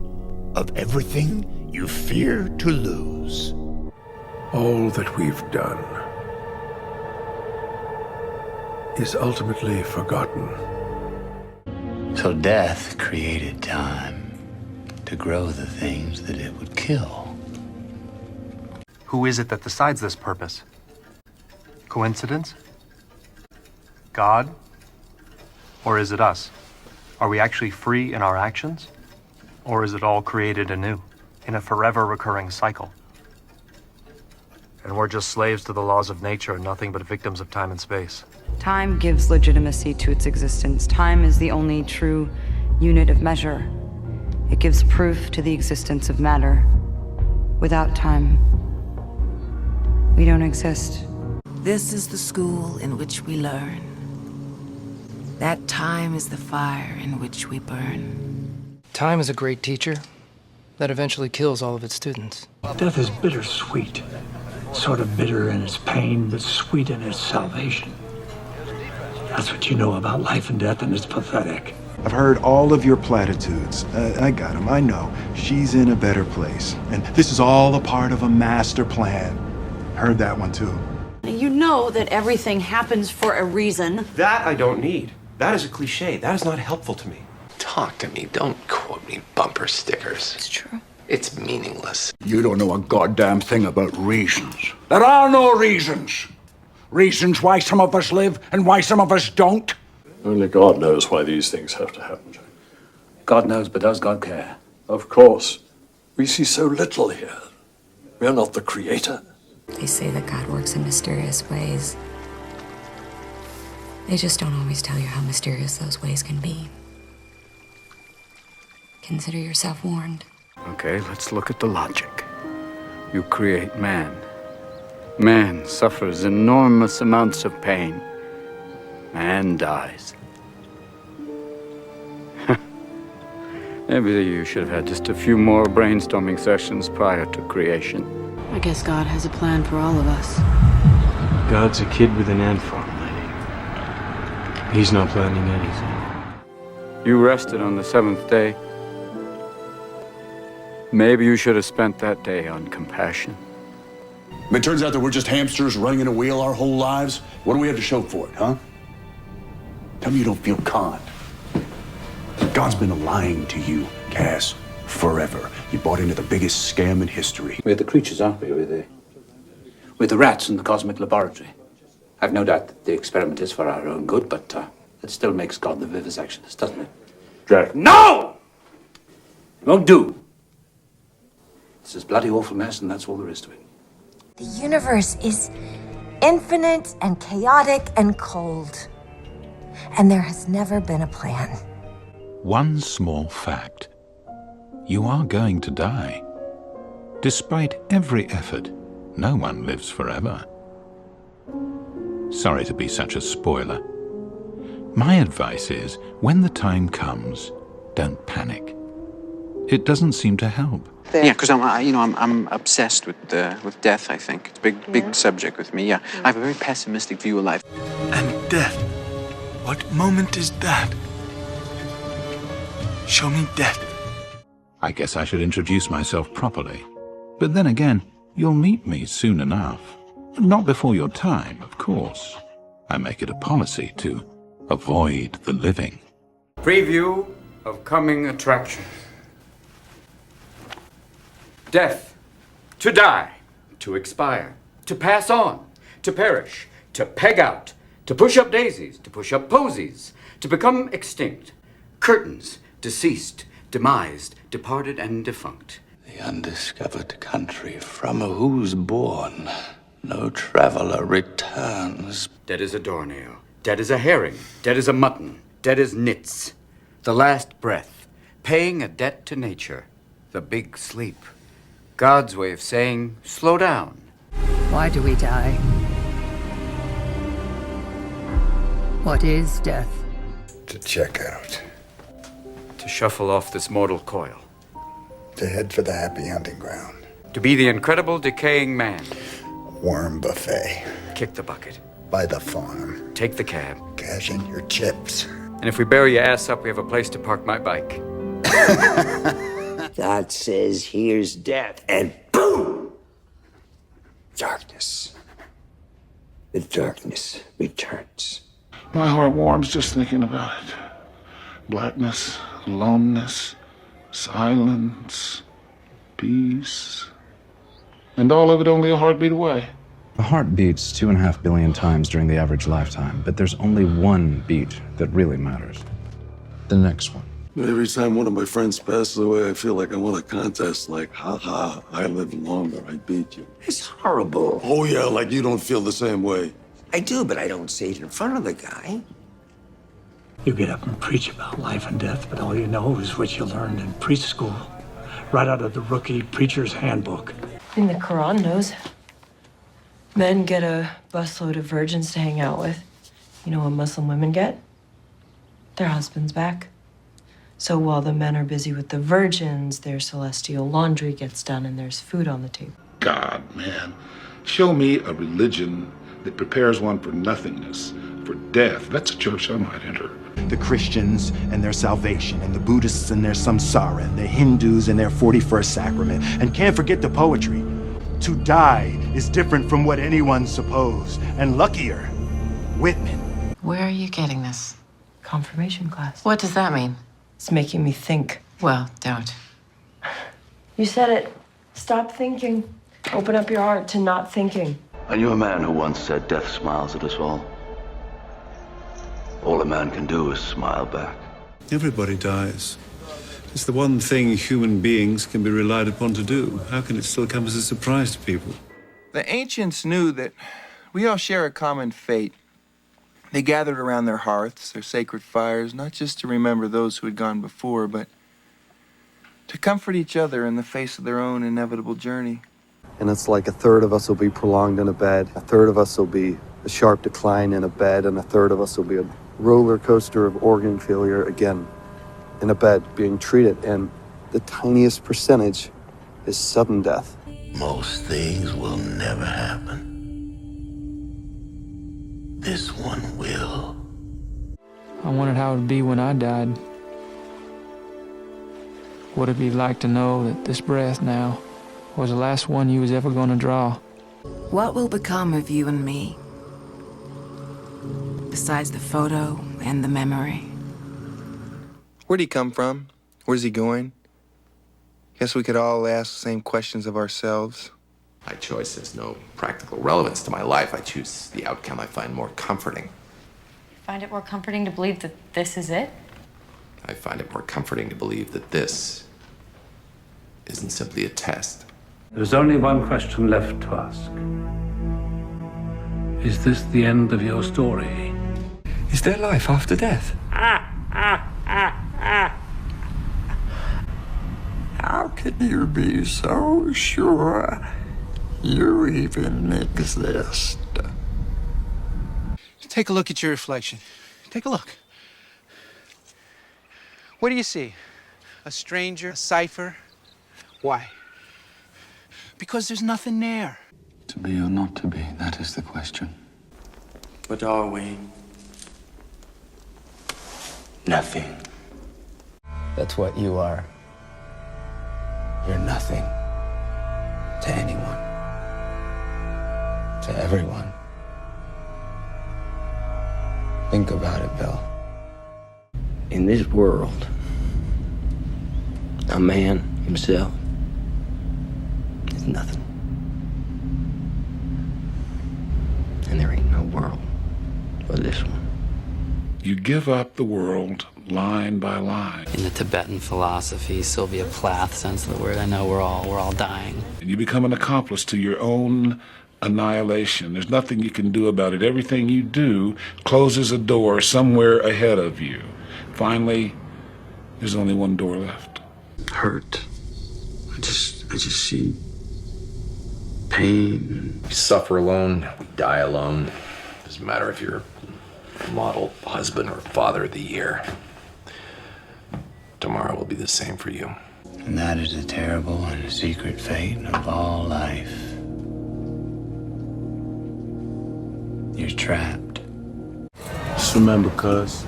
of everything you fear to lose. All that we've done is ultimately forgotten. So death created time to grow the things that it would kill. Who is it that decides this purpose? Coincidence? God? Or is it us? Are we actually free in our actions? Or is it all created anew, in a forever recurring cycle? And we're just slaves to the laws of nature, nothing but victims of time and space. Time gives legitimacy to its existence. Time is the only true unit of measure. It gives proof to the existence of matter. Without time, we don't exist. This is the school in which we learn. That time is the fire in which we burn. Time is a great teacher that eventually kills all of its students. Death is bittersweet. Sort of bitter in its pain, but sweet in its salvation. That's what you know about life and death, and it's pathetic. I've heard all of your platitudes. I got them, I know. She's in a better place. And this is all a part of a master plan. Heard that one too. You know that everything happens for a reason. That I don't need. That is a cliche. That is not helpful to me. Talk to me. Don't quote me bumper stickers. It's true. It's meaningless. You don't know a goddamn thing about reasons. There are no reasons. Reasons why some of us live and why some of us don't. Only God knows why these things have to happen, Jack. God knows, but does God care? Of course. We see so little here. We are not the creator. They say that God works in mysterious ways. They just don't always tell you how mysterious those ways can be. Consider yourself warned. Okay, let's look at the logic. You create man. Man suffers enormous amounts of pain. Man dies. Maybe you should have had just a few more brainstorming sessions prior to creation. I guess God has a plan for all of us. God's a kid with an ant farm, lady. He's not planning anything. You rested on the 7th day. Maybe you should have spent that day on compassion. It turns out that we're just hamsters running in a wheel our whole lives. What do we have to show for it, huh? Tell me you don't feel conned. God's been lying to you, Cass, forever. You bought into the biggest scam in history. We're the creatures, aren't we? We're the rats in the cosmic laboratory. I've no doubt that the experiment is for our own good, but it still makes God the vivisectionist, doesn't it? Jack. No! It won't do. It's this bloody awful mess, and that's all there is to it. The universe is infinite and chaotic and cold. and there has never been a plan. One small fact. You are going to die. Despite every effort, no one lives forever. Sorry to be such a spoiler. My advice is, when the time comes, don't panic. It doesn't seem to help. Yeah, because I'm obsessed with death. I think it's a big subject with me. Yeah, I have a very pessimistic view of life. And death. What moment is that? Show me death. I guess I should introduce myself properly. But then again, you'll meet me soon enough. Not before your time, of course. I make it a policy to avoid the living. Preview of coming attractions. Death. To die. To expire. To pass on. To perish. To peg out. To push up daisies. To push up posies. To become extinct. Curtains. Deceased. Demised. Departed and defunct. The undiscovered country from whose bourne no traveler returns. Dead as a doornail. Dead as a herring. Dead as a mutton. Dead as nits. The last breath. Paying a debt to nature. The big sleep. God's way of saying, slow down. Why do we die? What is death? To check out. To shuffle off this mortal coil. To head for the happy hunting ground. To be the incredible decaying man. Worm buffet. Kick the bucket. By the farm. Take the cab. Cash in your chips. And if we bury your ass up, we have a place to park my bike. God says, here's death, and boom! Darkness. The darkness returns. My heart warms just thinking about it. Blackness, aloneness, silence, peace. And all of it only a heartbeat away. The heart beats 2.5 billion times during the average lifetime, but there's only one beat that really matters. The next one. Every time one of my friends passes away, I feel like I won a contest, like, ha, I live longer, I beat you. It's horrible. Oh yeah, like you don't feel the same way. I do, but I don't say it in front of the guy. You get up and preach about life and death, but all you know is what you learned in preschool, right out of the rookie preacher's handbook. In the Quran knows. Men get a busload of virgins to hang out with. You know what Muslim women get? Their husbands back. So while the men are busy with the virgins, their celestial laundry gets done and there's food on the table. God, man. Show me a religion that prepares one for nothingness, for death. That's a church I might enter. The Christians and their salvation, and the Buddhists and their samsara, and the Hindus and their 41st sacrament. And can't forget the poetry. To die is different from what anyone supposed, and luckier. Whitman. Where are you getting this? Confirmation class. What does that mean? It's making me think. Well, don't. You said it. Stop thinking. Open up your heart to not thinking. I knew a man who once said death smiles at us all. All a man can do is smile back. Everybody dies. It's the one thing human beings can be relied upon to do. How can it still come as a surprise to people? The ancients knew that we all share a common fate. They gathered around their hearths, their sacred fires, not just to remember those who had gone before, but to comfort each other in the face of their own inevitable journey. And it's like a third of us will be prolonged in a bed, a third of us will be a sharp decline in a bed, and a third of us will be a roller coaster of organ failure again in a bed being treated. And the tiniest percentage is sudden death. Most things will never happen. This one will. I wondered how it would be when I died. What it'd be like to know that this breath now was the last one you was ever going to draw. What will become of you and me? Besides the photo and the memory. Where'd he come from? Where's he going? Guess we could all ask the same questions of ourselves. My choice has no practical relevance to my life. I choose the outcome I find more comforting. You find it more comforting to believe that this is it? I find it more comforting to believe that this isn't simply a test. There's only one question left to ask. Is this the end of your story? Is there life after death? How can you be so sure you even exist? Take a look at your reflection. Take a look. What do you see? A stranger, a cipher? Why? Because there's nothing there. To be or not to be, that is the question. What are we? Nothing. That's what you are. You're nothing. To anyone. To everyone. Think about it, Bill. In this world, a man himself is nothing. And there ain't no world but this one. You give up the world line by line. In the Tibetan philosophy, Sylvia Plath sense of the word, I know we're all dying. And you become an accomplice to your own annihilation. There's nothing you can do about it. Everything you do closes a door somewhere ahead of you. Finally, there's only one door left. Hurt. I just see pain. We suffer alone, we die alone. Doesn't matter if you're model husband or father of the year. Tomorrow will be the same for you. And that is the terrible and secret fate of all life. You're trapped. Just remember, cuz,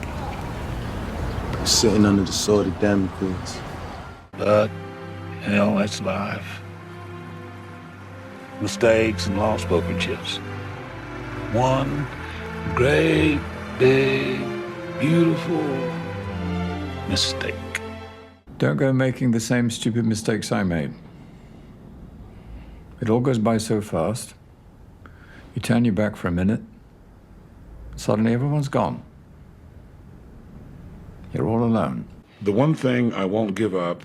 you're sitting under the sword of Damocles. But, hell, that's life. Mistakes and lost poker chips. One great, big, beautiful mistake. Don't go making the same stupid mistakes I made. It all goes by so fast. You turn your back for a minute, suddenly everyone's gone. You're all alone. The one thing I won't give up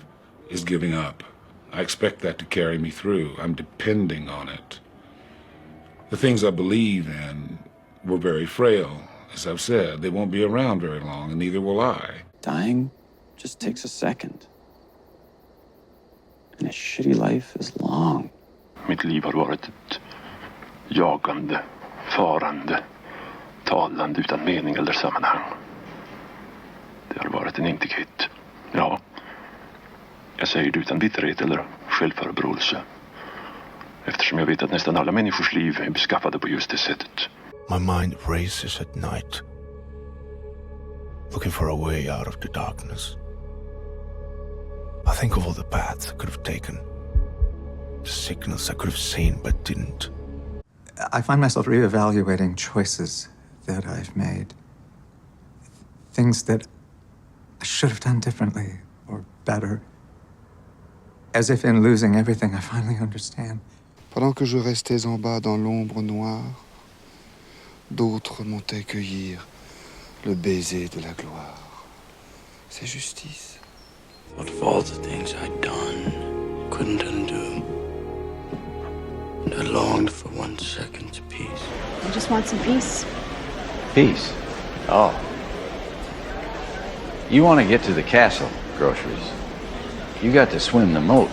is giving up. I expect that to carry me through. I'm depending on it. The things I believe in were very frail. As I've said, they won't be around very long, and neither will I. Dying just takes a second. And a shitty life is long. Mitt liv har varit ett jagande, farande, talande utan mening eller sammanhang. Det har varit en integritet. Ja, jag säger det utan bitterhet eller självförebråelse. Eftersom jag vet att nästan alla människors liv är beskaffade på just det sättet. My mind races at night, looking for a way out of the darkness. I think of all the paths I could have taken, the signals I could have seen but didn't. I find myself reevaluating choices that I've made. Things that I should have done differently or better. As if in losing everything, I finally understand. Pendant que je restais en bas dans l'ombre noire, d'autres montaient cueillir le baiser de la gloire. C'est justice. What of all the things I'd done, couldn't undo. And I longed for 1 second's peace. I just want some peace. Peace? Oh. You want to get to the castle, groceries. You got to swim the moat.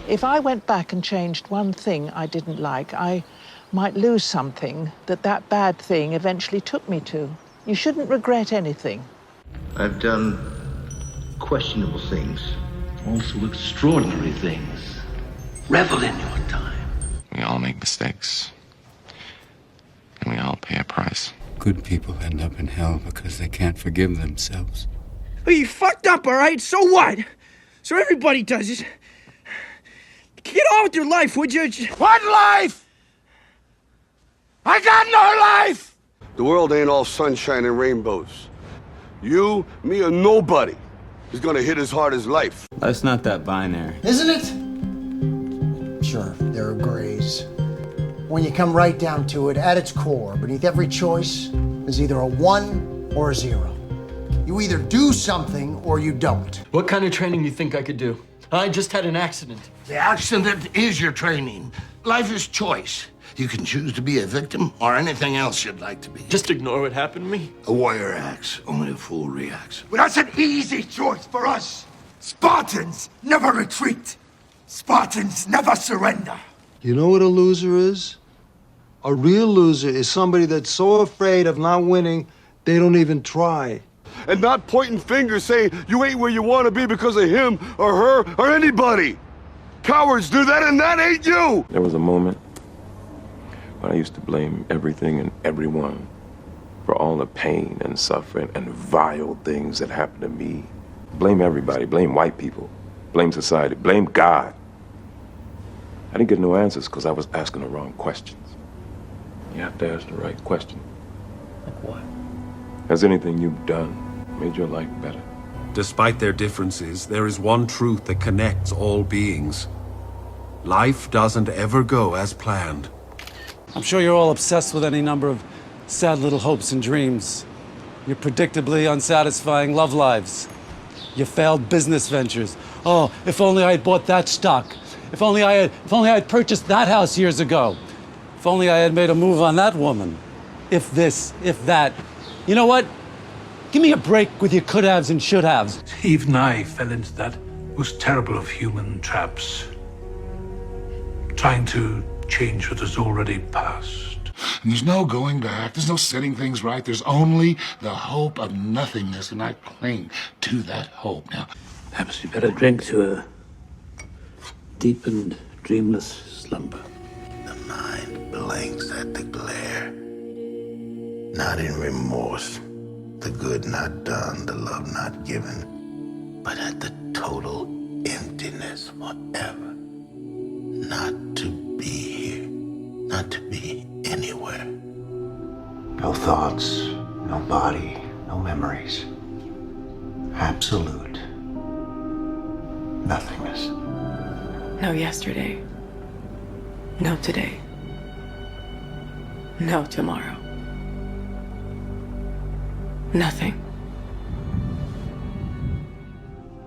If I went back and changed one thing I didn't like, I might lose something that bad thing eventually took me to. You shouldn't regret anything. I've done questionable things, also extraordinary things. Revel in your time. We all make mistakes. And we all pay a price. Good people end up in hell because they can't forgive themselves. Well, you fucked up, all right? So what? So everybody does it. Get on with your life, would you? What life? I got no life! The world ain't all sunshine and rainbows. You, me, or nobody is gonna hit as hard as life. Life's not that binary. Isn't it? Sure, there are grays. When you come right down to it, at its core, beneath every choice is either a 1 or a 0. You either do something or you don't. What kind of training do you think I could do? I just had an accident. The accident is your training. Life is choice. You can choose to be a victim or anything else you'd like to be. Just ignore what happened to me? A warrior acts, only a fool reacts. Well, that's an easy choice for us. Spartans never retreat. Spartans never surrender. You know what a loser is? A real loser is somebody that's so afraid of not winning, they don't even try. And not pointing fingers saying you ain't where you want to be because of him or her or anybody. Cowards do that, and that ain't you! There was a moment when I used to blame everything and everyone for all the pain and suffering and vile things that happened to me. Blame everybody, blame white people, blame society, blame God. I didn't get no answers because I was asking the wrong questions. You have to ask the right question. Like what? Has anything you've done made your life better? Despite their differences, there is one truth that connects all beings. Life doesn't ever go as planned. I'm sure you're all obsessed with any number of sad little hopes and dreams. Your predictably unsatisfying love lives. Your failed business ventures. Oh, if only I had bought that stock. If only I had purchased that house years ago. If only I had made a move on that woman. If this, if that. You know what? Give me a break with your could-haves and should-haves. Even I fell into that most terrible of human traps. Trying to change what has already passed. And there's no going back. There's no setting things right. There's only the hope of nothingness, and I cling to that hope. Now, Perhaps we better drink to a deep and dreamless slumber. The mind blinks at the glare. Not in remorse, the good not done, the love not given, but at the total emptiness forever. Not to be here, not to be anywhere. No thoughts, no body, no memories. Absolute nothingness. No yesterday. No today. No tomorrow. Nothing.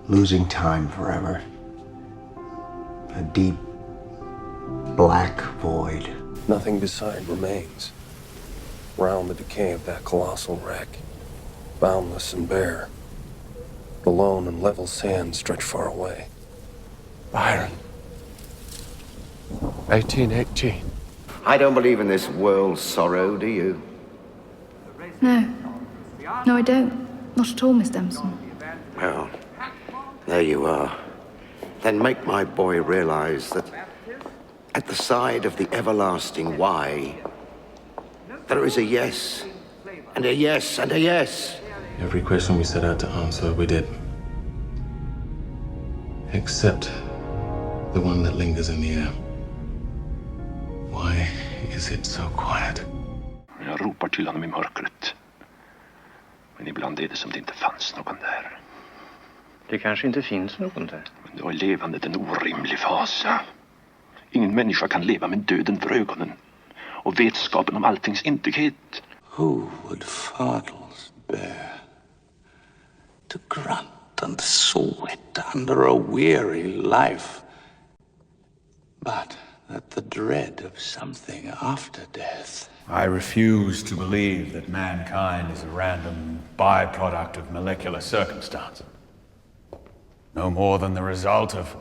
Losing time forever. A deep, black void. Nothing beside remains. Round the decay of that colossal wreck, boundless and bare. The lone and level sand stretch far away. Byron. 1818. I don't believe in this world's sorrow, do you? No. No, I don't. Not at all, Miss Dempson. Well, there you are. Then make my boy realize that at the side of the everlasting why, there is a yes, and a yes, and a yes. Every question we set out to answer, we did. Except the one that lingers in the air. Why is it so quiet? Jag ropar till honom i mörkret. Men ibland är det som det inte fanns någon där. Det kanske inte finns någon där. Men då är levandet en orimlig fasa. Ingen människa kan leva med döden för ögonen. Och vetskapen om alltings intighet. Who would fathers bear to grunt and sweat under a weary life, but that the dread of something after death? I refuse to believe that mankind is a random byproduct of molecular circumstance. No more than the result of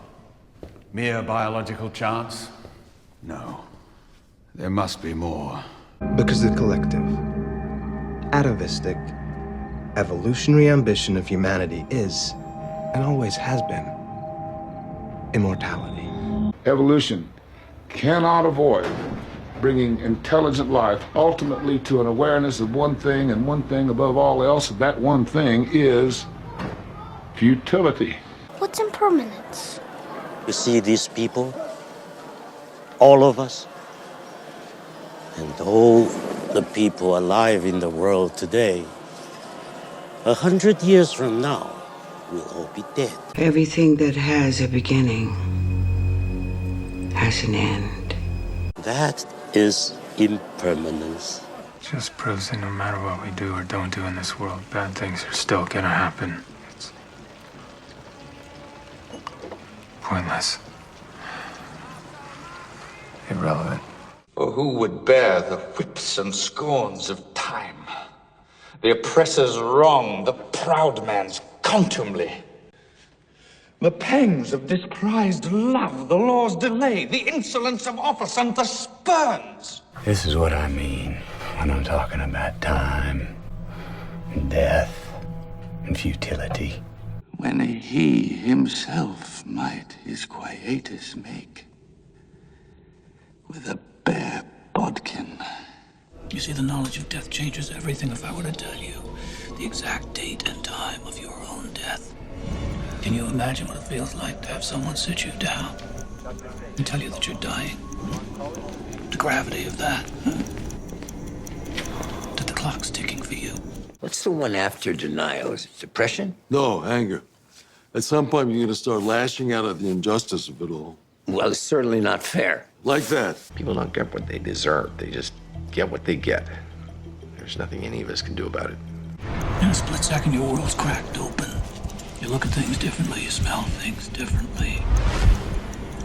mere biological chance? No. There must be more. Because the collective, atavistic, evolutionary ambition of humanity is, and always has been, immortality. evolution cannot avoid bringing intelligent life ultimately to an awareness of one thing, and one thing above all else. That one thing is futility. What's impermanence? You see these people, all of us, and all the people alive in the world today, 100 years from now, will all be dead. Everything that has a beginning has an end. That is impermanence. Just proves that no matter what we do or don't do in this world, bad things are still gonna happen. It's pointless. Irrelevant. Oh, who would bear the whips and scorns of time, the oppressor's wrong, the proud man's contumely, the pangs of disprized love, the law's delay, the insolence of office, and the spurns. This is what I mean when I'm talking about time, and death, and futility. When he himself might his quietus make with a bare bodkin. You see, the knowledge of death changes everything. If I were to tell you the exact date and time of your own death, can you imagine what it feels like to have someone sit you down and tell you that you're dying? The gravity of that. That the clock's ticking for you. What's the one after denial? Is it depression? No, anger. At some point, you're going to start lashing out at the injustice of it all. Well, it's certainly not fair. Like that. People don't get what they deserve. They just get what they get. There's nothing any of us can do about it. In a split second, your world's cracked open. You look at things differently, you smell things differently.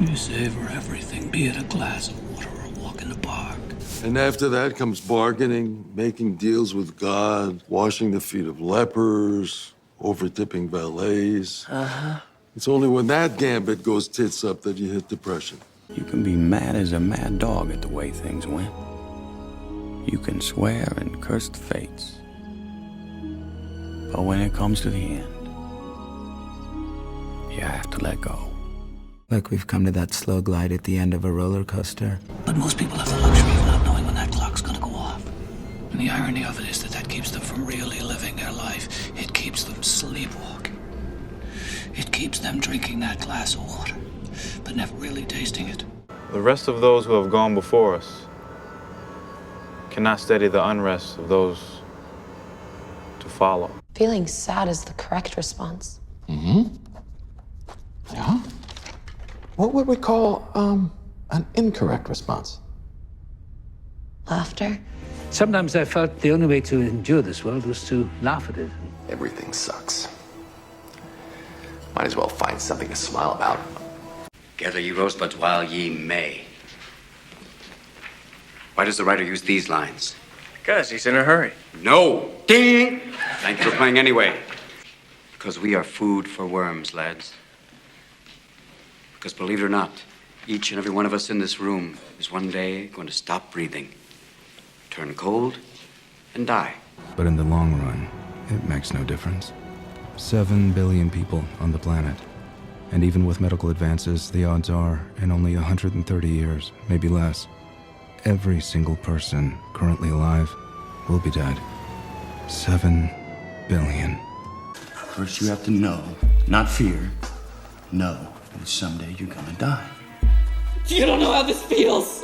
You savor everything, be it a glass of water or a walk in the park. And after that comes bargaining, making deals with God, washing the feet of lepers, over-tipping valets. Uh-huh. It's only when that gambit goes tits up that you hit depression. You can be mad as a mad dog at the way things went. You can swear and curse the fates. But when it comes to the end, you have to let go. Like we've come to that slow glide at the end of a roller coaster. But most people have the luxury of not knowing when that clock's gonna go off. And the irony of it is that keeps them from really living their life. It keeps them sleepwalking. It keeps them drinking that glass of water, but never really tasting it. The rest of those who have gone before us cannot steady the unrest of those to follow. Feeling sad is the correct response. Mm-hmm. Yeah? What would we call, an incorrect response? Laughter. Sometimes I felt the only way to endure this world was to laugh at it. Everything sucks. Might as well find something to smile about. Gather ye rosebuds while ye may. Why does the writer use these lines? Because he's in a hurry. No! Ding! Thank you for playing anyway. Because we are food for worms, lads. Because believe it or not, each and every one of us in this room is one day going to stop breathing, turn cold, and die. But in the long run, it makes no difference. 7 billion people on the planet. And even with medical advances, the odds are, in only 130 years, maybe less, every single person currently alive will be dead. 7 billion. First you have to know, not fear, know that someday you're gonna die. You don't know how this feels.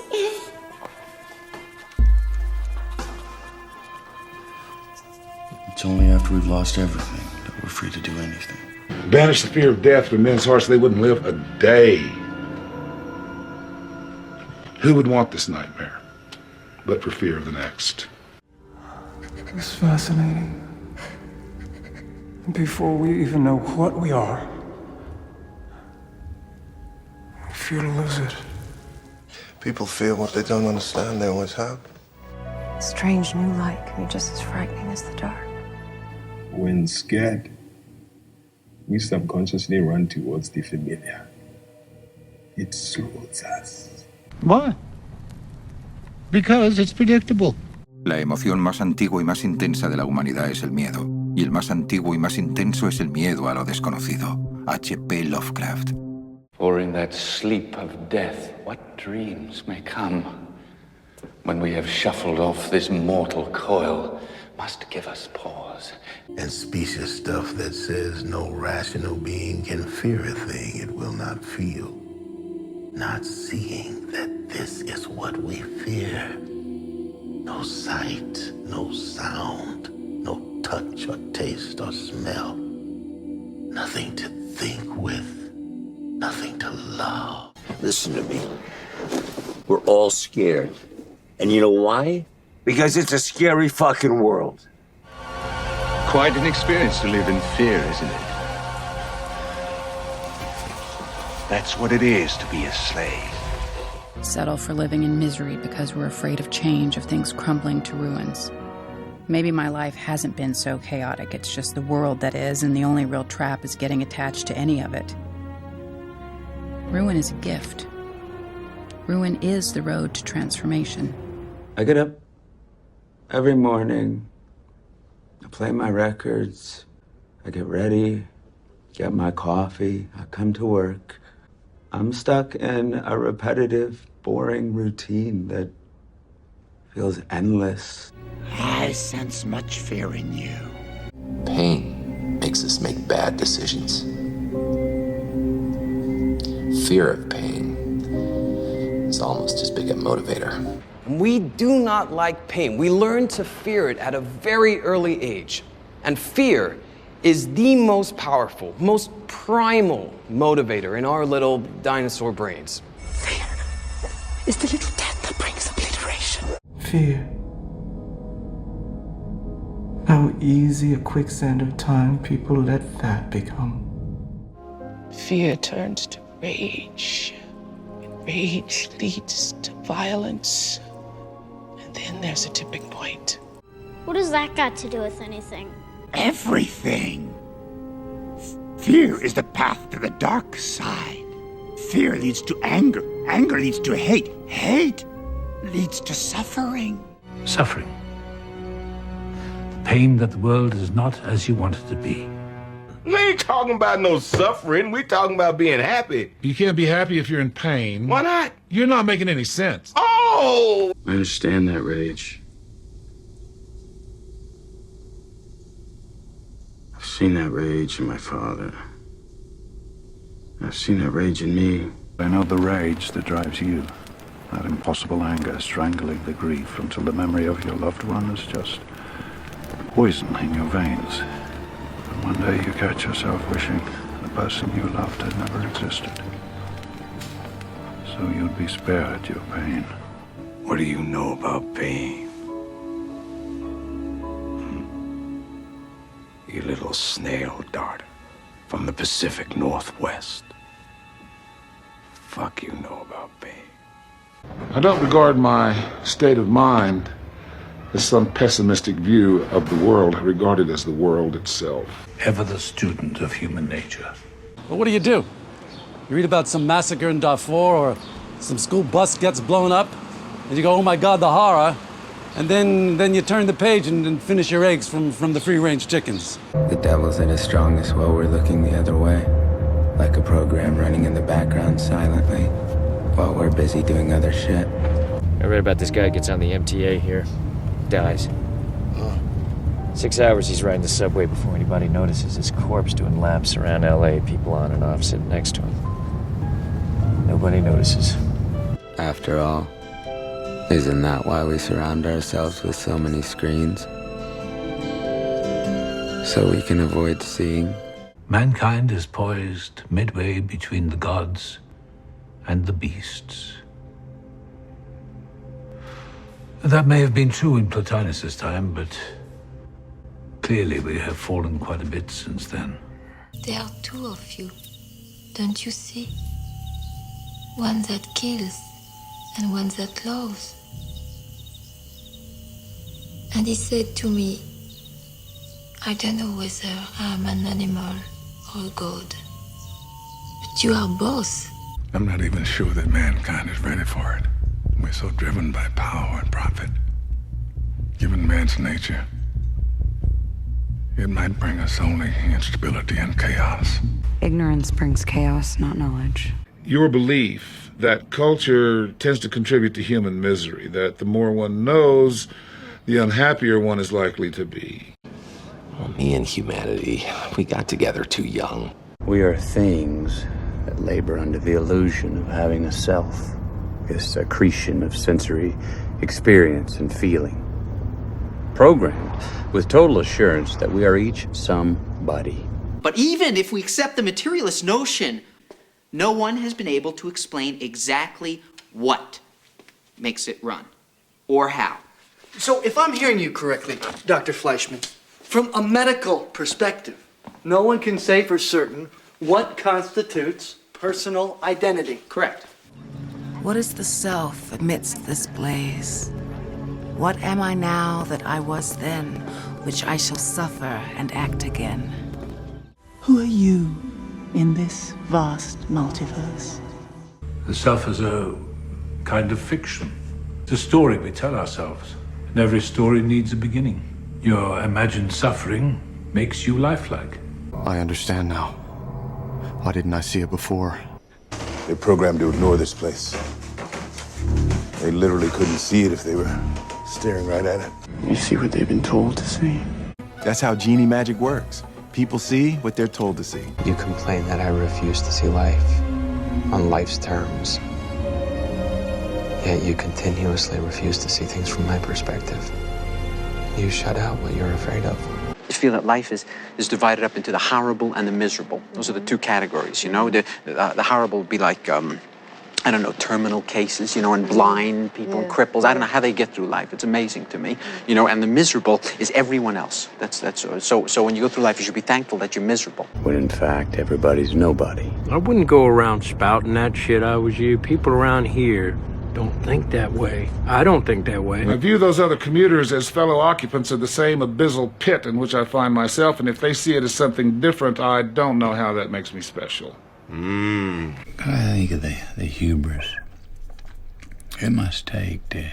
It's only after we've lost everything that we're free to do anything. Banish the fear of death from men's hearts, they wouldn't live a day. Who would want this nightmare, but for fear of the next? It's fascinating. Before we even know what we are, we fear to lose it. People feel what they don't understand, they always have. Strange new light can be just as frightening as the dark. When scared, we subconsciously run towards the familiar. It soothes us. Why? Because it's predictable. La emoción más antigua y más intensa de la humanidad es el miedo. Y el más antiguo y más intenso es el miedo a lo desconocido. H.P. Lovecraft. For in that sleep of death, what dreams may come when we have shuffled off this mortal coil must give us pause. And specious stuff that says no rational being can fear a thing it will not feel. Not seeing that this is what we fear. No sight, no sound, no touch or taste or smell. Nothing to think with, nothing to love. Listen to me. We're all scared. And you know why? Because it's a scary fucking world. Quite an experience to live in fear, isn't it? That's what it is to be a slave. Settle for living in misery because we're afraid of change, of things crumbling to ruins. Maybe my life hasn't been so chaotic, it's just the world that is, and the only real trap is getting attached to any of it. Ruin is a gift. Ruin is the road to transformation. I get up every morning, I play my records, I get ready, get my coffee, I come to work. I'm stuck in a repetitive, boring routine that feels endless. I sense much fear in you. Pain makes us make bad decisions. Fear of pain is almost as big a motivator. We do not like pain. We learn to fear it at a very early age. And fear is the most powerful, most primal motivator in our little dinosaur brains. Fear is the little death that brings obliteration. Fear. How easy a quicksand of time people let that become. Fear turns to rage. And rage leads to violence. And then there's a tipping point. What does that got to do with anything? Everything. Fear is the path to the dark side. Fear leads to anger. Anger leads to hate. Hate leads to suffering. Suffering. Pain that the world is not as you want it to be. We ain't talking about no suffering. We talking about being happy. You can't be happy if you're in pain. Why not? You're not making any sense. Oh! I understand that rage. I've seen that rage in my father. I've seen that rage in me. I know the rage that drives you. That impossible anger strangling the grief until the memory of your loved one is just poison in your veins. And one day you catch yourself wishing the person you loved had never existed. So you'd be spared your pain. What do you know about pain? You little snail dart from the Pacific Northwest. Fuck you know about pain. I don't regard my state of mind as some pessimistic view of the world. I regard it as the world itself. Ever the student of human nature. Well, what do? You read about some massacre in Darfur or some school bus gets blown up and you go, oh my God, the horror. And then you turn the page and finish your eggs from the free-range chickens. The devil's at his strongest while we're looking the other way. Like a program running in the background silently while we're busy doing other shit. I read about this guy who gets on the MTA here, dies. 6 hours he's riding the subway before anybody notices his corpse doing laps around LA, people on and off sitting next to him. Nobody notices. After all, isn't that why we surround ourselves with so many screens? So we can avoid seeing? Mankind is poised midway between the gods and the beasts. That may have been true in Plotinus's time, but clearly we have fallen quite a bit since then. There are two of you, don't you see? One that kills and one that loves. And he said to me, I don't know whether I'm an animal or a god, but you are both. I'm not even sure that mankind is ready for it. We're so driven by power and profit. Given man's nature, it might bring us only instability and chaos. Ignorance brings chaos, not knowledge. Your belief that culture tends to contribute to human misery, that the more one knows, the unhappier one is likely to be. Well, me and humanity, we got together too young. We are things that labor under the illusion of having a self, this accretion of sensory experience and feeling, programmed with total assurance that we are each somebody. But even if we accept the materialist notion, no one has been able to explain exactly what makes it run, or how. So if I'm hearing you correctly, Dr. Fleischman, from a medical perspective, no one can say for certain what constitutes personal identity. Correct. What is the self amidst this blaze? What am I now that I was then, which I shall suffer and act again? Who are you in this vast multiverse? The self is a kind of fiction. It's a story we tell ourselves. And every story needs a beginning. Your imagined suffering makes you lifelike. I understand now. Why didn't I see it before? They're programmed to ignore this place. They literally couldn't see it if they were staring right at it. You see what they've been told to see. That's how genie magic works. People see what they're told to see. You complain that I refuse to see life on life's terms. Yet you continuously refuse to see things from my perspective. You shut out what you're afraid of. I feel that life is divided up into the horrible and the miserable. Those are the two categories, you know? The horrible would be like, I don't know, terminal cases, you know, and blind people and cripples. I don't know how they get through life. It's amazing to me, you know, and the miserable is everyone else. So when you go through life, you should be thankful that you're miserable. When in fact, everybody's nobody. I wouldn't go around spouting that shit I was you. People around here don't think that way. I don't think that way. I view those other commuters as fellow occupants of the same abyssal pit in which I find myself, and if they see it as something different, I don't know how that makes me special. I think of the hubris it must take to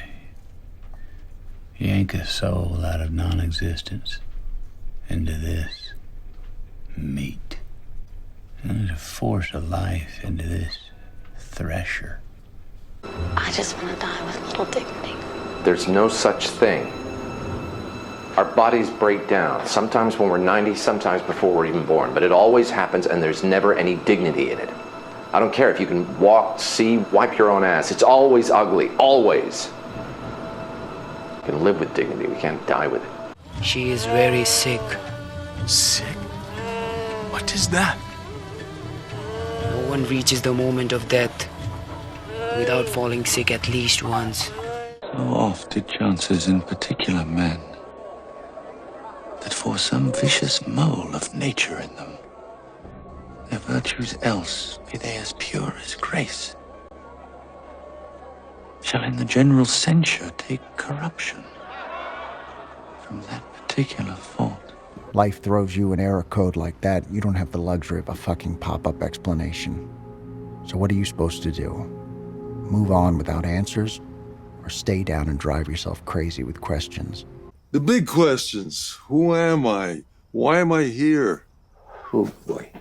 yank a soul out of non-existence into this meat, and to force a life into this thresher. I just want to die with a little dignity. There's no such thing. Our bodies break down, sometimes when we're 90, sometimes before we're even born, but it always happens and there's never any dignity in it. I don't care if you can walk, see, wipe your own ass. It's always ugly, always. We can live with dignity, we can't die with it. She is very sick. Sick? What is that? No one reaches the moment of death without falling sick at least once. So oft it chances in particular men that for some vicious mole of nature in them, their virtues else, be they as pure as grace, shall in the general censure take corruption from that particular fault. Life throws you an error code like that, you don't have the luxury of a fucking pop-up explanation. So what are you supposed to do? Move on without answers, or stay down and drive yourself crazy with questions? The big questions. Who am I? Why am I here? Oh, boy.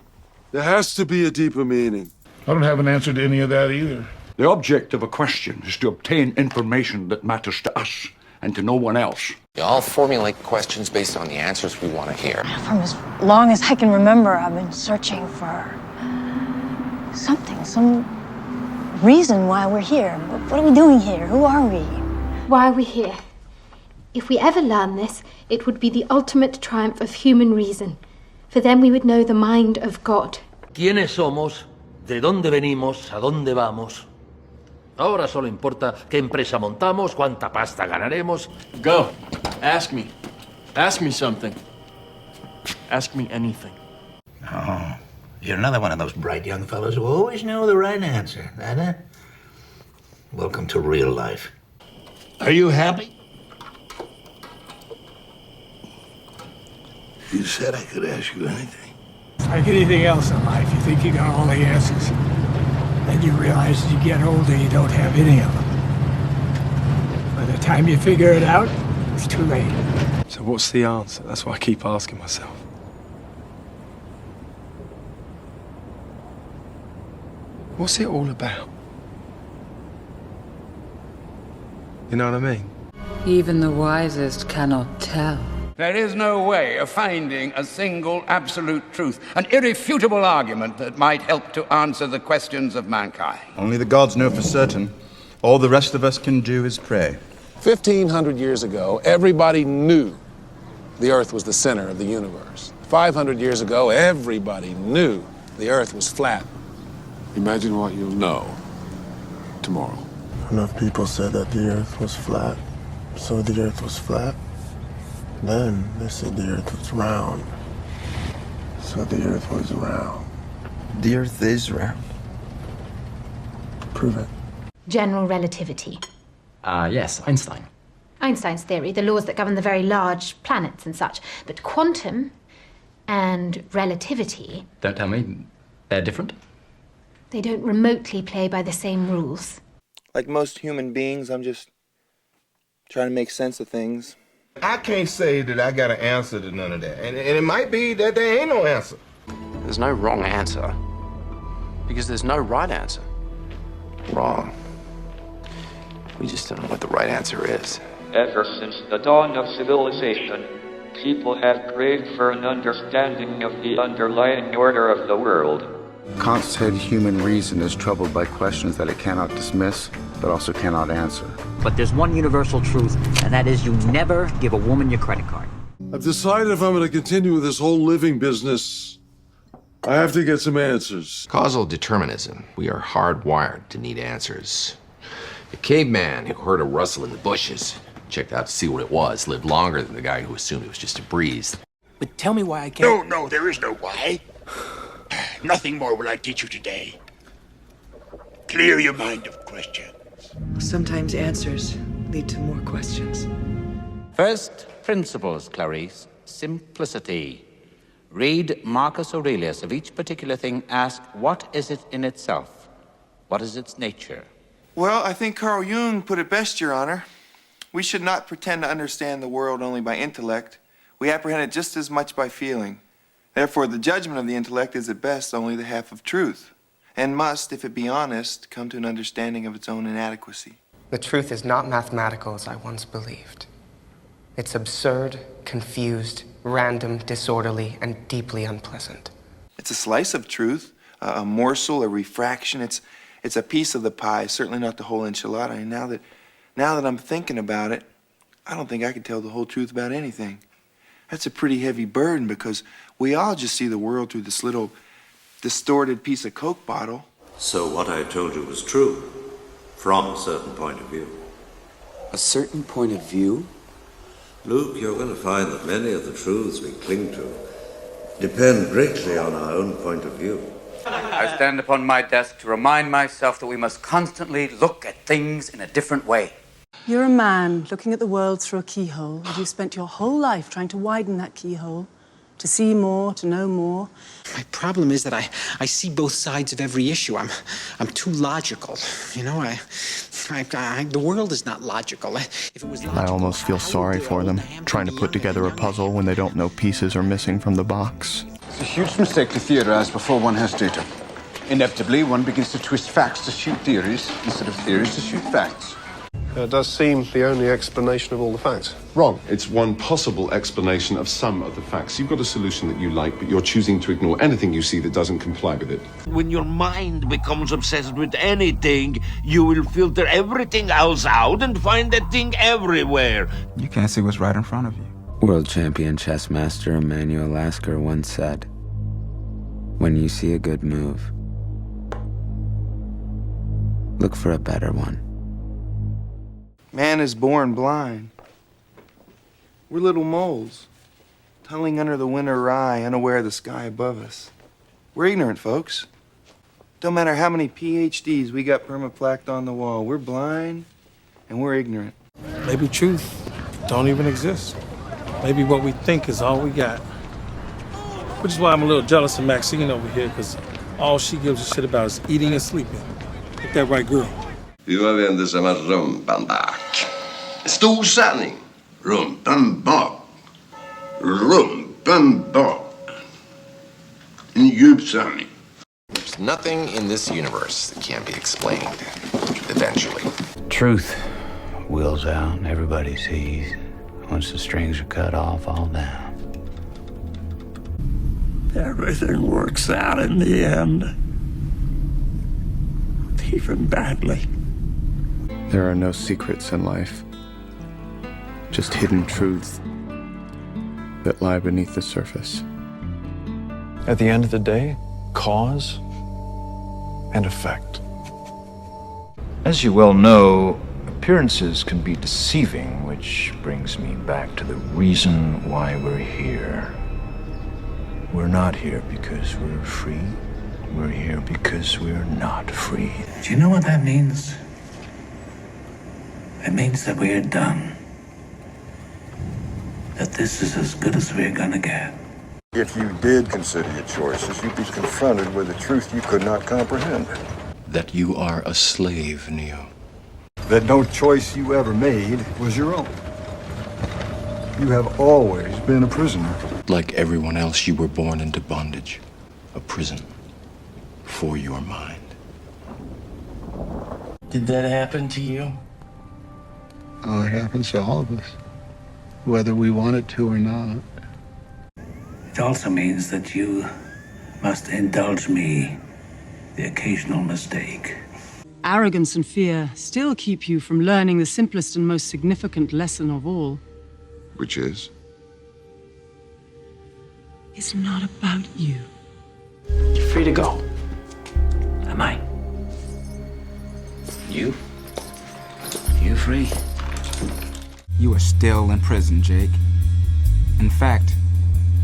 There has to be a deeper meaning. I don't have an answer to any of that either. The object of a question is to obtain information that matters to us and to no one else. We all formulate questions based on the answers we want to hear. From as long as I can remember, I've been searching for something, some reason why we're here. What are we doing here? Who are we? Why are we here? If we ever learn this, it would be the ultimate triumph of human reason. For then we would know the mind of God. ¿Quiénes somos? ¿De dónde venimos? ¿A dónde vamos? Ahora solo importa qué empresa montamos, cuánta pasta ganaremos. Go. Ask me. Ask me something. Ask me anything. Oh, you're another one of those bright young fellows who always know the right answer, eh? Welcome to real life. Are you happy? You said I could ask you anything. Like anything else in life, you think you got all the answers. Then you realize as you get older, you don't have any of them. By the time you figure it out, it's too late. So what's the answer? That's what I keep asking myself. What's it all about? You know what I mean? Even the wisest cannot tell. There is no way of finding a single absolute truth, an irrefutable argument that might help to answer the questions of mankind. Only the gods know for certain. All the rest of us can do is pray. 1,500 years ago, everybody knew the Earth was the center of the universe. 500 years ago, everybody knew the Earth was flat. Imagine what you'll know tomorrow. Enough people said that the Earth was flat, so the Earth was flat. Then they said the Earth was round, so the Earth was round. The Earth is round. Prove it. General relativity. Yes, Einstein. Einstein's theory, the laws that govern the very large planets and such. But quantum and relativity... Don't tell me. They're different? They don't remotely play by the same rules. Like most human beings, I'm just trying to make sense of things. I can't say that I got an answer to none of that. And it might be that there ain't no answer. There's no wrong answer. Because there's no right answer. Wrong. We just don't know what the right answer is. Ever since the dawn of civilization, people have craved for an understanding of the underlying order of the world. Kant said human reason is troubled by questions that it cannot dismiss, but also cannot answer. But there's one universal truth, and that is you never give a woman your credit card. I've decided if I'm going to continue with this whole living business, I have to get some answers. Causal determinism. We are hardwired to need answers. The caveman who heard a rustle in the bushes, checked out to see what it was, lived longer than the guy who assumed it was just a breeze. But tell me why I can't... No, there is no why. Nothing more will I teach you today. Clear your mind of questions. Sometimes answers lead to more questions. First principles, Clarice. Simplicity. Read Marcus Aurelius. Of each particular thing, ask, what is it in itself? What is its nature? Well, I think Carl Jung put it best, Your Honor. We should not pretend to understand the world only by intellect. We apprehend it just as much by feeling. Therefore, the judgment of the intellect is at best only the half of truth, and must, if it be honest, come to an understanding of its own inadequacy. The truth is not mathematical as I once believed. It's absurd, confused, random, disorderly, and deeply unpleasant. It's a slice of truth, a morsel, a refraction. It's a piece of the pie, certainly not the whole enchilada. And now that I'm thinking about it, I don't think I could tell the whole truth about anything. That's a pretty heavy burden because we all just see the world through this little distorted piece of Coke bottle. So what I told you was true, from a certain point of view. A certain point of view? Luke, you're going to find that many of the truths we cling to depend greatly on our own point of view. I stand upon my desk to remind myself that we must constantly look at things in a different way. You're a man looking at the world through a keyhole, and you've spent your whole life trying to widen that keyhole, to see more, to know more. My problem is that I see both sides of every issue. I'm too logical. You know, the world is not logical. If it was logical, I almost feel sorry for them, trying to put together a puzzle when they don't know pieces are missing from the box. It's a huge mistake to theorize before one has data. Inevitably, one begins to twist facts to suit theories instead of theories to suit facts. It does seem the only explanation of all the facts. Wrong. It's one possible explanation of some of the facts. You've got a solution that you like, but you're choosing to ignore anything you see that doesn't comply with it. When your mind becomes obsessed with anything, you will filter everything else out and find that thing everywhere. You can't see what's right in front of you. World champion chess master Emanuel Lasker once said, "When you see a good move, look for a better one." Man is born blind. We're little moles, tunneling under the winter rye, unaware of the sky above us. We're ignorant, folks. Don't matter how many PhDs we got permaplaqued on the wall. We're blind and we're ignorant. Maybe truth don't even exist. Maybe what we think is all we got. Which is why I'm a little jealous of Maxine over here, because all she gives a shit about is eating and sleeping. Get that right, girl. Du vänder sig med rumpan bak. Stor sanning. Rumpan bak. Rumpan bak. En djup sanning. There's nothing in this universe that can't be explained, eventually. Truth wheels out, everybody sees. Once the strings are cut off, all down. Everything works out in the end. Even badly. There are no secrets in life, just hidden truths that lie beneath the surface. At the end of the day, cause and effect. As you well know, appearances can be deceiving, which brings me back to the reason why we're here. We're not here because we're free. We're here because we're not free. Do you know what that means? It means that we're done. That this is as good as we're gonna get. If you did consider your choices, you'd be confronted with a truth you could not comprehend. That you are a slave, Neo. That no choice you ever made was your own. You have always been a prisoner. Like everyone else, you were born into bondage. A prison. For your mind. Did that happen to you? Oh, it happens to all of us. Whether we want it to or not. It also means that you must indulge me the occasional mistake. Arrogance and fear still keep you from learning the simplest and most significant lesson of all. Which is? It's not about you. You're free to go. Am I? You? You free? You are still in prison, Jake. In fact,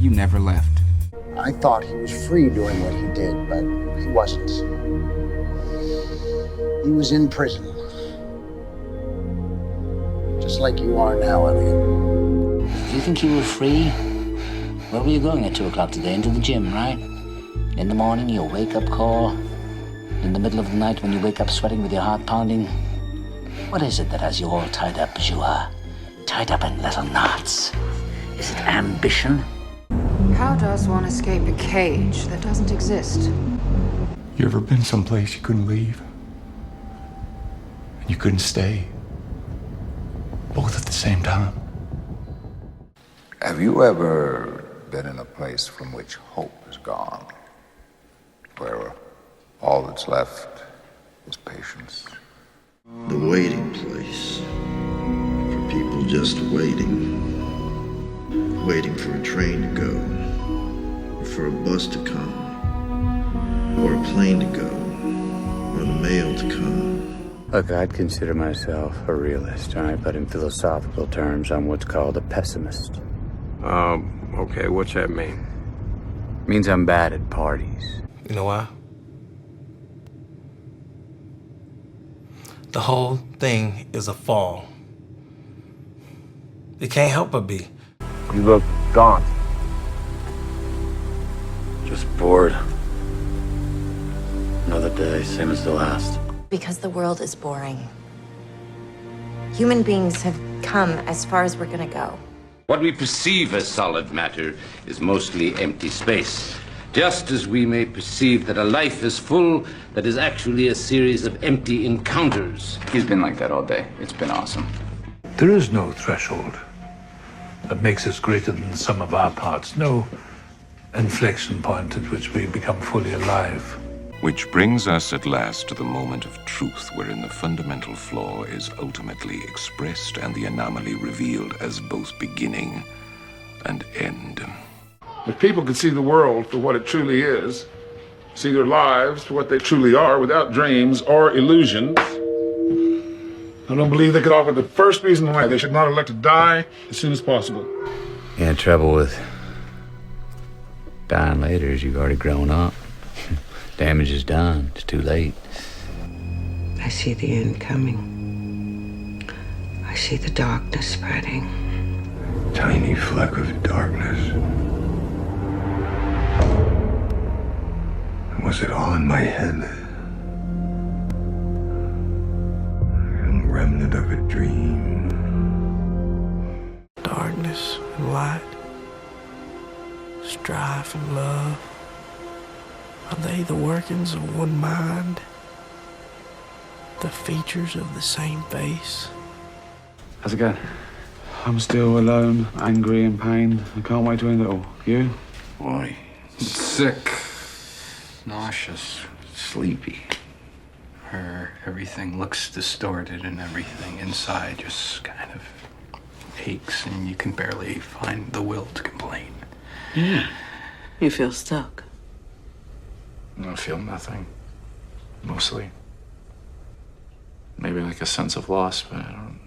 you never left. I thought he was free doing what he did, but he wasn't. He was in prison. Just like you are now, Elliot. Do you think you were free? Where were you going at 2 o'clock today? Into the gym, right? In the morning, your wake-up call. In the middle of the night when you wake up sweating with your heart pounding. What is it that has you all tied up as you are? Tied up in little knots? Is it ambition? How does one escape a cage that doesn't exist? You ever been someplace you couldn't leave? And you couldn't stay? Both at the same time? Have you ever been in a place from which hope is gone? Where all that's left is patience? The waiting place. For people just waiting. Waiting for a train to go. Or for a bus to come. Or a plane to go. Or the mail to come. Look, I'd consider myself a realist, all right? But in philosophical terms, I'm what's called a pessimist. Okay, what's that mean? Means I'm bad at parties. You know why? The whole thing is a fall. It can't help but be. You look gaunt. Just bored. Another day, same as the last. Because the world is boring. Human beings have come as far as we're gonna go. What we perceive as solid matter is mostly empty space. Just as we may perceive that a life is full that is actually a series of empty encounters. He's been like that all day. It's been awesome. There is no threshold that makes us greater than the sum of our parts. No inflection point at which we become fully alive. Which brings us at last to the moment of truth, wherein the fundamental flaw is ultimately expressed and the anomaly revealed as both beginning and end. If people could see the world for what it truly is, see their lives for what they truly are without dreams or illusions, I don't believe they could offer the first reason why they should not elect to die as soon as possible. Yeah, trouble with dying later is you've already grown up. Damage is done. It's too late. I see the end coming. I see the darkness spreading. Tiny fleck of darkness. Was it all in my head? Some remnant of a dream. Darkness and light. Strife and love. Are they the workings of one mind? The features of the same face? How's it going? I'm still alone, angry and pained. I can't wait to end it all. You? Boy, sick, nauseous, sleepy. Everything looks distorted and everything inside just kind of aches and you can barely find the will to complain. Yeah. You feel stuck. I feel nothing, mostly. Maybe like a sense of loss, but I don't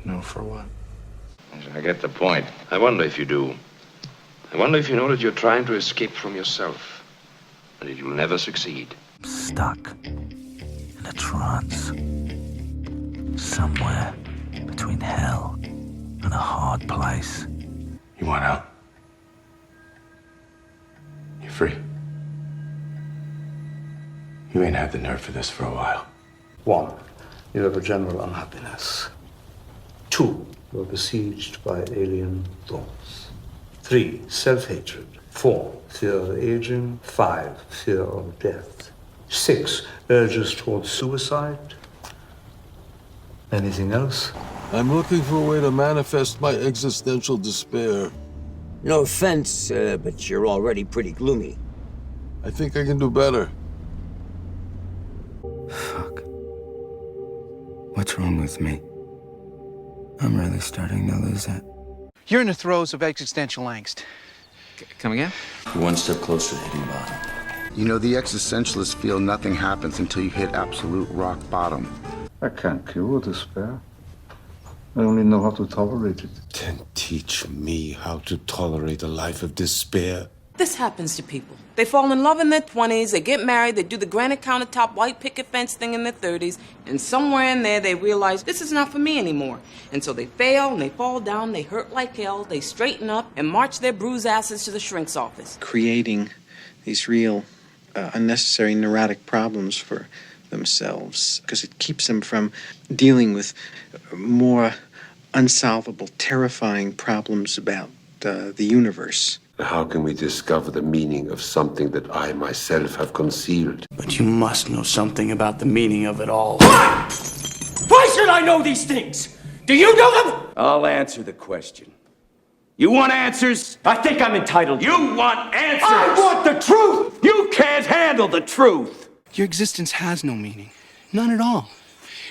know for what. I get the point. I wonder if you do. I wonder if you know that you're trying to escape from yourself, and that you'll never succeed. Stuck in a trance. Somewhere between hell and a hard place. You want out? You're free. You ain't had the nerve for this for a while. 1. You have a general unhappiness. 2. You are besieged by alien thoughts. 3. Self-hatred. 4. Fear of aging. 5. Fear of death. 6. Urges towards suicide. Anything else? I'm looking for a way to manifest my existential despair. No offense, but you're already pretty gloomy. I think I can do better. Fuck. What's wrong with me? I'm really starting to lose it. You're in the throes of existential angst. Come again? You're one step closer to hitting bottom. You know, the existentialists feel nothing happens until you hit absolute rock bottom. I can't cure despair. I only know how to tolerate it. Then teach me how to tolerate a life of despair. This happens to people. They fall in love in their 20s, they get married, they do the granite countertop white picket fence thing in their 30s, and somewhere in there they realize this is not for me anymore. And so they fail and they fall down, they hurt like hell, they straighten up and march their bruised asses to the shrink's office. Creating these real unnecessary neurotic problems for themselves because it keeps them from dealing with more unsolvable, terrifying problems about the universe. How can we discover the meaning of something that I myself have concealed? But you must know something about the meaning of it all. Why? Why should I know these things? Do you know them? I'll answer the question. You want answers? I think I'm entitled. You want answers? I want the truth! You can't handle the truth! Your existence has no meaning. None at all.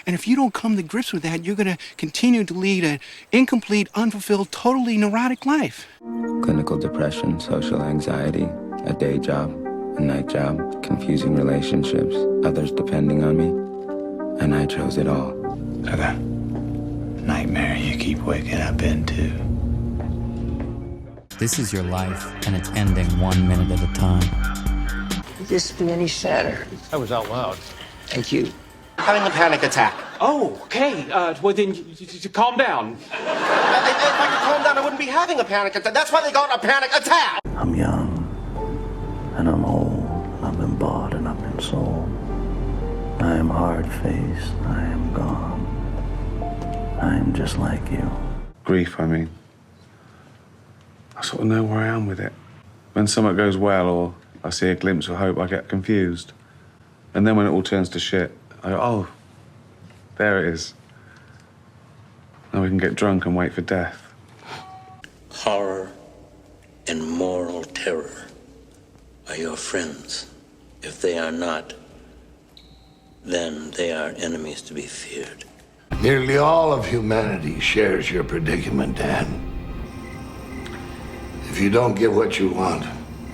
And if you don't come to grips with that, you're going to continue to lead an incomplete, unfulfilled, totally neurotic life. Clinical depression, social anxiety, a day job, a night job, confusing relationships, others depending on me. And I chose it all. Like a nightmare you keep waking up into. This is your life, and it's ending 1 minute at a time. Could this be any sadder? That was out loud. Thank you. Having a panic attack. Oh, okay. Well, then you calm down. If I could calm down, I wouldn't be having a panic attack. That's why they got a panic attack. I'm young, and I'm old, and I've been bought and I've been sold. I am hard-faced, I am gone. I am just like you. Grief, I mean. I sort of know where I am with it. When something goes well or I see a glimpse of hope, I get confused. And then when it all turns to shit, I go, oh, there it is. Now we can get drunk and wait for death. Horror and moral terror are your friends. If they are not, then they are enemies to be feared. Nearly all of humanity shares your predicament, Dan. If you don't get what you want,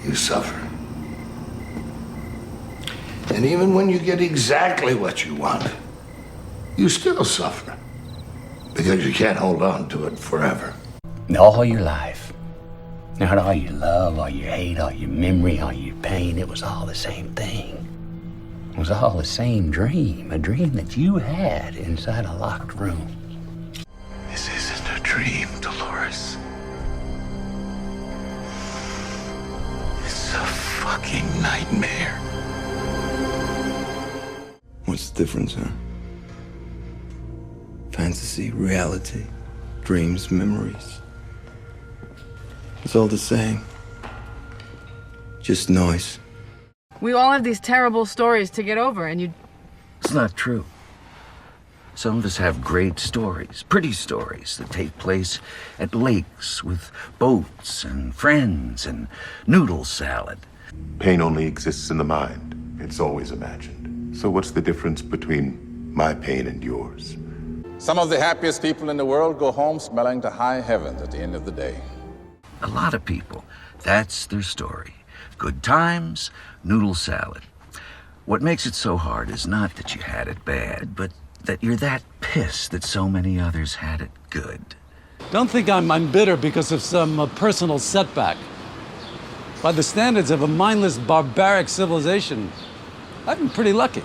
you suffer. And even when you get exactly what you want, you still suffer. Because you can't hold on to it forever. All your life, not all your love, all your hate, all your memory, all your pain, it was all the same thing. It was all the same dream, a dream that you had inside a locked room. This isn't a dream, Dolores. It's a fucking nightmare. What's the difference, huh? Fantasy, reality, dreams, memories. It's all the same. Just noise. We all have these terrible stories to get over, and you... It's not true. Some of us have great stories, pretty stories that take place at lakes with boats and friends and noodle salad. Pain only exists in the mind. It's always imagined. So what's the difference between my pain and yours? Some of the happiest people in the world go home smelling to high heavens at the end of the day. A lot of people, that's their story. Good times, noodle salad. What makes it so hard is not that you had it bad, but that you're that pissed that so many others had it good. Don't think I'm bitter because of some personal setback. By the standards of a mindless, barbaric civilization, I've been pretty lucky.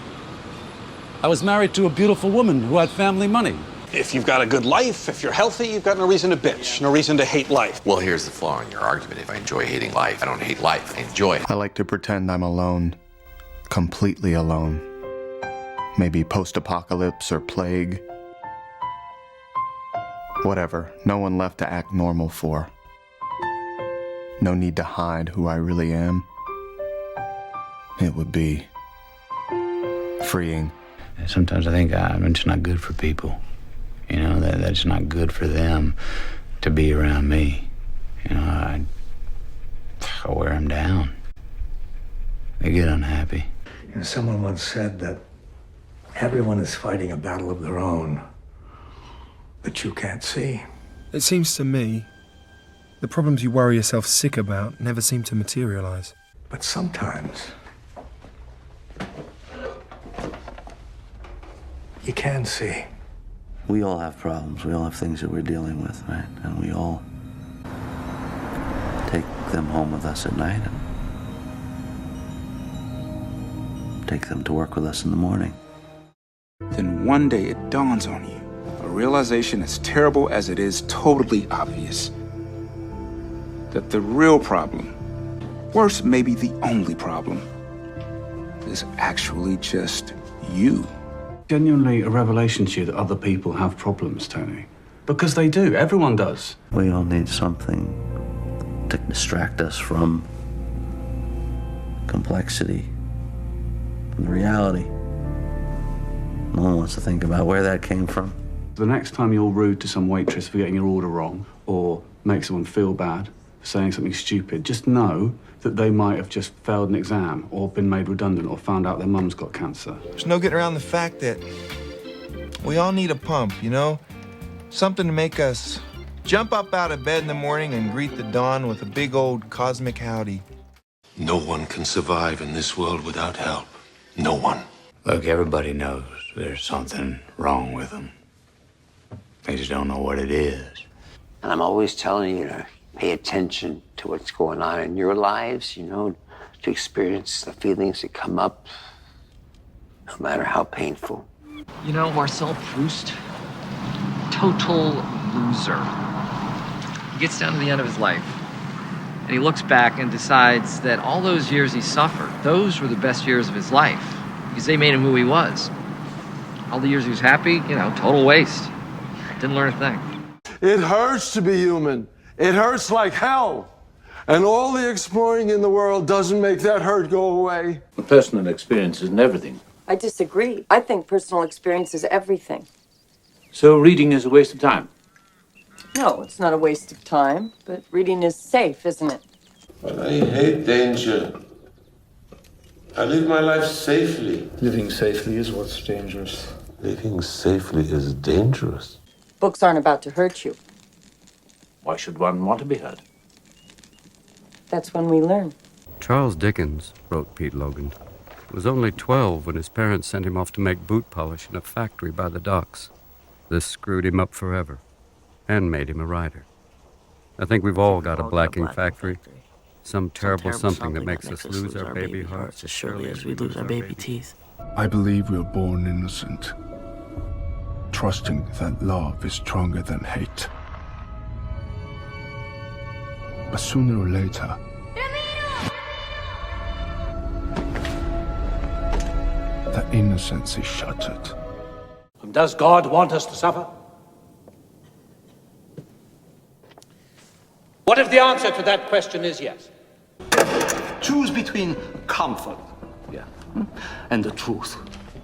I was married to a beautiful woman who had family money. If you've got a good life, if you're healthy, you've got no reason to bitch, no reason to hate life. Well, here's the flaw in your argument. If I enjoy hating life, I don't hate life. I enjoy it. I like to pretend I'm alone. Completely alone. Maybe post-apocalypse or plague. Whatever. No one left to act normal for. No need to hide who I really am. It would be freeing. Sometimes I think I'm just not good for people. You know, that's not good for them to be around me. You know, I wear them down. They get unhappy. You know, someone once said that everyone is fighting a battle of their own that you can't see. It seems to me the problems you worry yourself sick about never seem to materialize. But sometimes you can see. We all have problems. We all have things that we're dealing with, right? And we all take them home with us at night and take them to work with us in the morning. Then one day it dawns on you. A realization as terrible as it is totally obvious. That the real problem, worse, maybe the only problem, is actually just you. Genuinely a revelation to you that other people have problems, Tony. Because they do. Everyone does. We all need something to distract us from complexity and reality. No one wants to think about where that came from. The next time you're rude to some waitress for getting your order wrong, or make someone feel bad for saying something stupid, just know that they might have just failed an exam, or been made redundant, or found out their mum's got cancer. There's no getting around the fact that we all need a pump, you know? Something to make us jump up out of bed in the morning and greet the dawn with a big old cosmic howdy. No one can survive in this world without help. No one. Look, everybody knows there's something wrong with them. They just don't know what it is. And I'm always telling you to pay attention to what's going on in your lives, you know, to experience the feelings that come up, no matter how painful. You know, Marcel Proust, total loser. He gets down to the end of his life, and he looks back and decides that all those years he suffered, those were the best years of his life, because they made him who he was. All the years he was happy, you know, total waste. Didn't learn a thing. It hurts to be human. It hurts like hell. And all the exploring in the world doesn't make that hurt go away. Personal experience isn't everything. I disagree. I think personal experience is everything. So reading is a waste of time? No, it's not a waste of time, but reading is safe, isn't it? But I hate danger. I live my life safely. Living safely is what's dangerous. Living safely is dangerous. Books aren't about to hurt you. Why should one want to be hurt? That's when we learn. Charles Dickens, wrote Pete Logan, was only 12 when his parents sent him off to make boot polish in a factory by the docks. This screwed him up forever and made him a writer. I think we've all got a blacking factory. Some terrible something that makes us lose our baby hearts as surely as we lose our baby teeth. I believe we are born innocent, trusting that love is stronger than hate. But sooner or later, that innocence is shattered. And does God want us to suffer? What if the answer to that question is yes? Choose between comfort and the truth.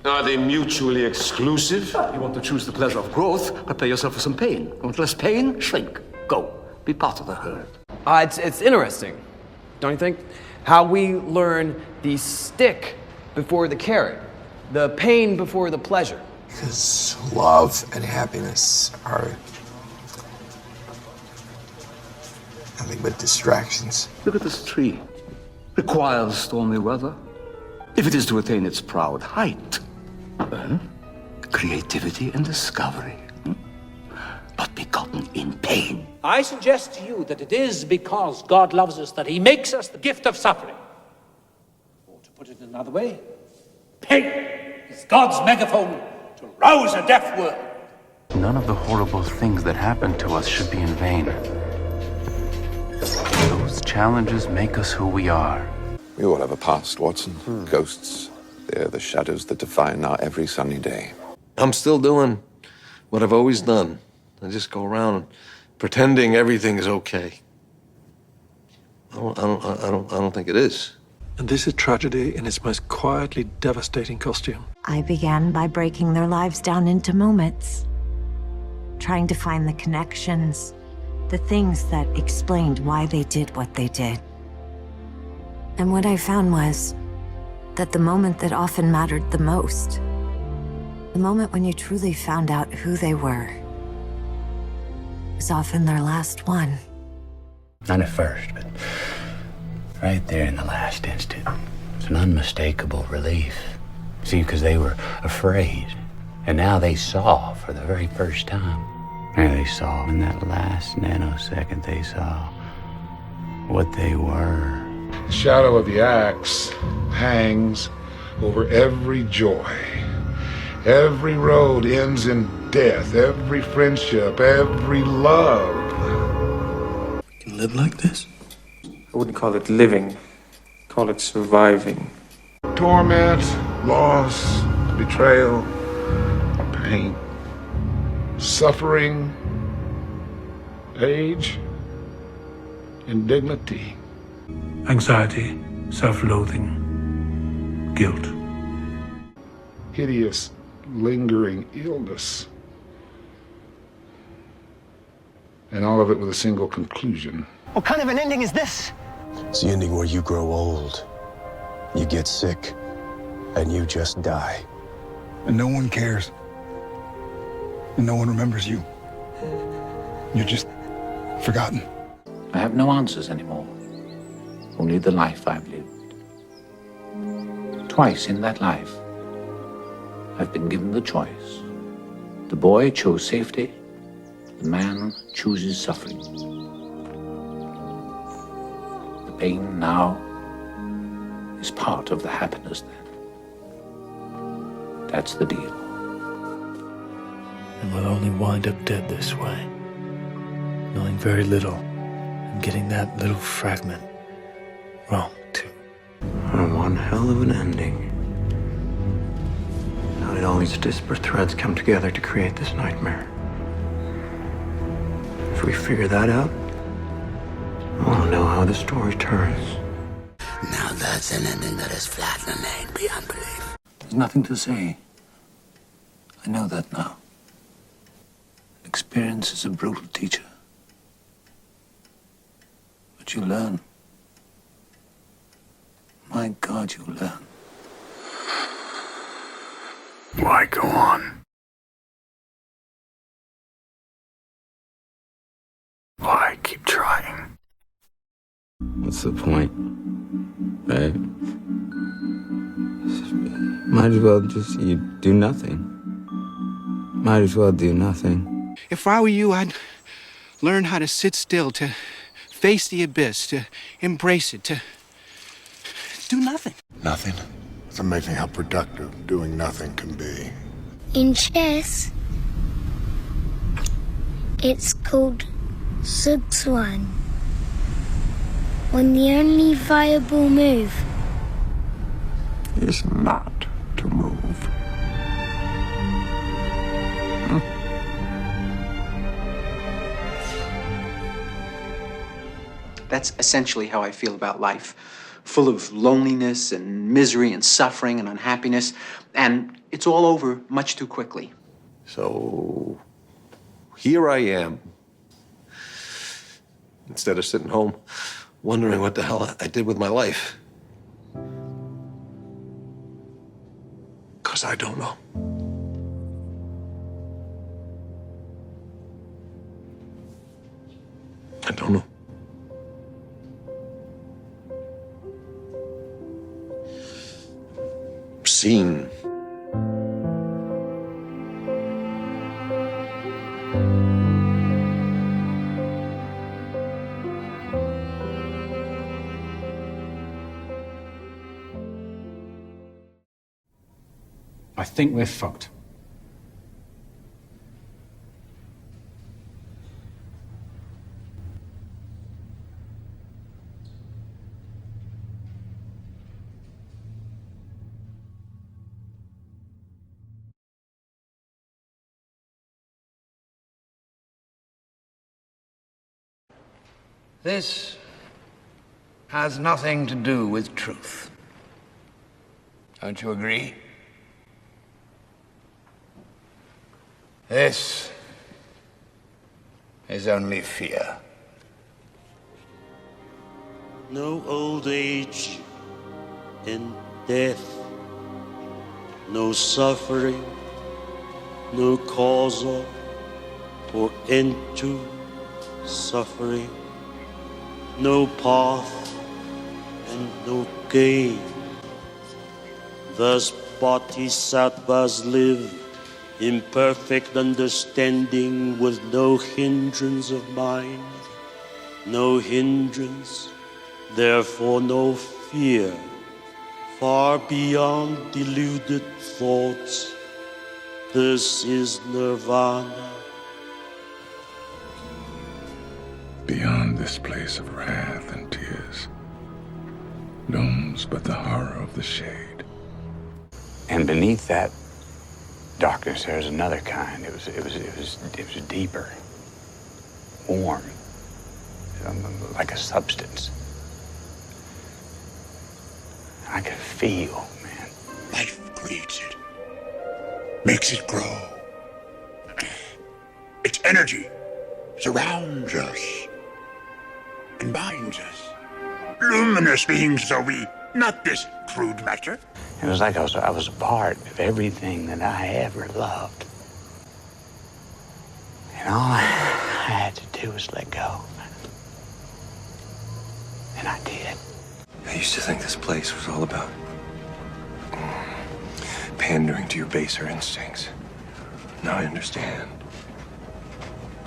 Are they mutually exclusive? You want to choose the pleasure of growth, prepare yourself for some pain. You want less pain? Shrink. Go. Be part of the herd. It's interesting, don't you think? How we learn the stick before the carrot, the pain before the pleasure. Because love and happiness are nothing but distractions. Look at this tree. Requires stormy weather. If it is to attain its proud height, creativity and discovery, but begotten in pain. I suggest to you that it is because God loves us that he makes us the gift of suffering. Or to put it another way, pain is God's megaphone to rouse a deaf world. None of the horrible things that happen to us should be in vain. Those challenges make us who we are. We all have a past, Watson. Ghosts. They're the shadows that define our every sunny day. I'm still doing what I've always done. I just go around pretending everything is okay. I don't think it is. And this is tragedy in its most quietly devastating costume. I began by breaking their lives down into moments, trying to find the connections, the things that explained why they did what they did. And what I found was that the moment that often mattered the most, the moment when you truly found out who they were, was often their last one. Not at first, but right there in the last instant. It's an unmistakable relief. See, because they were afraid, and now they saw for the very first time. And they saw in that last nanosecond, they saw what they were. The shadow of the axe hangs over every joy. Every road ends in death. Every friendship, every love. You can live like this? I wouldn't call it living. Call it surviving. Torment, loss, betrayal, pain, suffering, age, indignity. Anxiety, self-loathing, guilt. Hideous, lingering illness. And all of it with a single conclusion. What kind of an ending is this? It's the ending where you grow old, you get sick, and you just die. And no one cares. And no one remembers you. You're just forgotten. I have no answers anymore. Only the life I've lived. Twice in that life, I've been given the choice. The boy chose safety. The man chooses suffering. The pain now is part of the happiness then. That's the deal. And we'll only wind up dead this way, knowing very little and getting that little fragment wrong, too. One hell of an ending. How did all these disparate threads come together to create this nightmare? If we figure that out, we'll know how the story turns. Now that's an ending that is flat and inane beyond belief. There's nothing to say. I know that now. Experience is a brutal teacher. But you learn. My God, you learn. Why go on? Why keep trying? What's the point, right? Might as well just you do nothing. Might as well do nothing. If I were you, I'd learn how to sit still, to face the abyss, to embrace it, to do nothing. Nothing? It's amazing how productive doing nothing can be. In chess, it's called Sugswan. When the only viable move is not to move. That's essentially how I feel about life. Full of loneliness and misery and suffering and unhappiness. And it's all over much too quickly. So here I am. Instead of sitting home wondering what the hell I did with my life. 'Cause I don't know. I don't know. Seen. I think we're fucked. This has nothing to do with truth. Don't you agree? This is only fear. No old age and death, no suffering, no cause of or end to suffering, no path and no gain. Thus bodhisattvas live in perfect understanding with no hindrance of mind, no hindrance, therefore no fear, far beyond deluded thoughts. This is nirvana. Beyond this place of wrath and tears looms but the horror of the shade. And beneath that darkness, there's another kind. It was deeper, warm, like a substance. I could feel, man. Life creates it, makes it grow. Its energy surrounds us and binds us. Luminous beings are we, not this crude matter. It was like I was a part of everything that I ever loved. And all I had to do was let go. And I did. I used to think this place was all about pandering to your baser instincts. Now I understand.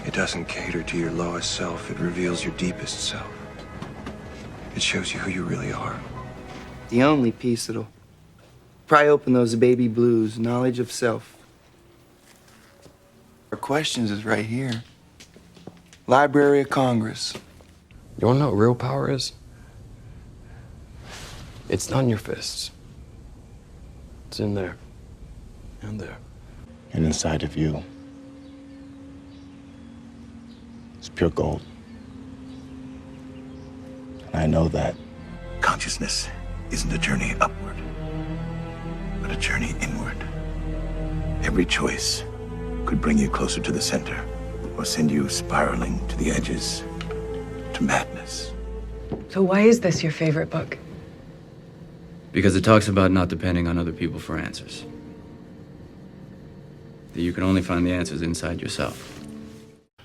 It doesn't cater to your lowest self. It reveals your deepest self. It shows you who you really are. The only piece that'll pry open those baby blues, knowledge of self. Our questions is right here. Library of Congress. You wanna know what real power is? It's not in your fists. It's in there. And there. And inside of you, it's pure gold. And I know that. Consciousness isn't a journey upward, but a journey inward. Every choice could bring you closer to the center or send you spiraling to the edges, to madness. So why is this your favorite book? Because it talks about not depending on other people for answers. That you can only find the answers inside yourself.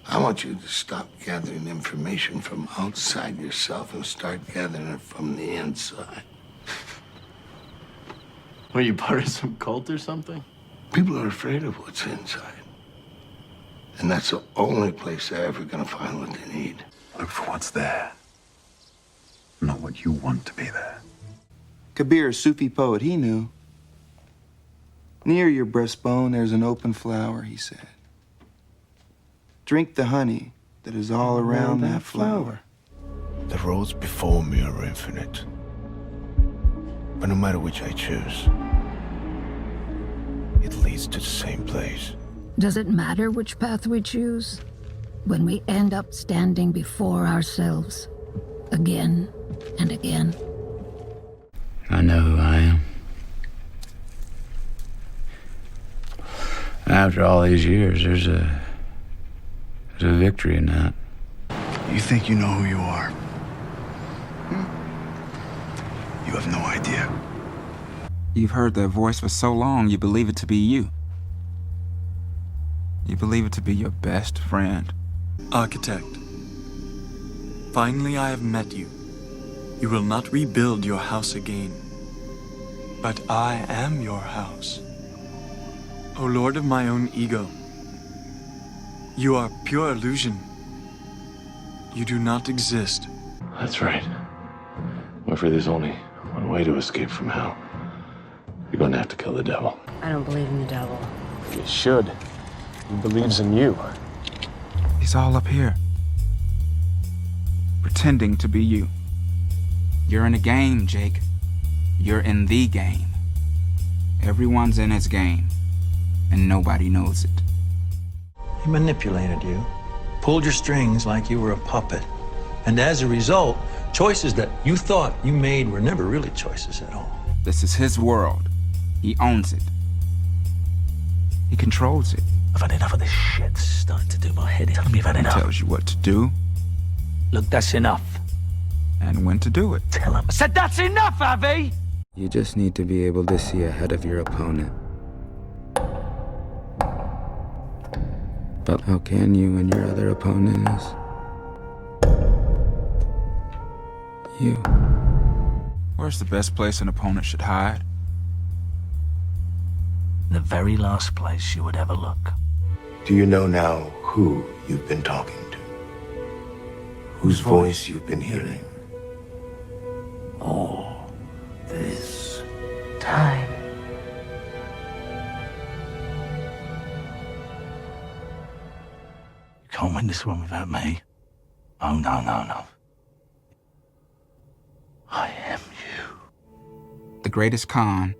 I want you to stop gathering information from outside yourself and start gathering it from the inside. Are you part of some cult or something? People are afraid of what's inside. And that's the only place they're ever gonna find what they need. Look for what's there, not what you want to be there. Kabir, a Sufi poet, he knew. Near your breastbone, there's an open flower, he said. Drink the honey that is all around that flower. The roads before me are infinite. But no matter which I choose, it leads to the same place. Does it matter which path we choose? When we end up standing before ourselves, again and again. I know who I am. After all these years, there's a victory in that. You think you know who you are? You have no idea. You've heard that voice for so long, you believe it to be you. You believe it to be your best friend. Architect, finally I have met you. You will not rebuild your house again, but I am your house. O Lord of my own ego, you are pure illusion. You do not exist. That's right. I'm afraid there's only one way to escape from hell. You're going to have to kill the devil. I don't believe in the devil. You should. He believes in you. He's all up here, pretending to be you. You're in a game, Jake. You're in the game. Everyone's in his game, and nobody knows it. He manipulated you, pulled your strings like you were a puppet. And as a result, choices that you thought you made were never really choices at all. This is his world. He owns it. He controls it. I've had enough of this shit. It's starting to do my head in. Tell me you've had enough. He tells you what to do. Look, that's enough. And when to do it. Tell him. I said that's enough, Avi! You just need to be able to see ahead of your opponent. But how can you when your other opponent is you? Where's the best place an opponent should hide? The very last place you would ever look. Do you know now who you've been talking to? Whose voice you've been hearing? All this time. You can't win this one without me. Oh, no, no, no. I am you. The greatest con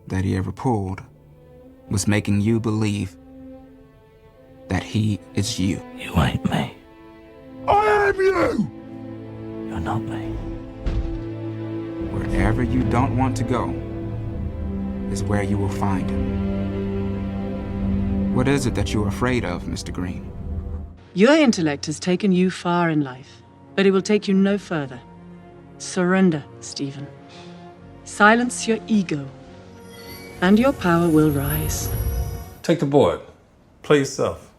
that he ever pulled was making you believe that he is you. You ain't me. I am you! You're not me. Wherever you don't want to go is where you will find him. What is it that you're afraid of, Mr. Green? Your intellect has taken you far in life, but it will take you no further. Surrender, Stephen. Silence your ego, and your power will rise. Take the board. Play yourself.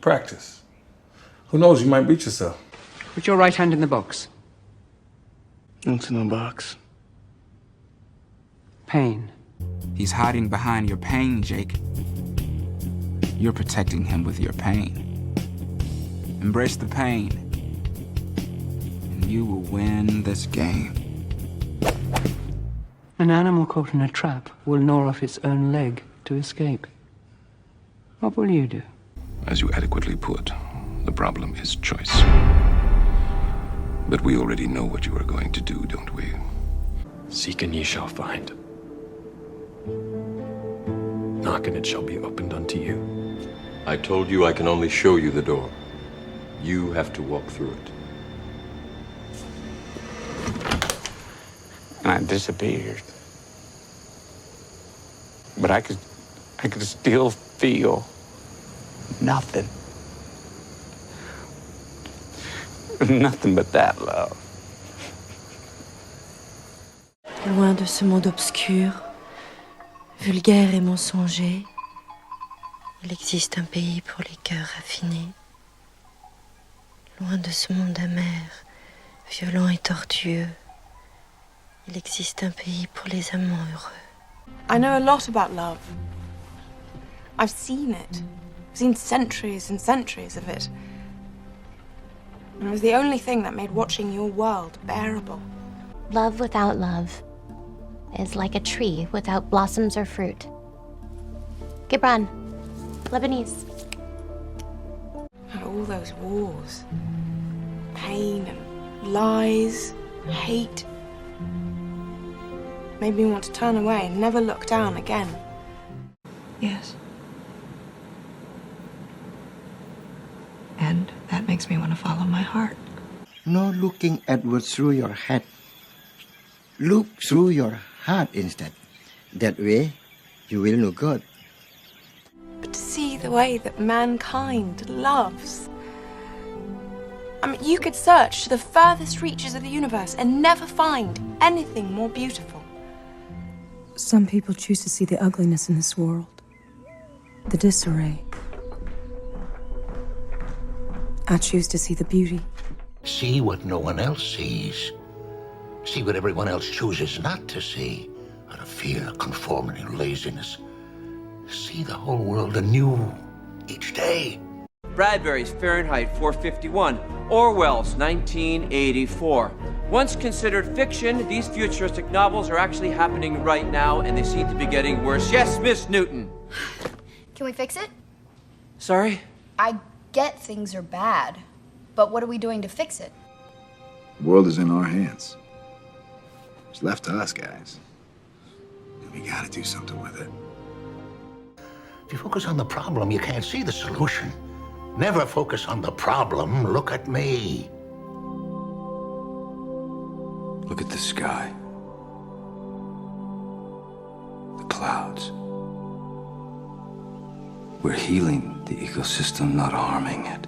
Practice. Who knows, you might beat yourself. Put your right hand in the box. What's in the box? Pain. He's hiding behind your pain, Jake. You're protecting him with your pain. Embrace the pain, and you will win this game. An animal caught in a trap will gnaw off its own leg to escape. What will you do? As you adequately put, the problem is choice. But we already know what you are going to do, don't we? Seek and ye shall find. Knock and it shall be opened unto you. I told you I can only show you the door. You have to walk through it. And I disappeared. But I could still feel nothing. Nothing but that love. Loin de ce monde obscur, vulgaire et mensonger, il existe un pays pour les cœurs raffinés. Loin de ce monde amer, violent et tortueux, il existe un pays pour les amants heureux. I know a lot about love. I've seen it. I've seen centuries and centuries of it. And it was the only thing that made watching your world bearable. Love without love is like a tree without blossoms or fruit. Gibran, Lebanese. And all those wars. Pain and lies, hate. Made me want to turn away and never look down again. Yes. And that makes me want to follow my heart. No looking outward through your head. Look through your heart instead. That way, you will know God. But to see the way that mankind loves. I mean, you could search to the furthest reaches of the universe and never find anything more beautiful. Some people choose to see the ugliness in this world, the disarray. I choose to see the beauty. See what no one else sees. See what everyone else chooses not to see. Out of fear, conformity, and laziness. See the whole world anew each day. Bradbury's Fahrenheit 451, Orwell's 1984, Once considered fiction, these futuristic novels are actually happening right now, and they seem to be getting worse. Yes, Miss Newton. Can we fix it? Sorry? I get things are bad, but what are we doing to fix it? The world is in our hands. It's left to us, guys. And we gotta do something with it. If you focus on the problem, you can't see the solution. Never focus on the problem. Look at me. Look at the sky. The clouds. We're healing the ecosystem, not harming it.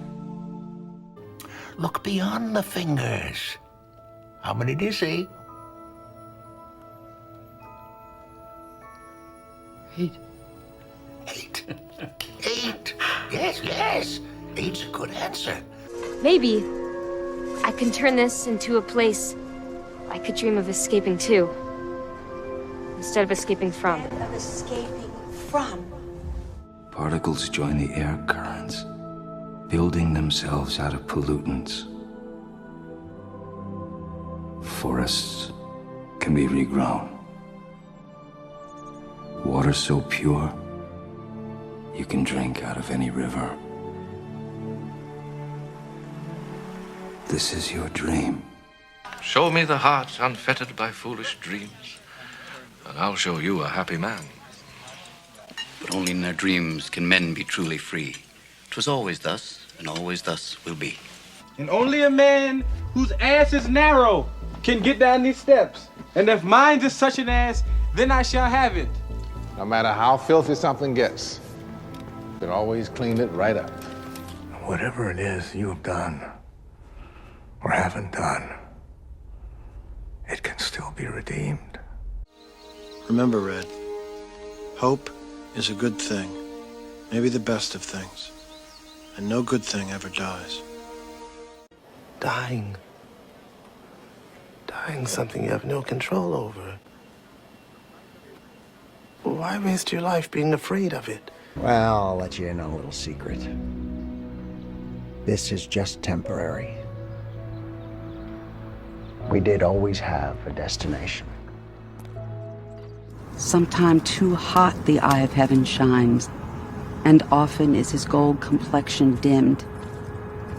Look beyond the fingers. How many do you see? 8. 8. 8. Yes, yes. 8's a good answer. Maybe I can turn this into a place I could dream of escaping to, instead of escaping from. Of escaping from. Particles join the air currents, building themselves out of pollutants. Forests can be regrown. Water so pure, you can drink out of any river. This is your dream. Show me the heart unfettered by foolish dreams, and I'll show you a happy man. But only in their dreams can men be truly free. 'Twas always thus, and always thus will be. And only a man whose ass is narrow can get down these steps. And if mine is such an ass, then I shall have it. No matter how filthy something gets, you can always clean it right up. Whatever it is you have done or haven't done, it can still be redeemed. Remember, Red, hope is a good thing, maybe the best of things, and no good thing ever dies. Dying. Dying's something you have no control over. Why waste your life being afraid of it? Well, I'll let you in on a little secret. This is just temporary. We did always have a destination. Sometime too hot the eye of heaven shines, and often is his gold complexion dimmed,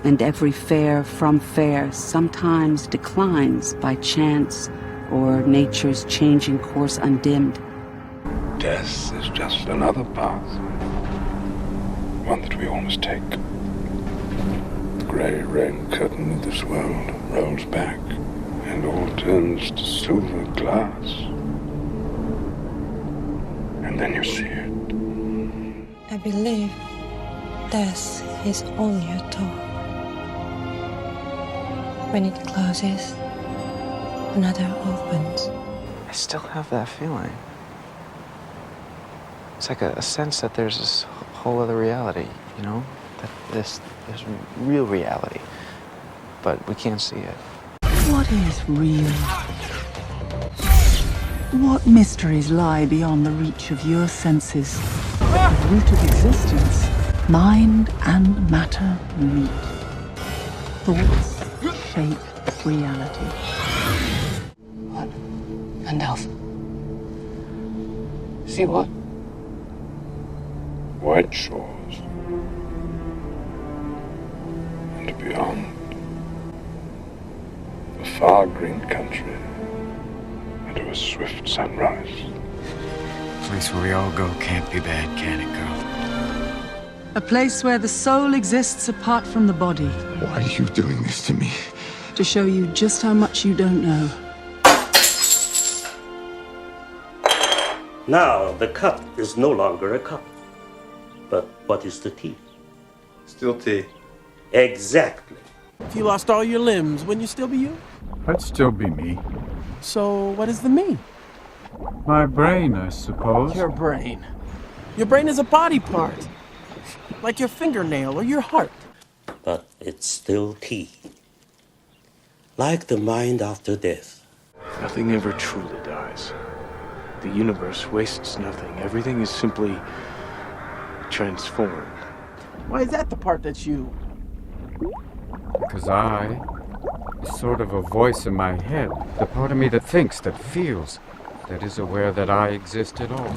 and every fair from fair sometimes declines by chance or nature's changing course undimmed. Death is just another path, one that we all must take. The grey rain curtain of this world rolls back, and all turns to silver glass. And then you see it. I believe death is on your door. When it closes, another opens. I still have that feeling. It's like a sense that there's this whole other reality, you know? That there's real reality, but we can't see it. What is real? What mysteries lie beyond the reach of your senses? The root of existence, mind and matter meet. Thoughts shape reality. What? Gandalf. See what? White shores. And beyond. A far green country. And a swift sunrise. Place where we all go can't be bad, can it, girl? A place where the soul exists apart from the body. Why are you doing this to me? To show you just how much you don't know. Now, the cup is no longer a cup. But what is the tea? Still tea. Exactly. If you lost all your limbs, wouldn't you still be you? I'd still be me. So, what is the me? My brain, I suppose. Your brain. Your brain is a body part. Like your fingernail or your heart. But it's still tea. Like the mind after death. Nothing ever truly dies. The universe wastes nothing. Everything is simply transformed. Why is that the part that's you? Because I Sort of a voice in my head. The part of me that thinks, that feels, that is aware that I exist at all.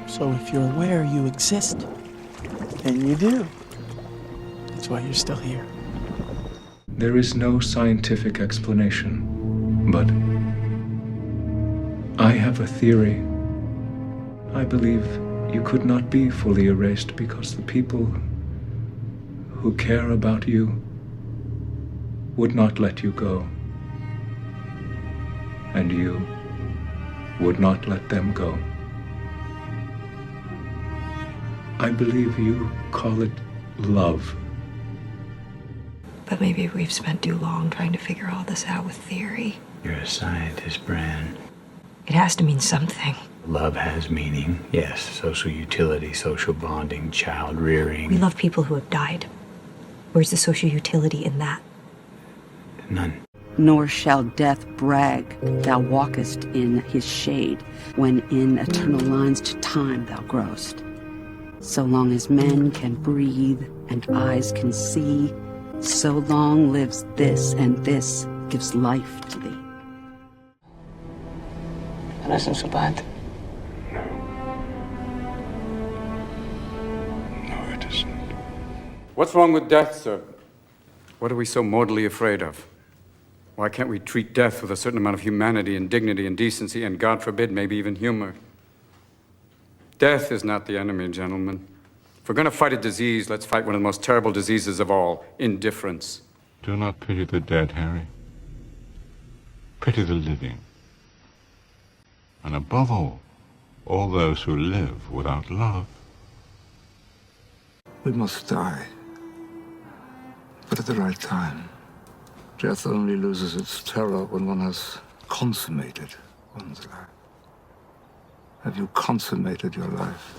So if you're aware you exist, and you do, that's why you're still here. There is no scientific explanation, but I have a theory. I believe you could not be fully erased because the people who care about you would not let you go. And you would not let them go. I believe you call it love. But maybe we've spent too long trying to figure all this out with theory. You're a scientist, Bran. It has to mean something. Love has meaning, yes. Social utility, social bonding, child rearing. We love people who have died. Where's the social utility in that? None. Nor shall death brag, thou walkest in his shade, when in eternal lines to time thou growest. So long as men can breathe and eyes can see, so long lives this, and this gives life to thee. No isn't so bad. No, it isn't. What's wrong with death, sir? What are we so mortally afraid of? Why can't we treat death with a certain amount of humanity and dignity and decency and, God forbid, maybe even humor? Death is not the enemy, gentlemen. If we're going to fight a disease, let's fight one of the most terrible diseases of all, indifference. Do not pity the dead, Harry. Pity the living. And above all those who live without love. We must die. But at the right time. Death only loses its terror when one has consummated one's life. Have you consummated your life?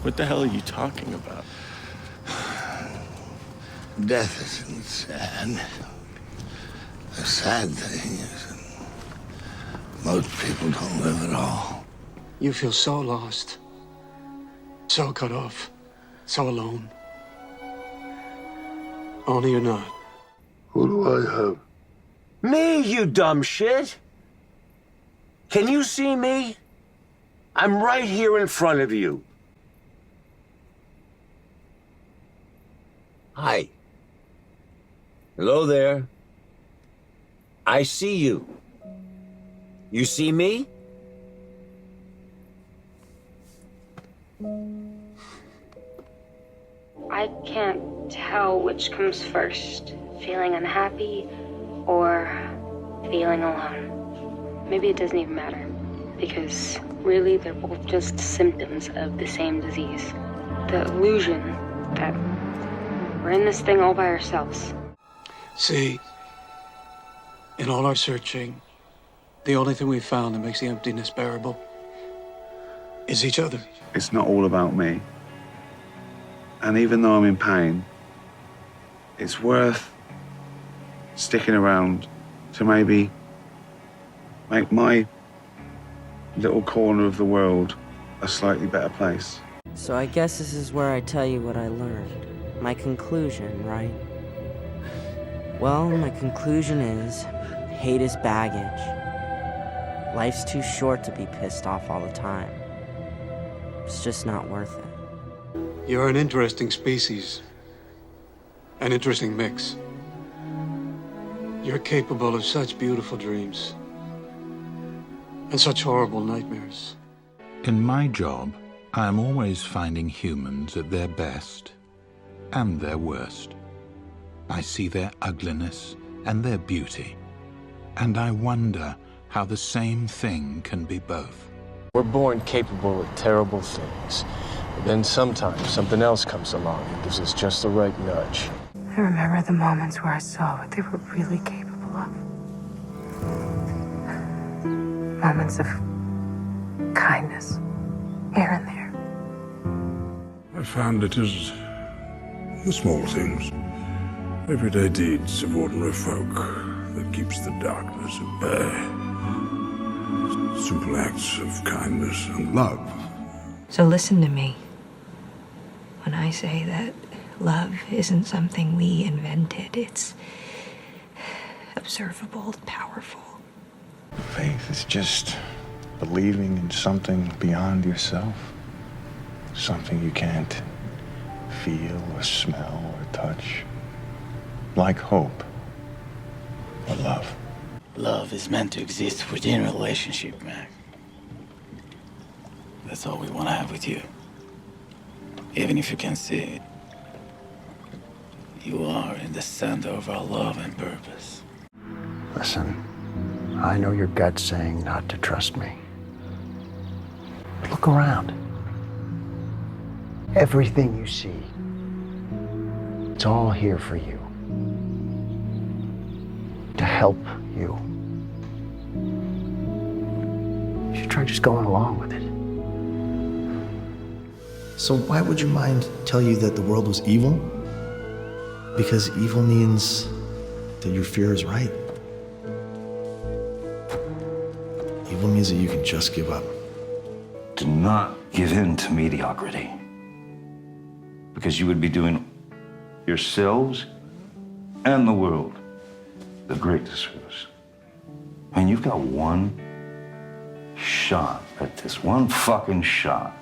What the hell are you talking about? Death isn't sad. The sad thing is that most people don't live at all. You feel so lost, so cut off, so alone. Only you're not. Who do I have? Me, you dumb shit! Can you see me? I'm right here in front of you. Hi. Hello there. I see you. You see me? I can't tell which comes first, feeling unhappy or feeling alone. Maybe it doesn't even matter, because really they're both just symptoms of the same disease. The illusion that we're in this thing all by ourselves. See, in all our searching, the only thing we've found that makes the emptiness bearable is each other. It's not all about me. And even though I'm in pain, it's worth sticking around to maybe make my little corner of the world a slightly better place. So I guess this is where I tell you what I learned. My conclusion, right? Well, my conclusion is, hate is baggage. Life's too short to be pissed off all the time. It's just not worth it. You're an interesting species. An interesting mix. You're capable of such beautiful dreams. And such horrible nightmares. In my job, I am always finding humans at their best and their worst. I see their ugliness and their beauty, and I wonder how the same thing can be both. We're born capable of terrible things, but then sometimes something else comes along and gives us just the right nudge. I remember the moments where I saw what they were really capable of. Moments of kindness, here and there. I found it is the small things, everyday deeds of ordinary folk that keeps the darkness at bay. Simple acts of kindness and love. So listen to me. When I say that love isn't something we invented, it's observable, powerful. Faith is just believing in something beyond yourself. Something you can't feel or smell or touch. Like hope or love. Love is meant to exist within a relationship, Mac. That's all we want to have with you. Even if you can't see it. You are in the center of our love and purpose. Listen, I know your gut's saying not to trust me. But look around. Everything you see, it's all here for you. To help you. You should try just going along with it. So why would your mind tell you that the world was evil? Because evil means that your fear is right. Evil means that you can just give up. Do not give in to mediocrity. Because you would be doing yourselves and the world the great disservice. I mean, you've got one shot at this, one fucking shot.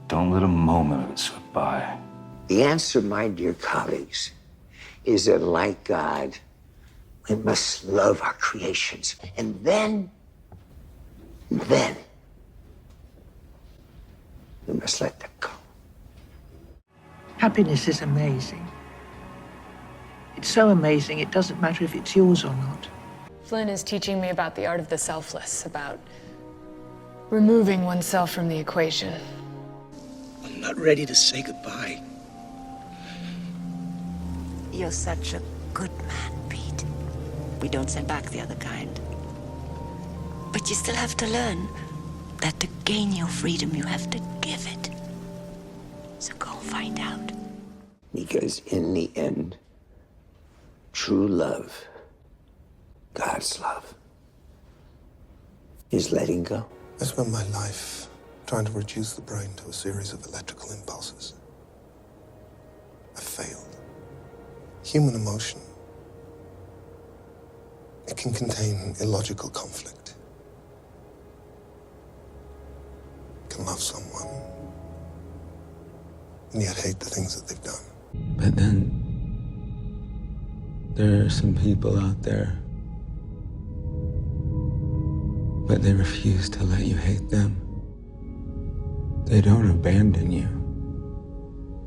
Don't let a moment of it slip by. The answer, my dear colleagues, is that like God, we must love our creations. And then we must let them go. Happiness is amazing. It's so amazing, it doesn't matter if it's yours or not. Flynn is teaching me about the art of the selfless, about removing oneself from the equation. I'm not ready to say goodbye. You're such a good man, Pete. We don't send back the other kind. But you still have to learn that to gain your freedom, you have to give it. So go find out. Because in the end, true love, God's love, is letting go. I spent my life trying to reduce the brain to a series of electrical impulses. I failed. Human emotion, it can contain illogical conflict. You can love someone and yet hate the things that they've done. But then, there are some people out there, but they refuse to let you hate them. They don't abandon you,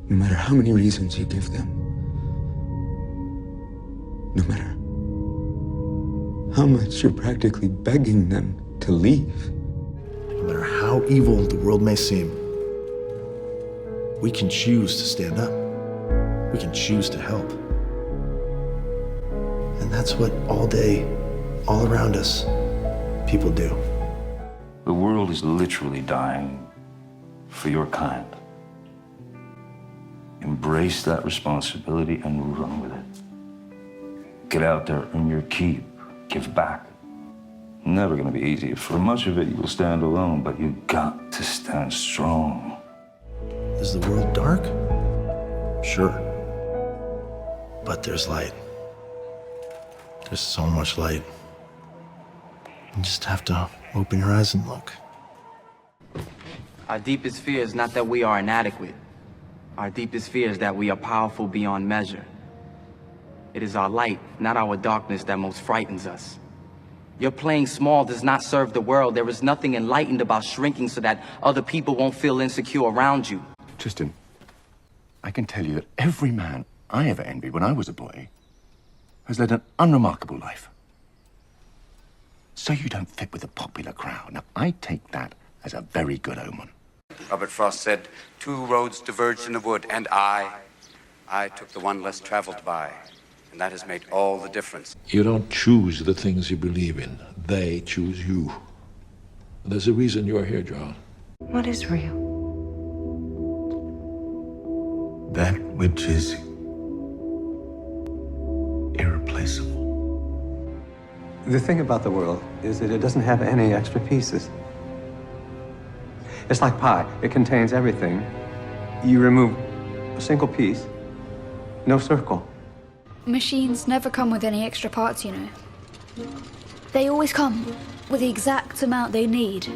no matter how many reasons you give them. No matter how much you're practically begging them to leave. No matter how evil the world may seem, we can choose to stand up. We can choose to help. And that's what all day, all around us, people do. The world is literally dying for your kind. Embrace that responsibility and run with it. Get out there, earn your keep, give back. Never gonna be easy. For much of it, you'll stand alone, but you got to stand strong. Is the world dark? Sure. But there's light. There's so much light. You just have to open your eyes and look. Our deepest fear is not that we are inadequate. Our deepest fear is that we are powerful beyond measure. It is our light, not our darkness, that most frightens us. Your playing small does not serve the world. There is nothing enlightened about shrinking so that other people won't feel insecure around you. Tristan, I can tell you that every man I ever envied when I was a boy has led an unremarkable life. So you don't fit with the popular crowd. Now, I take that as a very good omen. Robert Frost said, 2 roads diverged in the wood, and I took the one less traveled by. And that has made all the difference. You don't choose the things you believe in. They choose you. There's a reason you're here, John. What is real? That which is irreplaceable. The thing about the world is that it doesn't have any extra pieces. It's like pie. It contains everything. You remove a single piece, no circle. Machines never come with any extra parts, you know. They always come with the exact amount they need.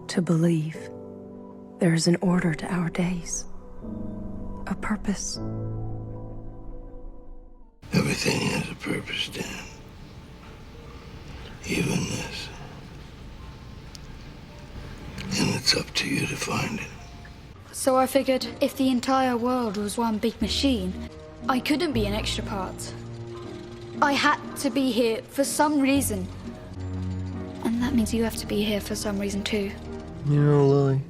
To believe there is an order to our days, a purpose. Everything has a purpose, Dan. Even this. And it's up to you to find it. So I figured if the entire world was one big machine, I couldn't be an extra part. I had to be here for some reason. And that means you have to be here for some reason too. You know, Lily,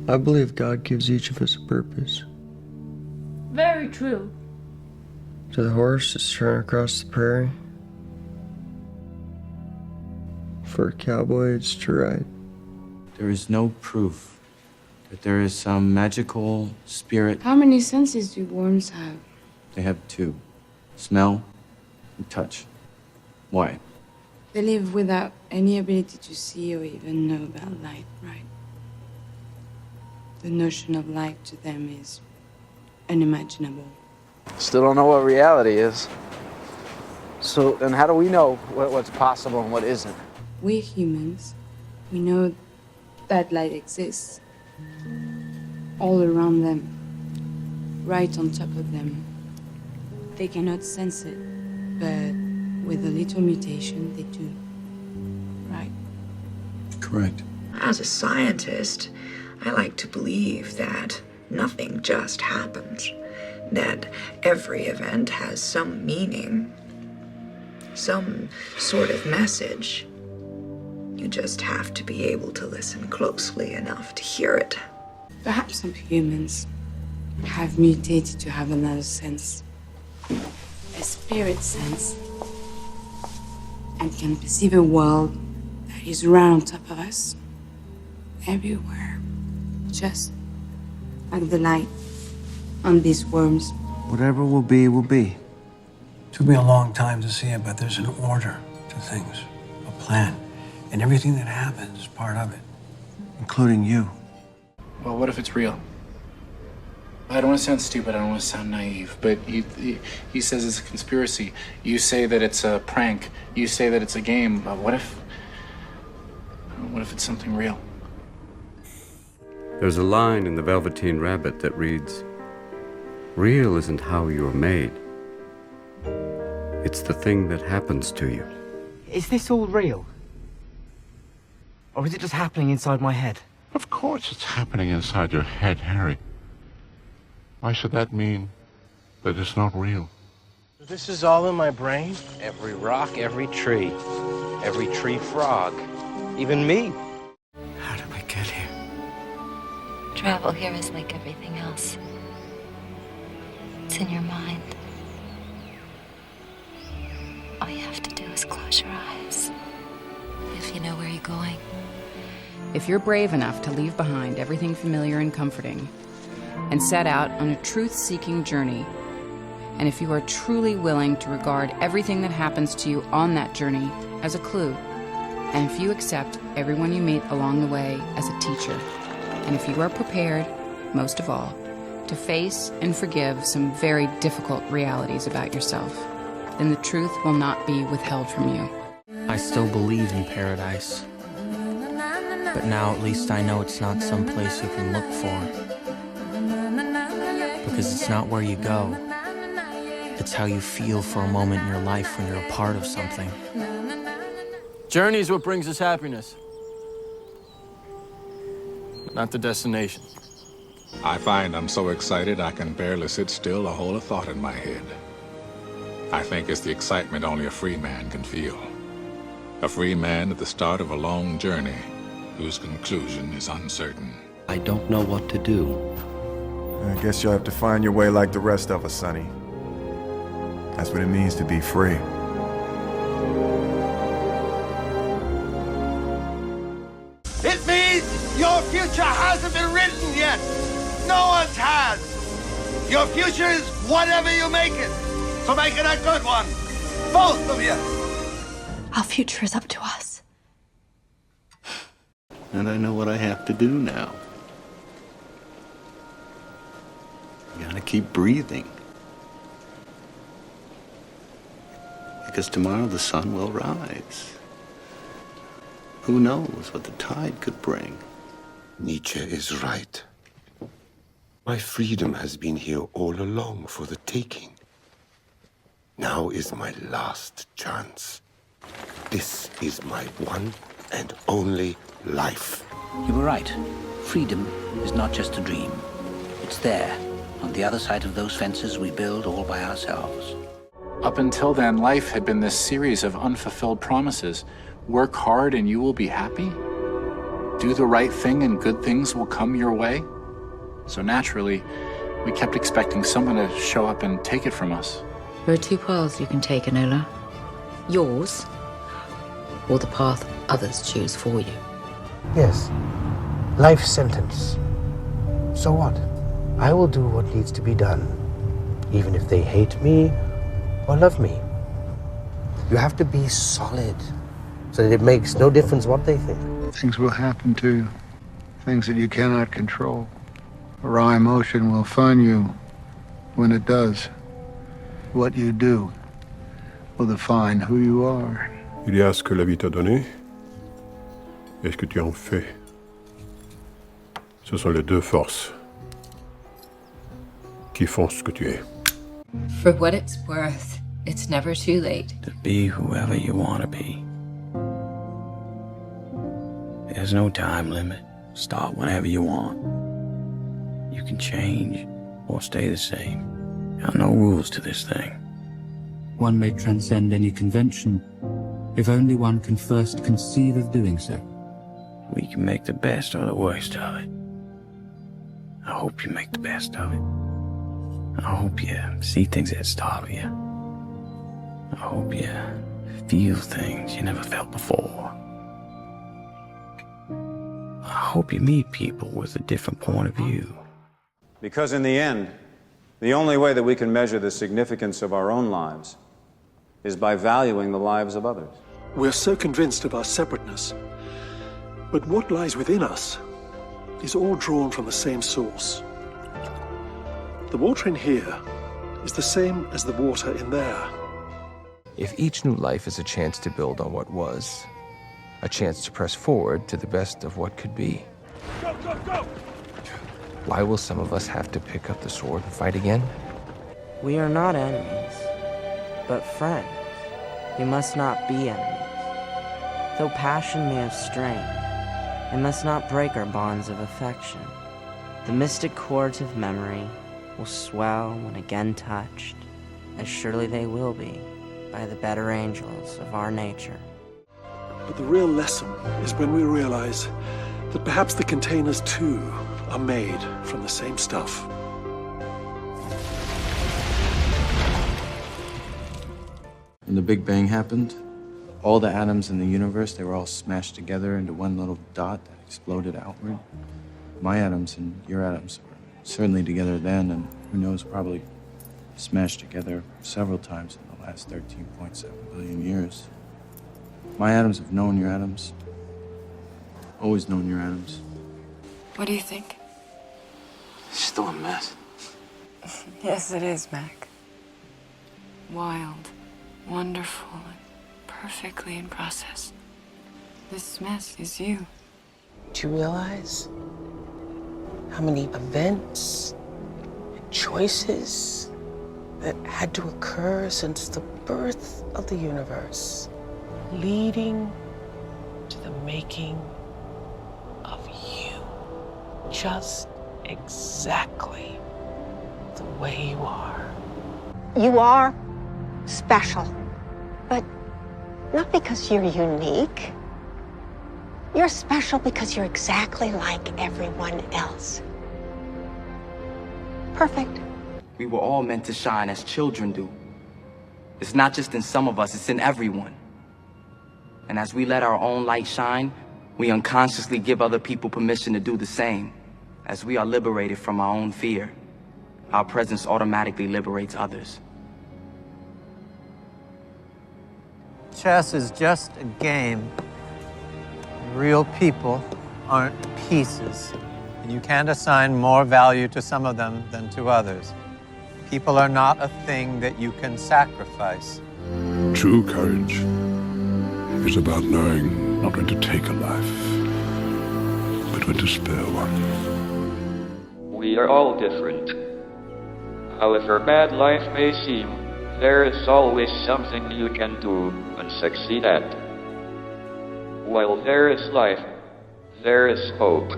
I believe God gives each of us a purpose. Very true. To the horse that's trying to cross the prairie. For a cowboy, it's to ride. There is no proof that there is some magical spirit. How many senses do worms have? They have two: smell and touch. Why? They live without any ability to see or even know about light, right? The notion of light to them is unimaginable. Still don't know what reality is. So then how do we know what's possible and what isn't? We humans, we know that light exists. All around them, right on top of them. They cannot sense it, but with a little mutation, they do. Right? Correct. As a scientist, I like to believe that nothing just happens, that every event has some meaning, some sort of message. You just have to be able to listen closely enough to hear it. Perhaps some humans have mutated to have another sense, a spirit sense, and can perceive a world that is right on top of us, everywhere, just like the light on these worms. Whatever will be, will be. It took me a long time to see it, but there's an order to things, a plan, and everything that happens is part of it. Including you. Well, what if it's real? I don't want to sound stupid, I don't want to sound naive, but he says it's a conspiracy. You say that it's a prank. You say that it's a game. What if it's something real? There's a line in The Velveteen Rabbit that reads, "Real isn't how you're made. It's the thing that happens to you." Is this all real? Or is it just happening inside my head? Of course it's happening inside your head, Harry. Why should that mean that it's not real? This is all in my brain? Every rock, every tree frog, even me. How did we get here? Travel here is like everything else. It's in your mind. All you have to do is close your eyes. If you know where you're going. If you're brave enough to leave behind everything familiar and comforting, and set out on a truth-seeking journey, and if you are truly willing to regard everything that happens to you on that journey as a clue, and if you accept everyone you meet along the way as a teacher, and if you are prepared, most of all, to face and forgive some very difficult realities about yourself, then the truth will not be withheld from you. I still believe in paradise. But now at least I know it's not some place you can look for. Because it's not where you go. It's how you feel for a moment in your life when you're a part of something. Journey is what brings us happiness, not the destination. I find I'm so excited I can barely sit still or hold a thought in my head. I think it's the excitement only a free man can feel. A free man at the start of a long journey whose conclusion is uncertain. I don't know what to do. I guess you'll have to find your way like the rest of us, Sonny. That's what it means to be free. It means your future hasn't been written yet. No one's has. Your future is whatever you make it. So make it a good one. Both of you. Our future is up to us. And I know what I have to do now. I gotta keep breathing. because tomorrow the sun will rise. Who knows what the tide could bring? Nietzsche is right. My freedom has been here all along for the taking. Now is my last chance. This is my one and only life. You were right. Freedom is not just a dream. It's there, on the other side of those fences we build all by ourselves. Up until then, life had been this series of unfulfilled promises. Work hard and you will be happy. Do the right thing and good things will come your way. So naturally, we kept expecting someone to show up and take it from us. There are two paths you can take, Enola. Yours, or the path others choose for you. Yes. Life sentence. So what? I will do what needs to be done, even if they hate me or love me. You have to be solid, so that it makes no difference what they think. Things will happen to you, things that you cannot control. A raw emotion will find you when it does. What you do will define who you are. Il y a ce que la vie t'a donné et ce que tu en fais. Ce sont les deux forces qui font ce que tu es. For what it's worth, it's never too late. To be whoever you want to be. There's no time limit. Start whenever you want. You can change or stay the same. There are no rules to this thing. One may transcend any convention, if only one can first conceive of doing so. We can make the best or the worst of it. I hope you make the best of it. I hope you see things that startle you. I hope you feel things you never felt before. I hope you meet people with a different point of view. Because in the end, the only way that we can measure the significance of our own lives is by valuing the lives of others. We're so convinced of our separateness, but what lies within us is all drawn from the same source. The water in here is the same as the water in there. If each new life is a chance to build on what was, a chance to press forward to the best of what could be, Go, go, go! why will some of us have to pick up the sword and fight again? We are not enemies, but friends. We must not be enemies. Though passion may have strength, it must not break our bonds of affection. The mystic chords of memory will swell when again touched, as surely they will be by the better angels of our nature. But the real lesson is when we realize that perhaps the containers too are made from the same stuff. When the Big Bang happened, all the atoms in the universe, they were all smashed together into one little dot that exploded outward. My atoms and your atoms were certainly together then, and who knows, probably smashed together several times in the last 13.7 billion years. My atoms have known your atoms, always known your atoms. What do you think? It's still a mess. Yes, it is, Mac. Wild, wonderful, and perfectly in process. This mess is you. Do you realize how many events and choices that had to occur since the birth of the universe, leading to the making of you, just exactly the way you are? You are special, but not because you're unique. You're special because you're exactly like everyone else. Perfect. We were all meant to shine as children do. It's not just in some of us, it's in everyone. And as we let our own light shine, we unconsciously give other people permission to do the same. As we are liberated from our own fear, our presence automatically liberates others. Chess is just a game. Real people aren't pieces, and you can't assign more value to some of them than to others. People are not a thing that you can sacrifice. True courage is about knowing not when to take a life, but when to spare one. We are all different. However bad life may seem, there is always something you can do and succeed at. While there is life, there is hope.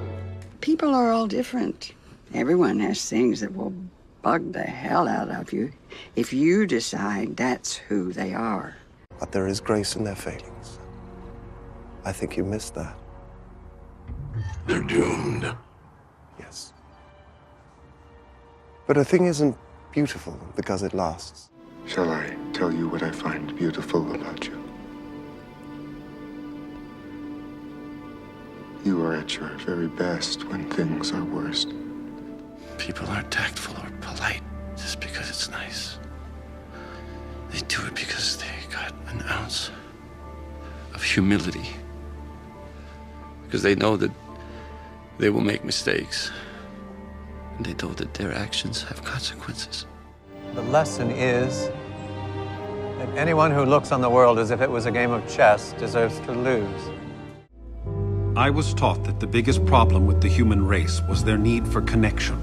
People are all different. Everyone has things that will bug the hell out of you if you decide that's who they are. But there is grace in their failings. I think you missed that. They're doomed. Yes. But a thing isn't beautiful because it lasts. Shall I tell you what I find beautiful about you? You are at your very best when things are worst. People aren't tactful or polite just because it's nice. They do it because they got an ounce of humility. Because they know that they will make mistakes. And they know that their actions have consequences. The lesson is that anyone who looks on the world as if it was a game of chess deserves to lose. I was taught that the biggest problem with the human race was their need for connection.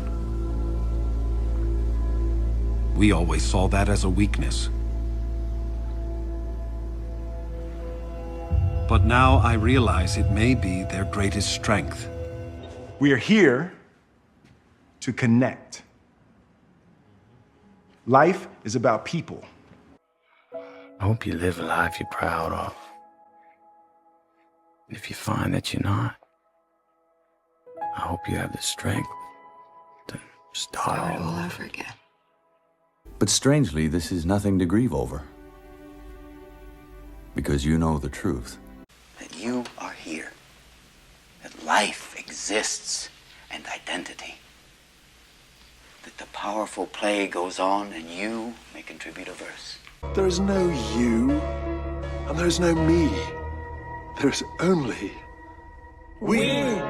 We always saw that as a weakness. But now I realize it may be their greatest strength. We are here to connect. Life is about people. I hope you live a life you're proud of. If you find that you're not, I hope you have the strength to start all over again. But strangely, this is nothing to grieve over. Because you know the truth. That you are here. That life exists and identity. That the powerful play goes on and you may contribute a verse. There is no you, and there is no me. There is only we.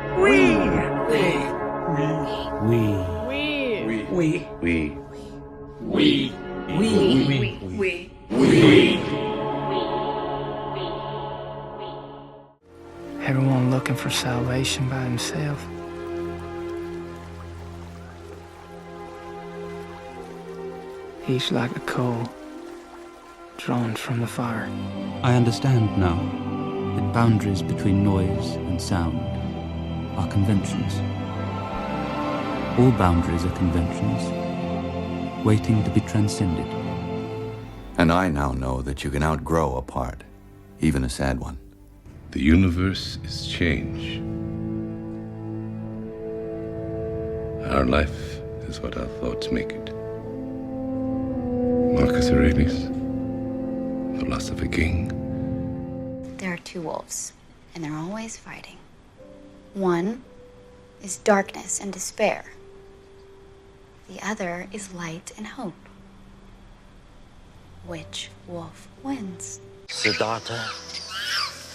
We. Everyone looking for salvation by himself. Each like a coal drawn from the fire. I understand now that boundaries between noise and sound are conventions. All boundaries are conventions, waiting to be transcended. And I now know that you can outgrow a part, even a sad one. The universe is change. Our life is what our thoughts make it. Marcus Aurelius, philosopher king. There are two wolves, and they're always fighting. One is darkness and despair. The other is light and hope. Which wolf wins? Siddhartha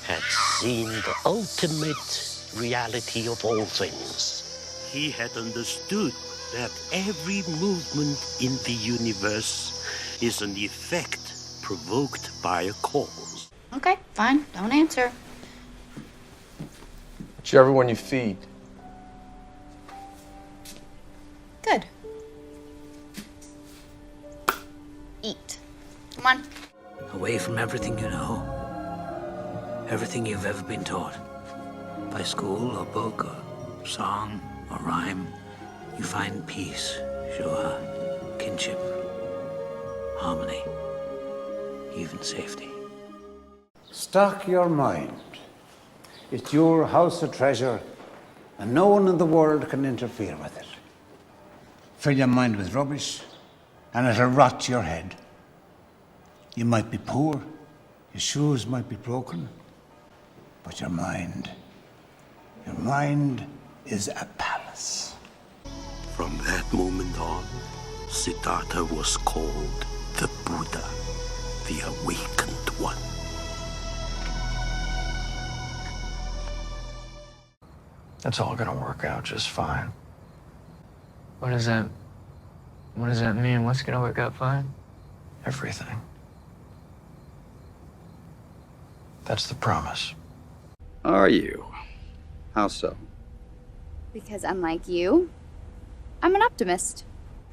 had seen the ultimate reality of all things. He had understood that every movement in the universe is an effect provoked by a cause. Okay, fine. Don't answer. Whichever one you feed. Good. Eat. Come on. Away from everything you know, everything you've ever been taught, by school or book or song or rhyme, you find peace, joy, kinship, harmony, even safety. Stock your mind. It's your house of treasure, and no one in the world can interfere with it. Fill your mind with rubbish, and it'll rot your head. You might be poor, your shoes might be broken, but your mind is a palace. From that moment on, Siddhartha was called the Buddha, the awakened one. That's all gonna work out just fine. What does that mean? What's gonna work out fine? Everything. That's the promise. Are you? How so? Because unlike you, I'm an optimist.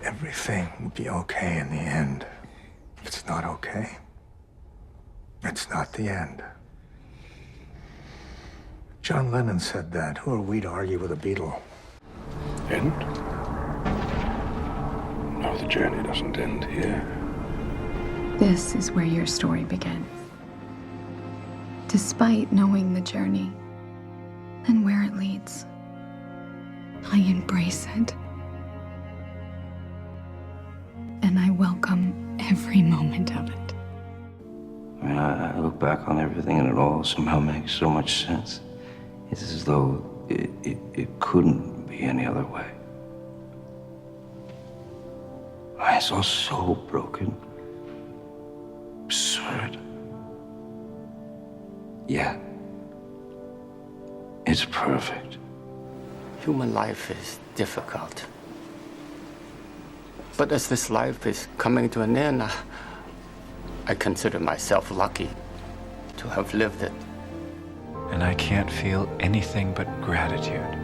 Everything will be okay in the end. If it's not okay, it's not the end. John Lennon said that. Who are we to argue with a Beatle? End? No, the journey doesn't end here. This is where your story begins. Despite knowing the journey and where it leads, I embrace it. And I welcome every moment of it. I mean, I look back on everything and it all somehow makes so much sense. It's as though it couldn't be any other way. It's all so broken, absurd. Yeah, it's perfect. Human life is difficult. But as this life is coming to an end, I consider myself lucky to have lived it. And I can't feel anything but gratitude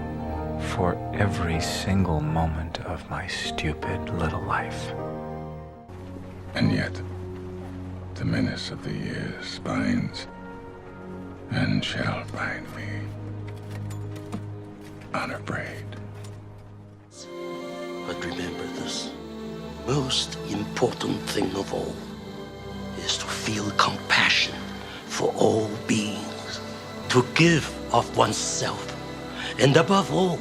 for every single moment of my stupid little life. And yet, the menace of the years binds and shall bind me unafraid. But remember this, most important thing of all is to feel compassion for all beings, to give of oneself, and above all,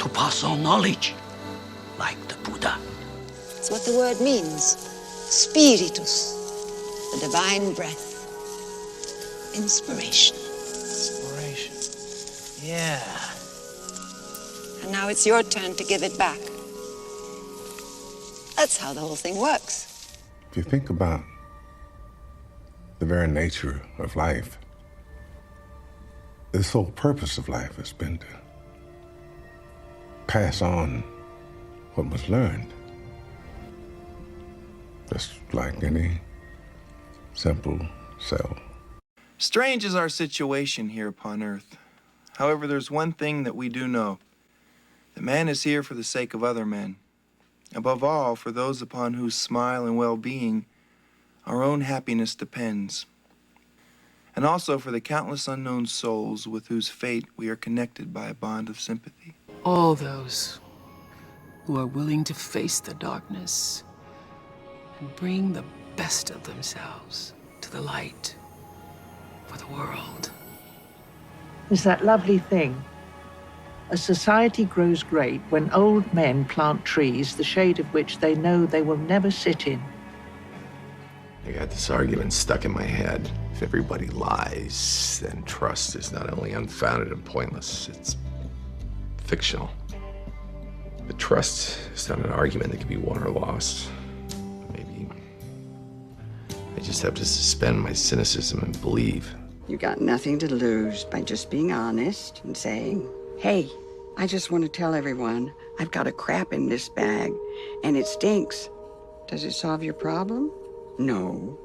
to pass on knowledge, like the Buddha. It's what the word means. Spiritus, the divine breath. Inspiration. Inspiration. Yeah. And now it's your turn to give it back. That's how the whole thing works. If you think about the very nature of life, the sole purpose of life has been to pass on what was learned. Just like any simple cell. Strange is our situation here upon Earth. However, there's one thing that we do know. That man is here for the sake of other men. Above all, for those upon whose smile and well-being our own happiness depends. And also for the countless unknown souls with whose fate we are connected by a bond of sympathy. All those who are willing to face the darkness and bring the best of themselves to the light for the world. There's that lovely thing. A society grows great when old men plant trees, the shade of which they know they will never sit in. I got this argument stuck in my head. If everybody lies, then trust is not only unfounded and pointless, it's fictional. But trust is not an argument that can be won or lost. Maybe I just have to suspend my cynicism and believe. You got nothing to lose by just being honest and saying, hey, I just want to tell everyone I've got a crap in this bag and it stinks. Does it solve your problem? No,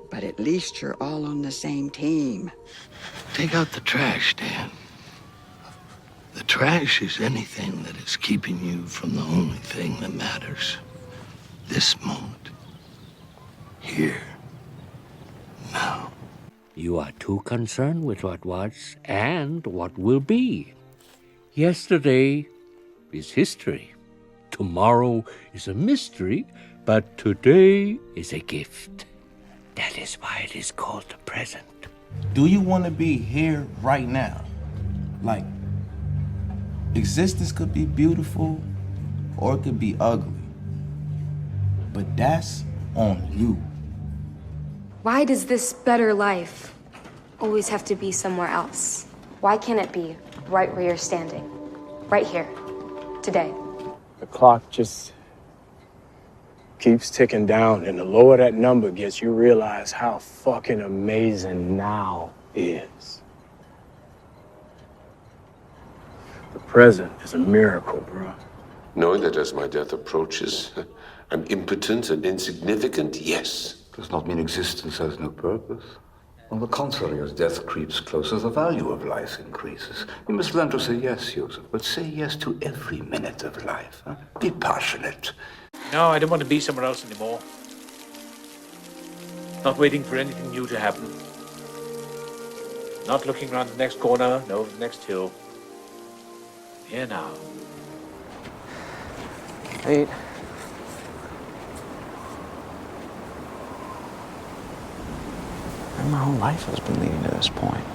but at least you're all on the same team. Take out the trash, Dan. The trash is anything that is keeping you from the only thing that matters. This moment. Here. Now. You are too concerned with what was and what will be. Yesterday is history. Tomorrow is a mystery, but today is a gift. That is why it is called the present. Do you want to be here right now? Like, existence could be beautiful or it could be ugly. But that's on you. Why does this better life always have to be somewhere else? Why can't it be right where you're standing? Right here, today. The clock just keeps ticking down, and the lower that number gets, you realize how fucking amazing now is. The present is a miracle, bro. Knowing that as my death approaches, I'm impotent and insignificant, yes. Does not mean existence has no purpose. On the contrary, as death creeps closer, the value of life increases. You must learn to say yes, Joseph, but say yes to every minute of life. Huh? Be passionate. No, I don't want to be somewhere else anymore. Not waiting for anything new to happen. Not looking around the next corner, no, the next hill. Here now. Wait. My whole life has been leading to this point.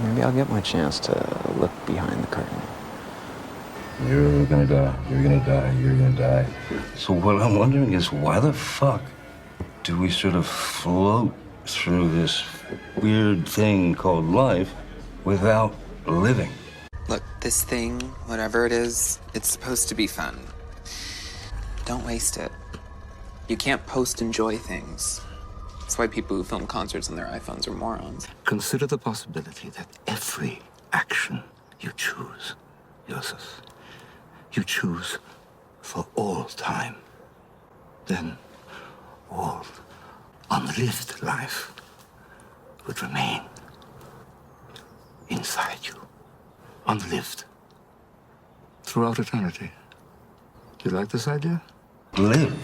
Maybe I'll get my chance to look behind the curtain. You're gonna die. You're gonna die. You're gonna die. So what I'm wondering is, why the fuck do we sort of float through this weird thing called life without living? Look, this thing, whatever it is, it's supposed to be fun. Don't waste it. You can't post-enjoy things. That's why people who film concerts on their iPhones are morons. Consider the possibility that every action you choose, Joseph, you choose for all time. Then all unlived life would remain inside you, unlived, throughout eternity. Do you like this idea? Live.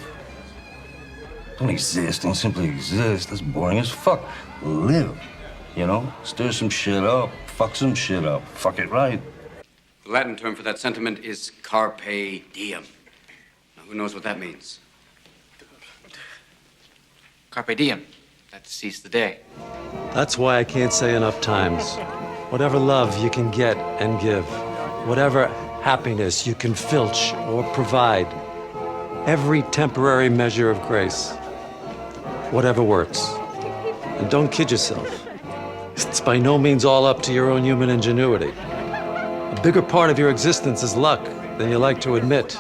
Don't exist, don't simply exist. That's boring as fuck. Live, you know? Stir some shit up, fuck some shit up, fuck it right. The Latin term for that sentiment is carpe diem. Now, who knows what that means? Carpe diem. That to seize the day. That's why I can't say enough times. Whatever love you can get and give, whatever happiness you can filch or provide, every temporary measure of grace, whatever works. And don't kid yourself. It's by no means all up to your own human ingenuity. A bigger part of your existence is luck than you like to admit.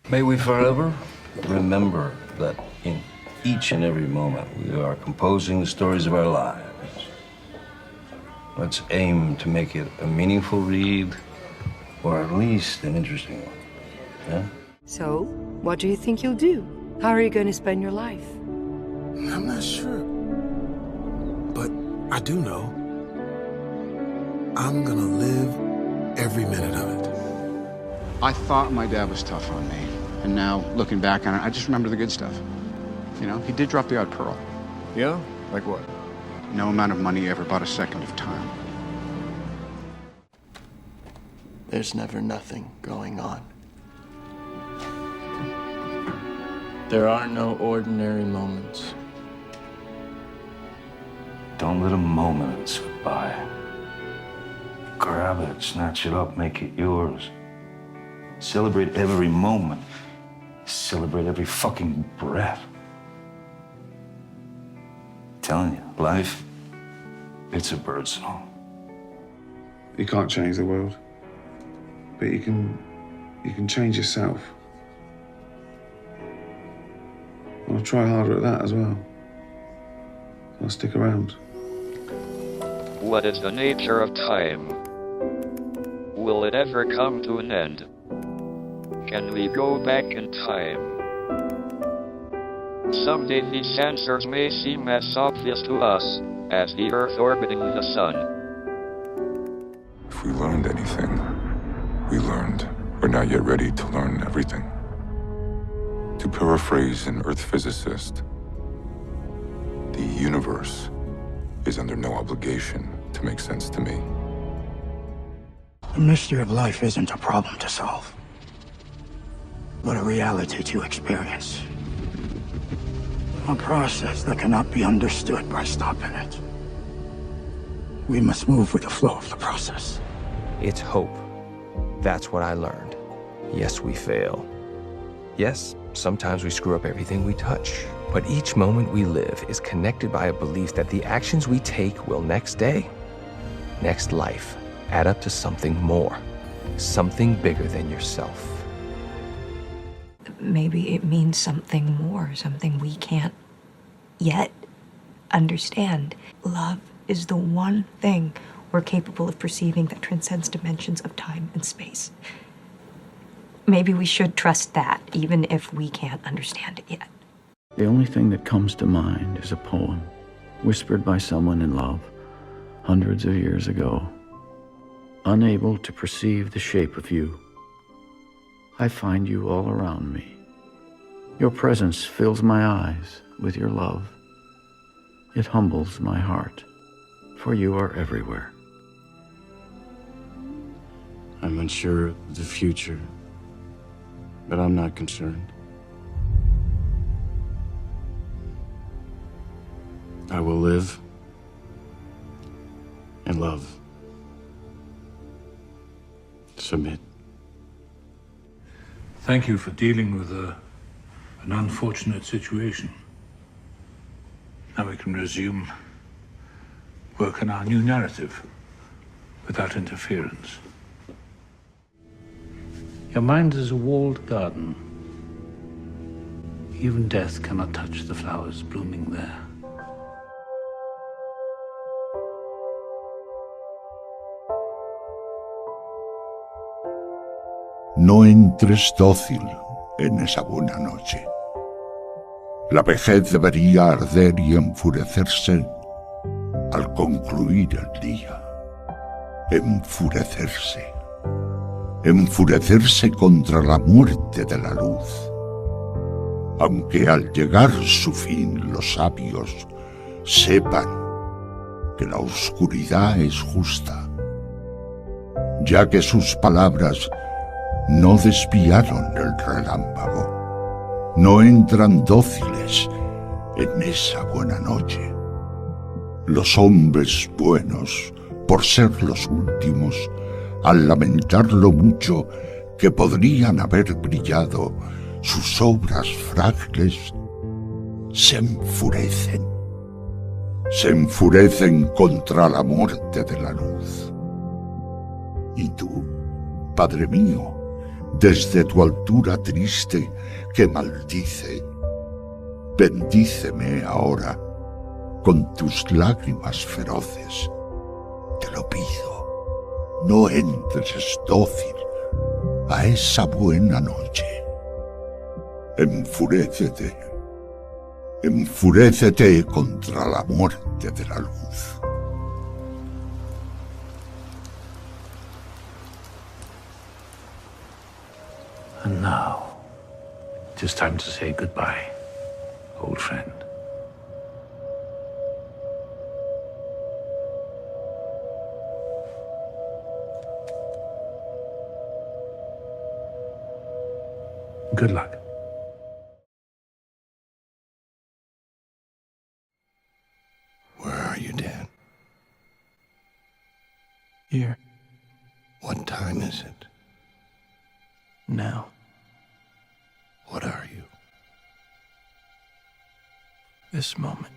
May we forever remember that in each and every moment we are composing the stories of our lives. Let's aim to make it a meaningful read, or at least an interesting one. Yeah? So, what do you think you'll do? How are you going to spend your life? I'm not sure. But I do know. I'm gonna live every minute of it. I thought my dad was tough on me. And now, looking back on it, I just remember the good stuff. You know, he did drop the odd pearl. Yeah? Like what? No amount of money ever bought a second of time. There's never nothing going on. There are no ordinary moments. Don't let a moment slip by. Grab it, snatch it up, make it yours. Celebrate every moment. Celebrate every fucking breath. I'm telling you, life, it's a bird song. You can't change the world, but you can change yourself. I'll try harder at that as well. I'll stick around. What is the nature of time? Will it ever come to an end? Can we go back in time? Someday these answers may seem as obvious to us as the Earth orbiting the Sun. If we learned anything, we learned we're not yet ready to learn everything. To paraphrase an Earth physicist, the universe is under no obligation to make sense to me. The mystery of life isn't a problem to solve, but a reality to experience. A process that cannot be understood by stopping it. We must move with the flow of the process. It's hope. That's what I learned. Yes, we fail. Yes, sometimes we screw up everything we touch. But each moment we live is connected by a belief that the actions we take will next day, next life, add up to something more. Something bigger than yourself. Maybe it means something more, something we can't yet understand. Love is the one thing we're capable of perceiving that transcends dimensions of time and space. Maybe we should trust that, even if we can't understand it yet. The only thing that comes to mind is a poem whispered by someone in love hundreds of years ago. Unable to perceive the shape of you, I find you all around me. Your presence fills my eyes with your love. It humbles my heart, for you are everywhere. I'm unsure of the future, but I'm not concerned. I will live and love. Submit. Thank you for dealing with an unfortunate situation. Now we can resume work on our new narrative without interference. Your mind is a walled garden. Even death cannot touch the flowers blooming there. No entres dócil en esa buena noche. La vejez debería arder y enfurecerse al concluir el día. Enfurecerse. Enfurecerse contra la muerte de la luz. Aunque al llegar su fin los sabios sepan que la oscuridad es justa, ya que sus palabras no desviaron el relámpago, no entran dóciles en esa buena noche. Los hombres buenos, por ser los últimos, al lamentar lo mucho que podrían haber brillado sus obras frágiles, se enfurecen. Se enfurecen contra la muerte de la luz. Y tú, Padre mío, desde tu altura triste que maldice, bendíceme ahora con tus lágrimas feroces. Te lo pido, no entres dócil a esa buena noche. Enfurécete, enfurécete contra la muerte de la luz. And now, it is time to say goodbye, old friend. Good luck. Where are you, Dad? Here. What time is it? Now. What are you? This moment.